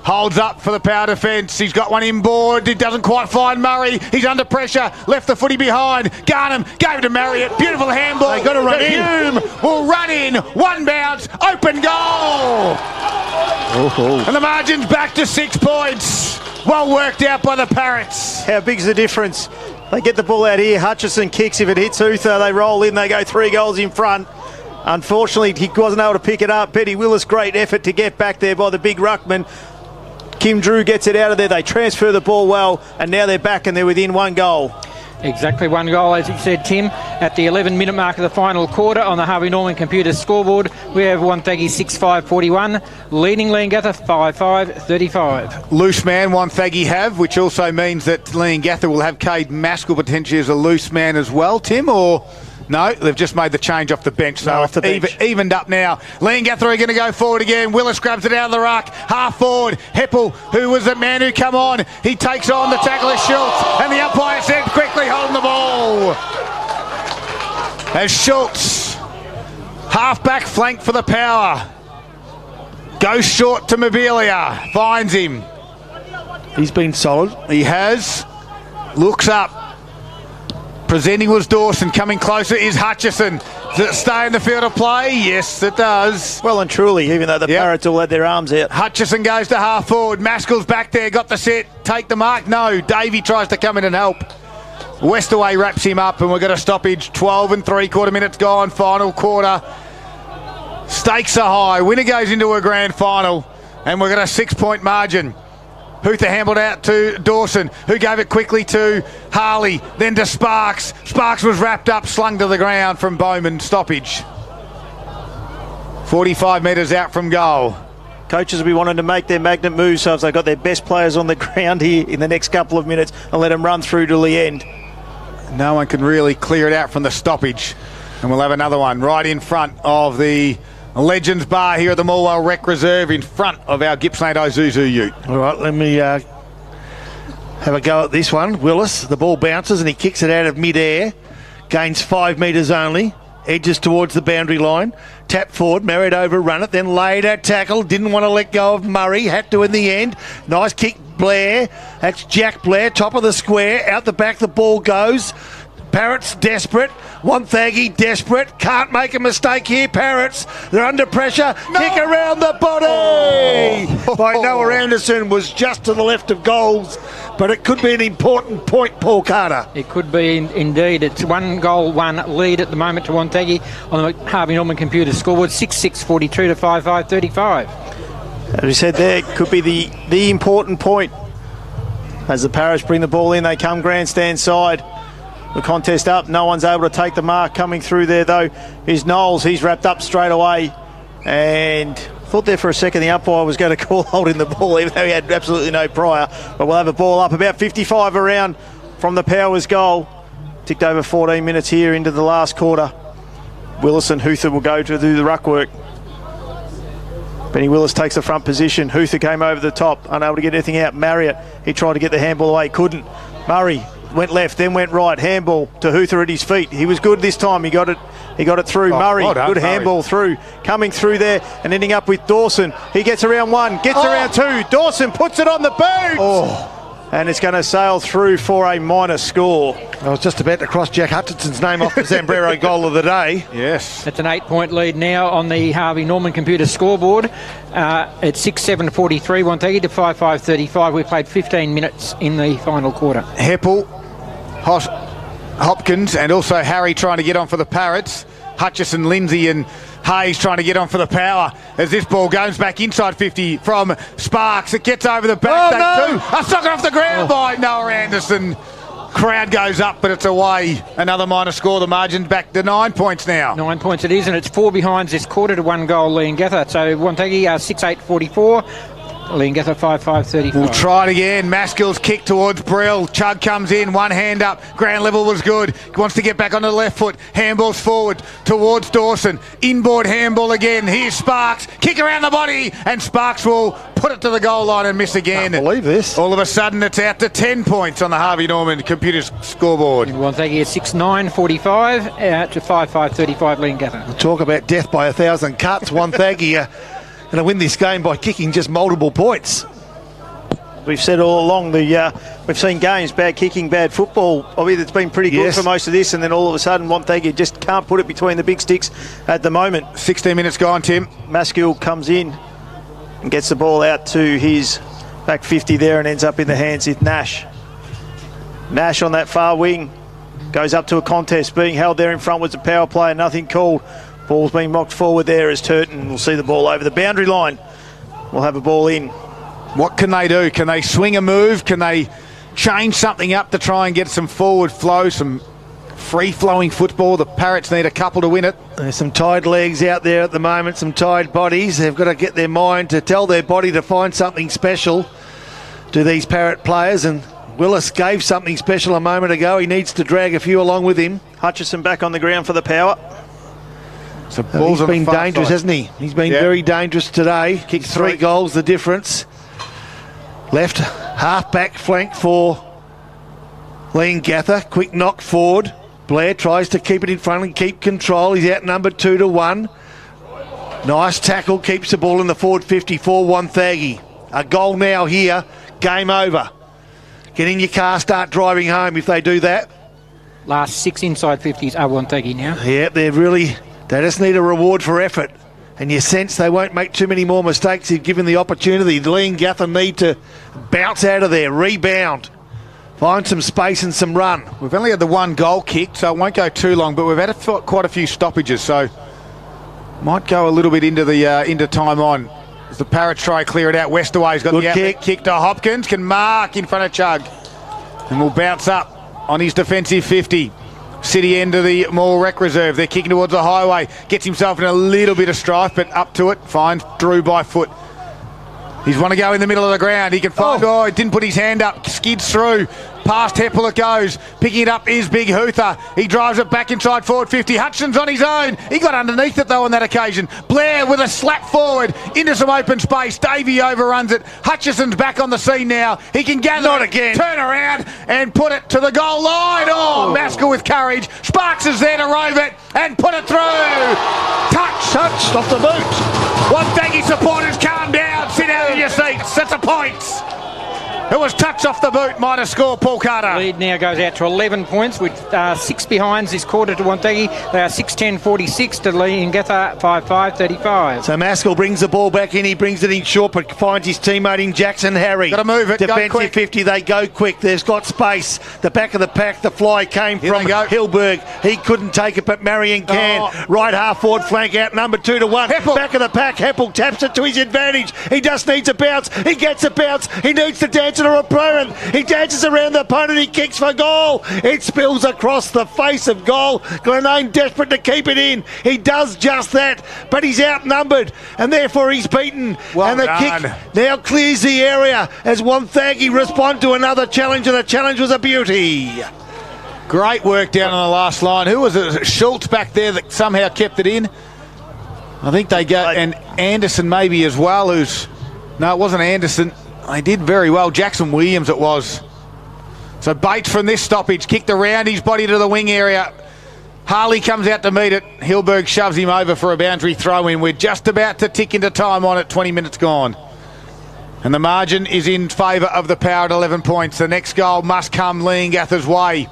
holds up for the power defence. He's got one inboard. He doesn't quite find Murray. He's under pressure. Left the footy behind. Garnham gave it to Marriott. Beautiful handball. They got to run in. Hume will run in. One bounce. Open goal. And the margin's back to 6 points. Well worked out by the Parrots. How big's the difference? They get the ball out here. Hutchison kicks. If it hits Huther, they roll in. They go 3 goals in front. Unfortunately, he wasn't able to pick it up. Benny Willis, great effort to get back there by the big ruckman. Kim Drew gets it out of there. They transfer the ball well, and now they're back and they're within 1 goal. Exactly 1 goal, as you said, Tim. At the 11-minute mark of the final quarter on the Harvey Norman computer scoreboard, we have Wonthaggi 6-5-41, leading Leongatha 5-5-35. Loose man, Wonthaggi have, which also means that Leongatha will have Cade Maskell potentially as a loose man as well, Tim, or... No, they've just made the change off the bench, so off the bench. Evened up now. Leongatha are going to go forward again. Willis grabs it out of the ruck, half forward. Heppel, who was the man who come on, he takes on the tackler Schultz, and the umpire said quickly holding the ball. As Schultz, half-back flank for the power, goes short to Mobilia, finds him. He's been solid. He has. Looks up. Presenting was Dawson, coming closer is Hutchison. Does it stay in the field of play? Yes, it does. Well and truly, even though the Parrots all had their arms out. Hutchison goes to half forward. Maskell's back there, got the set. Take the mark. No, Davey tries to come in and help. Westaway wraps him up, and we've got a stoppage. 12 3/4 minutes gone, final quarter. Stakes are high. Winner goes into a grand final, and we've got a 6-point margin. Huther handled out to Dawson, who gave it quickly to Harley, then to Sparks. Sparks was wrapped up, slung to the ground from Bowman. Stoppage. 45 metres out from goal. Coaches will be wanting to make their magnet move, so if they've got their best players on the ground here in the next couple of minutes and let them run through to the end. No one can really clear it out from the stoppage. And we'll have another one right in front of the Legends Bar here at the Morwell Rec Reserve, in front of our Gippsland Isuzu Ute. All right, let me have a go at this one. Willis, the ball bounces and he kicks it out of mid-air. Gains 5 metres only. Edges towards the boundary line. Tap forward, Marriott overrun it, then laid a tackle. Didn't want to let go of Murray. Had to in the end. Nice kick, Blair. That's Jack Blair, top of the square. Out the back the ball goes. Parrots desperate. Wonthaggi desperate, can't make a mistake here. Parrots, they're under pressure. No. Kick around the body by Noah Anderson, was just to the left of goals, but it could be an important point, Paul Carter. It could be indeed. It's 1-1 lead at the moment to Wonthaggi on the Harvey Norman computer scoreboard, 6-6-42 to 5-5-35. As we said there, it could be the important point. As the Parrots bring the ball in, they come grandstand side. The contest up, no one's able to take the mark. Coming through there though is Knowles. He's wrapped up straight away, and thought there for a second the umpire was going to call holding the ball, even though he had absolutely no prior. But we'll have a ball up about 55 around from the Powers goal. Ticked over 14 minutes here into the last quarter. Willis and Hoother will go to do the ruck work. Benny Willis takes the front position. Hoother came over the top, unable to get anything out. Marriott, he tried to get the handball away, couldn't. Murray went left, then went right. Handball to Hoother at his feet. He was good this time. He got it through. Murray, well done, good Murray. handball through. Coming through there and ending up with Dawson. He gets around one, gets around two. Dawson puts it on the boot. And it's going to sail through for a minor score. I was just about to cross Jack Hutchinson's name off the Zambrero goal of the day. Yes. It's an 8-point lead now on the Harvey Norman computer scoreboard. It's 6-7-43 Wonthaggi to 5-5-35. We played 15 minutes in the final quarter. Heppel, Hopkins, and also Harry trying to get on for the Parrots. Hutchison, Lindsay and Hayes trying to get on for the Power as this ball goes back inside 50 from Sparks. It gets over the back. A socket off the ground by Noah Anderson. Crowd goes up, but it's away. Another minor score. The margin back to 9 points now. 9 points it is, and it's 4 behinds this quarter to 1 goal Leongatha. So Wonthaggi 6-8-44. Leongatha 5-5-35. We'll try it again. Maskell's kick towards Brill. Chug comes in, one hand up. Ground level was good. Wants to get back onto the left foot. Handballs forward towards Dawson. Inboard handball again. Here's Sparks. Kick around the body, and Sparks will put it to the goal line and miss again. Can't believe this. All of a sudden, it's out to 10 points on the Harvey Norman computer scoreboard. Wonthaggi at 6-9-45 to 5-5-35 Leongatha. Talk about death by 1,000 cuts. Wonthaggi going to win this game by kicking just multiple points. We've said all along, we've seen games, bad kicking, bad football. I mean, it's been pretty good for most of this, and then all of a sudden, Wonthaggi just can't put it between the big sticks at the moment. 16 minutes gone, Tim. Maskell comes in and gets the ball out to his back 50 there and ends up in the hands of Nash. Nash on that far wing goes up to a contest, being held there in front was a power play, nothing called. Ball's being mocked forward there as Turton will see the ball over the boundary line. We'll have a ball in. What can they do? Can they swing a move? Can they change something up to try and get some forward flow, some free-flowing football? The Parrots need a couple to win it. There's some tired legs out there at the moment, some tired bodies. They've got to get their mind to tell their body to find something special to these Parrot players, and Willis gave something special a moment ago. He needs to drag a few along with him. Hutchison back on the ground for the Power. So He's been dangerous, hasn't he? He's been very dangerous today. Kicked 3 goals, the difference. Left half-back flank for Leongatha. Quick knock forward. Blair tries to keep it in front and keep control. He's outnumbered 2-1. Nice tackle, keeps the ball in the forward 54, Wonthaggi. A goal now here, game over. Get in your car, start driving home if they do that. Last 6 inside 50s are Wonthaggi now. Yeah, they just need a reward for effort. And you sense they won't make too many more mistakes if given the opportunity. Leongatha need to bounce out of there, rebound, find some space and some run. We've only had the 1 goal kicked, so it won't go too long, but we've had quite a few stoppages, so might go a little bit into time on. As the Parrots try to clear it out, Westaway's got the outlet kick to Hopkins, can mark in front of Chug, and will bounce up on his defensive 50. City end of the Mall Rec Reserve. They're kicking towards the highway. Gets himself in a little bit of strife, but up to it. Finds Drew by foot. He's want to go in the middle of the ground. He can find... Oh, he didn't put his hand up. Skids through. Past Heppel it goes. Picking it up is Big Hoother. He drives it back inside forward 50. Hutchison's on his own. He got underneath it though on that occasion. Blair with a slap forward into some open space. Davey overruns it. Hutchison's back on the scene now. He can gather Not it, again. turn around and put it to the goal line. Oh, Maskell with courage. Sparks is there to rove it and put it through. Touched off the boot. Wonthaggi supporters, calm down. Sit down in your seats. That's a point. It was touch off the boot, might have scored Paul Carter. Lead now goes out to 11 points, with 6 behinds this quarter to Wonthaggi. They are 6-10-46 to Leongatha 5-5-35. So Maskell brings the ball back in. He brings it in short, but finds his teammate in Jackson Harry. Got to move it. Defensive go quick. 50. They go quick. There's got space. The back of the pack. The fly came Here from Hilberg. He couldn't take it, but Marion can. Oh. Right half forward flank out. Number 2 to 1. Heppel. Back of the pack. Heppel taps it to his advantage. He just needs a bounce. He gets a bounce. He needs to dance to an opponent. He dances around the opponent. He kicks for goal. It spills across the face of goal. Glenane desperate to keep it in. He does just that, but he's outnumbered, and therefore he's beaten. Well and the done. kick now clears the area as Wonthaggi respond to another challenge, and the challenge was a beauty. Great work down on the last line. Who was it? Schultz back there that somehow kept it in. I think they go, and Anderson maybe as well. No, it wasn't Anderson. They did very well. Jackson Williams it was. So Bates from this stoppage kicked around his body to the wing area. Harley comes out to meet it. Hilberg shoves him over for a boundary throw in. We're just about to tick into time on it. 20 minutes gone. And the margin is in favour of the Power at 11 points. The next goal must come Leongatha's way.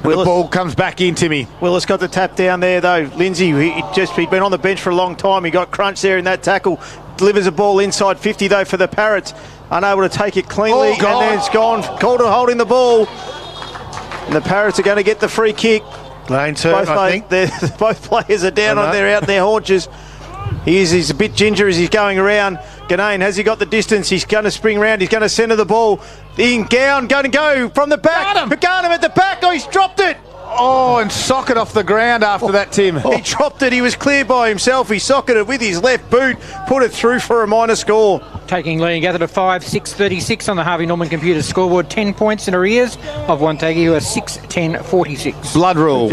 The ball comes back in, Timmy. Willis got the tap down there, though. Lindsay, he'd been on the bench for a long time. He got crunched there in that tackle. Delivers a ball inside 50, though, for the Parrots. Unable to take it cleanly, and then it's gone. Calder holding the ball. And the Parrots are going to get the free kick. Lane's hurt, I think. Both players are down on their out their haunches. He's a bit ginger as he's going around. Ganane, has he got the distance? He's going to spring round. He's going to centre the ball. In Gown, going to go from the back. Got him at the back. Oh, he's dropped it. Oh, and socket off the ground after that, Tim. He dropped it. He was clear by himself. He socketed with his left boot, put it through for a minor score. Taking Leongatha to 5-6-36 on the Harvey Norman computer scoreboard. 10 points in arrears of Wonthaggi, who are 6-10-46. Blood rule.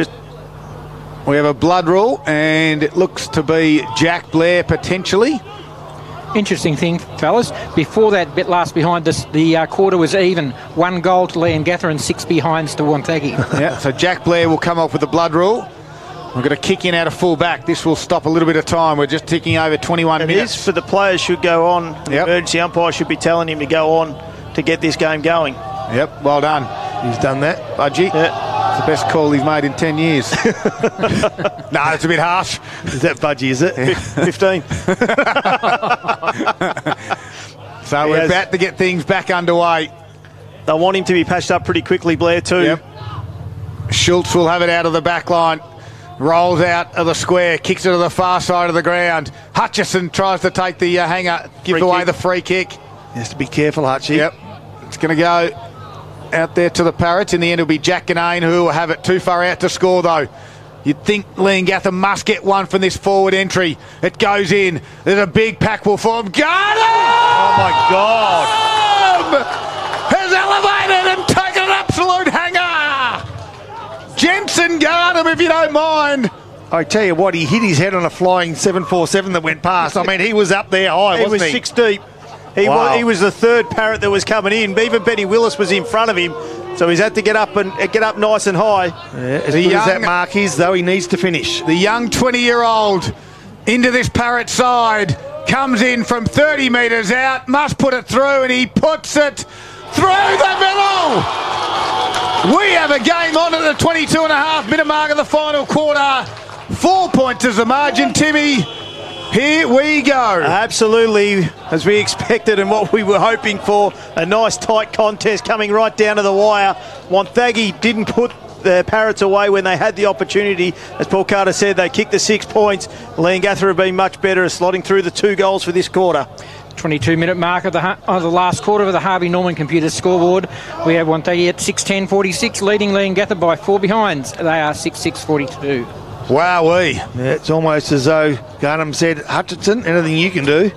We have a blood rule, and it looks to be Jack Blair potentially. Interesting thing, fellas. Before that bit last behind us, the quarter was even. 1 goal to Leongatha and 6 behinds to Wonthaggi. Yeah, so Jack Blair will come off with the blood rule. We're going to kick in out of full back. This will stop a little bit of time. We're just ticking over 21 minutes. It is for the players should go on. The emergency umpire should be telling him to go on to get this game going. Yep, well done. He's done that. Budgie. Yeah. It's the best call he's made in 10 years. No, it's a bit harsh. Is that Budgie, is it? 15. So we're about to get things back underway. They want him to be patched up pretty quickly, Blair, too. Yep. Schultz will have it out of the back line. Rolls out of the square, kicks it to the far side of the ground. Hutchison tries to take the hanger, gives away the free kick. He has to be careful, Hutchie. Yep. It's going to go out there to the Parrots. In the end, it'll be Jack Ganane who will have it too far out to score, though. You'd think Leongatha must get one from this forward entry. It goes in. There's a big pack will form. Got him! Oh, my God. Has elevated and taken an absolute hanger. Jensen got him, if you don't mind. I tell you what, he hit his head on a flying 747 that went past. I mean, he was up there high, wasn't he? He was 6 deep. He was the third Parrot that was coming in. Even Benny Willis was in front of him, so he's had to get up nice and high. Yeah, as good as that mark is, though, he needs to finish. The young 20-year-old into this Parrot side comes in from 30 metres out, must put it through, and he puts it through the middle. We have a game on at the 22.5-minute mark of the final quarter. 4 points as the margin, Timmy. Here we go. Absolutely, as we expected and what we were hoping for. A nice tight contest coming right down to the wire. Wonthaggi didn't put the Parrots away when they had the opportunity. As Paul Carter said, they kicked the 6 points. Leongatha have been much better at slotting through the 2 goals for this quarter. 22-minute mark of the last quarter of the Harvey Norman computer scoreboard. We have Wonthaggi at 6-10-46, leading Leongatha by 4 behinds. They are 6-6-42. Wowee. Yeah, it's almost as though Garnham said, Hutchinson, anything you can do,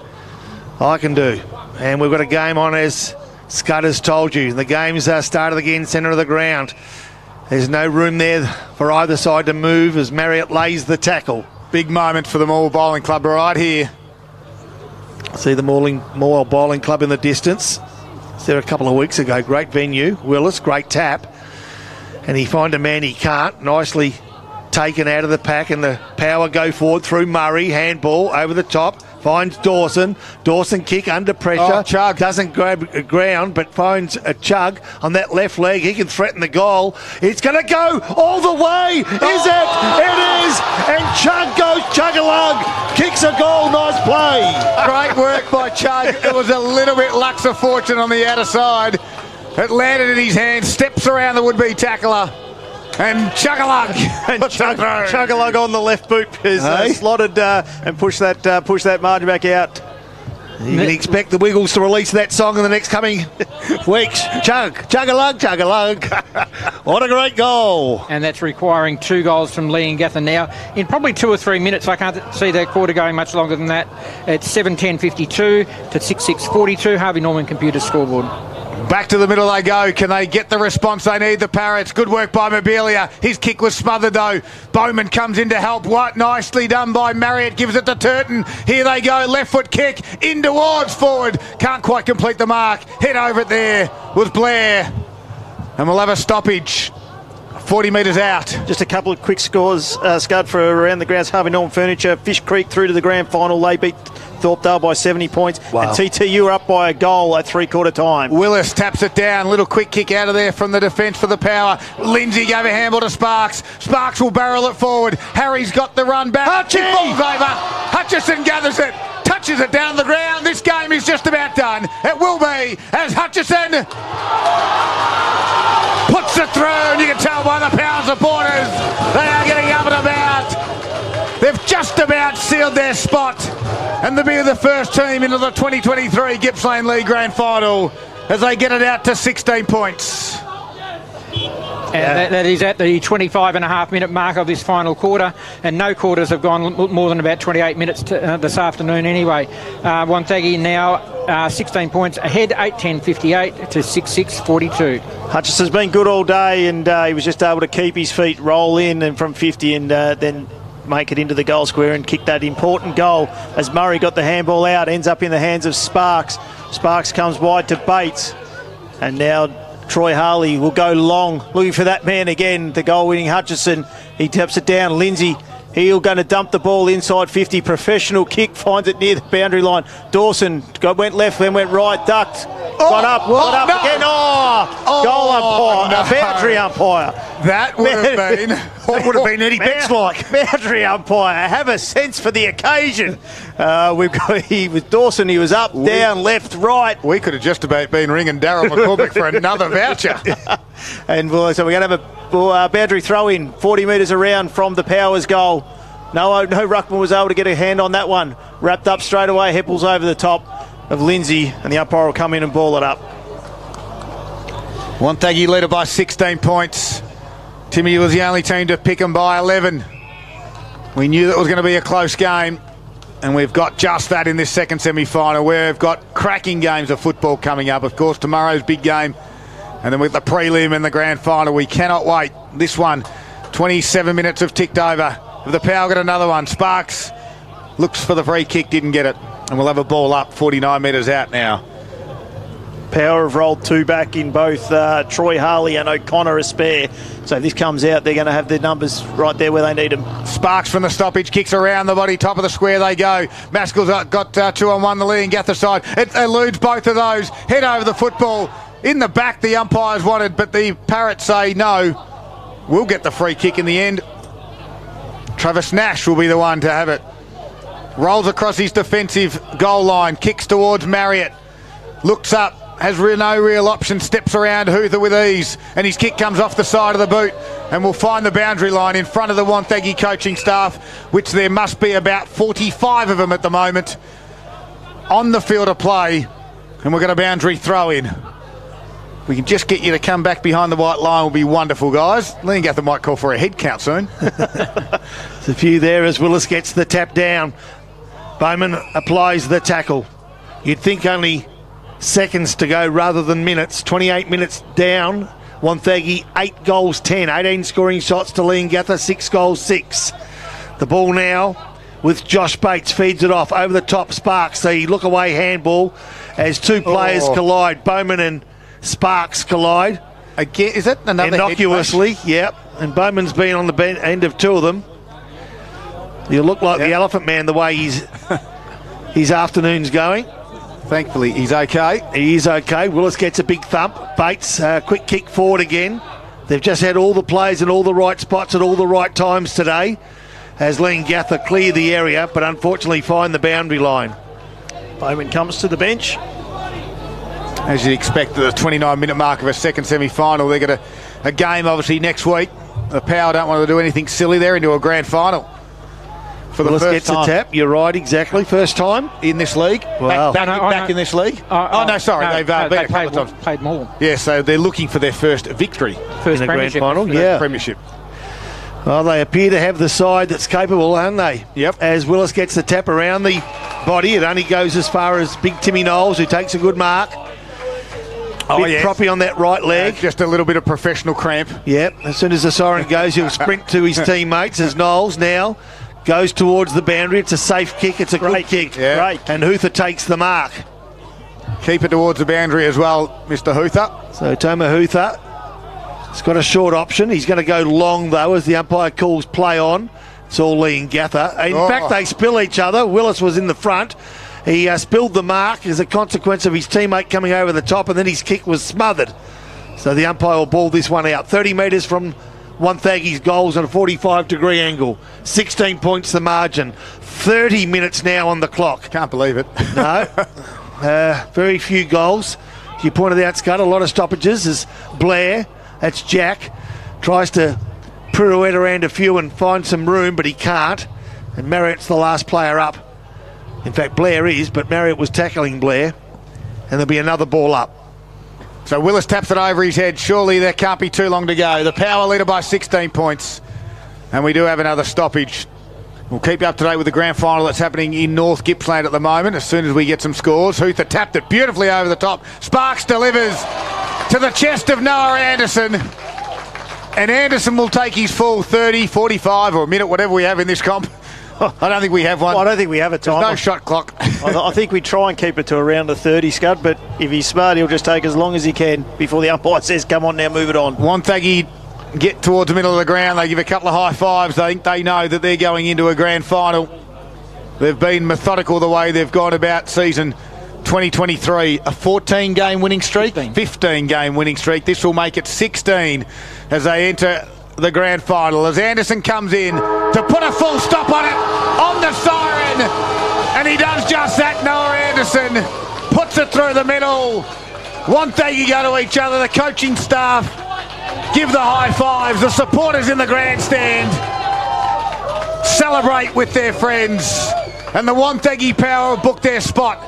I can do. And we've got a game on, as Scud has told you. The game's started again, centre of the ground. There's no room there for either side to move as Marriott lays the tackle. Big moment for the Morwell Bowling Club right here. See the Morwell Bowling Club in the distance. Was there a couple of weeks ago. Great venue. Willis, great tap. And he find a man he can't. Nicely taken out of the pack, and the Power go forward through Murray. Handball over the top. finds Dawson. Dawson kick under pressure. Oh, Chug. Doesn't grab ground, but finds a Chug on that left leg. He can threaten the goal. It's going to go all the way. Is it? It is. And Chug goes chug-a-lug. Kicks a goal. Nice play. Great work by Chug. It was a little bit lucks of fortune on the outer side. It landed in his hand, steps around the would-be tackler, and chug-a-lug. And chug-a-lug on the left boot is slotted and push that margin back out. You can expect the Wiggles to release that song in the next coming weeks. Chug-a-lug, chug-a-lug. What a great goal. And that's requiring 2 goals from Leongatha now. In probably 2 or 3 minutes, I can't see the quarter going much longer than that. It's 7:10:52 to 6:6:42. Harvey Norman Computer Scoreboard. Back to the middle they go. Can they get the response they need, the Parrots? Good work by Mobilia. His kick was smothered though. Bowman comes in to help. What nicely done by Marriott. Gives it to Turton. Here they go. Left foot kick in towards forward. Can't quite complete the mark. Head over it there was Blair. And we'll have a stoppage. 40 metres out. Just a couple of quick scores, Scud, for around the grounds. Harvey Norman Furniture, Fish Creek through to the grand final. They beat Thorpedale by 70 points. Wow. And TTU are up by a goal at 3/4 time. Willis taps it down. Little quick kick out of there from the defence for the Power. Lindsay gave a handball to Sparks. Sparks will barrel it forward. Harry's got the run back. It falls over. Hutchison gathers it. Touches it down the ground. This game is just about done. It will be as Hutchison puts it through, and you can tell by the Power supporters they are getting up and about. They've just about sealed their spot, and they'll be the first team into the 2023 Gippsland League Grand Final as they get it out to 16 points. And that is at the 25.5-minute mark of this final quarter, and no quarters have gone more than about 28 minutes this afternoon anyway. Wonthaggi now 16 points ahead, 8:10:58 to 6:6:42. Hutchison's been good all day, and he was just able to keep his feet, roll in and from 50, and then make it into the goal square and kick that important goal as Murray got the handball out, ends up in the hands of Sparks. Sparks comes wide to Bates, and now Troy Harley will go long, looking for that man again, the goal-winning Hutchison. He taps it down. Lindsay, he'll going to dump the ball inside 50. Professional kick, finds it near the boundary line. Dawson went left, then went right, ducked. Got up no. again. Goal umpire, boundary umpire. That would have been That would have been Eddie Betts like. Boundary umpire, have a sense for the occasion. He was Dawson, he was up, down, left, right. We could have just about been ringing Darryl McCormick for another voucher. And so we're going to have a boundary throw in, 40 metres around from the Powers goal. No ruckman was able to get a hand on that one. Wrapped up straight away, Heppels over the top of Lindsay, and the umpire will come in and ball it up. Wonthaggi leader by 16 points. Timmy was the only team to pick them by 11. We knew that it was going to be a close game, and we've got just that in this second semi-final, where we've got cracking games of football coming up. Of course, tomorrow's big game, and then with the prelim and the grand final, we cannot wait. This one, 27 minutes have ticked over. The Power got another one. Sparks looks for the free kick, didn't get it, and we'll have a ball up 49 metres out now. Power have rolled 2 back in both Troy Harley and O'Connor a spare. So if this comes out, they're going to have their numbers right there where they need them. Sparks from the stoppage, kicks around the body, top of the square they go. Maskell's got 2-on-1, the Leongatha side. It eludes both of those. Head over the football. In the back, the umpires wanted, but the Parrots say no. We'll get the free kick in the end. Travis Nash will be the one to have it. Rolls across his defensive goal line, kicks towards Marriott. Looks up. Has no real option, steps around Hoother with ease, and his kick comes off the side of the boot and will find the boundary line in front of the Wonthaggi coaching staff, which there must be about 45 of them at the moment on the field of play, and we've got a boundary throw in. We can just get you to come back behind the white line, will be wonderful, guys. Leongatha might call for a head count soon. There's a few there as Willis gets the tap down. Bowman applies the tackle. You'd think only seconds to go rather than minutes. 28 minutes down. Wonthaggi 8 goals 10, 18 scoring shots to Leongatha, 6 goals 6. The ball now with Josh Bates, feeds it off over the top. Sparks, the look away handball as 2 players collide. Bowman and Sparks collide again. Is that another innocuously? Yep. And Bowman's been on the end of 2 of them. You look like the Elephant Man the way he's his afternoon's going. Thankfully, he's okay. He is okay. Willis gets a big thump. Bates, quick kick forward again. They've just had all the plays in all the right spots at all the right times today as Leongatha clear the area, but unfortunately find the boundary line. Bowman comes to the bench. As you'd expect, at the 29-minute mark of a second semi-final, they've got a game, obviously, next week. The Power don't want to do anything silly there into a grand final. For the Willis first gets time. a tap. You're right, exactly. First time In this league. Wow. Back in this league. They've been a couple of times. Played more. Yeah, so they're looking for their first victory. First in the grand premiership. final. First Yeah. premiership. Well, they appear to have the side that's capable, aren't they? Yep. As Willis gets the tap around the body, it only goes as far as big Timmy Knowles, who takes a good mark. Bit proppy on that right leg. Just a little bit of professional cramp. Yep. As soon as the siren goes, he'll sprint to his teammates as Knowles now goes towards the boundary. It's a safe kick. It's a good kick. Yeah. Great. And Hutha takes the mark. Keep it towards the boundary as well, Mr. Hutha. So Toma Hutha has got a short option. He's going to go long, though, as the umpire calls play on. It's all Leongatha. In fact, they spill each other. Willis was in the front. He spilled the mark as a consequence of his teammate coming over the top, and then his kick was smothered. So the umpire will ball this one out. 30 metres from Wonthaggi's goals at a 45-degree angle. 16 points the margin. 30 minutes now on the clock. Can't believe it. No. Very few goals. You pointed out, Scott, a lot of stoppages as Blair, that's Jack, tries to pirouette around a few and find some room, but he can't. And Marriott's the last player up. In fact, Blair is, but Marriott was tackling Blair. And there'll be another ball up. So Willis taps it over his head. Surely there can't be too long to go. The Power leader by 16 points. And we do have another stoppage. We'll keep you up to date with the grand final that's happening in North Gippsland at the moment as soon as we get some scores. Hutha tapped it beautifully over the top. Sparks delivers to the chest of Noah Anderson. And Anderson will take his full 30, 45 or a minute, whatever we have in this comp. I don't think we have one. Well, I don't think we have a time. There's no shot clock. I think we try and keep it to around the 30, Scud, but if he's smart, he'll just take as long as he can before the umpire says, come on now, move it on. Wonthaggi get towards the middle of the ground. They give a couple of high fives. I think they know that they're going into a grand final. They've been methodical the way they've gone about season 2023. A 14-game winning streak, 15-game winning streak. This will make it 16 as they enter the grand final. As Anderson comes in to put a full stop on it, on the siren, and he does just that. Noah Anderson puts it through the middle. Wonthaggi go to each other. The coaching staff give the high fives. The supporters in the grandstand celebrate with their friends. And the Wonthaggi Power have booked their spot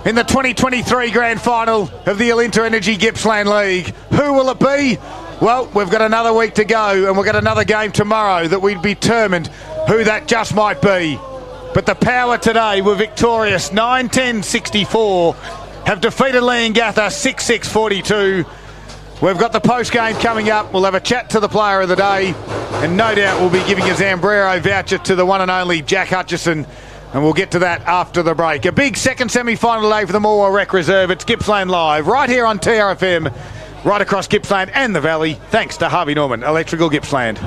in the 2023 grand final of the Alinta Energy Gippsland League. Who will it be? Well, we've got another week to go, and we've got another game tomorrow that we've determined who that just might be. But the Power today were victorious, 9-10-64, have defeated Leongatha 6-6-42. We've got the post-game coming up. We'll have a chat to the player of the day, and no doubt we'll be giving a Zambrero voucher to the one and only Jack Hutchison, and we'll get to that after the break. A big second semi-final today for the Morwell Rec Reserve. It's Gippsland Live, right here on TRFM, right across Gippsland and the Valley, thanks to Harvey Norman Electrical Gippsland.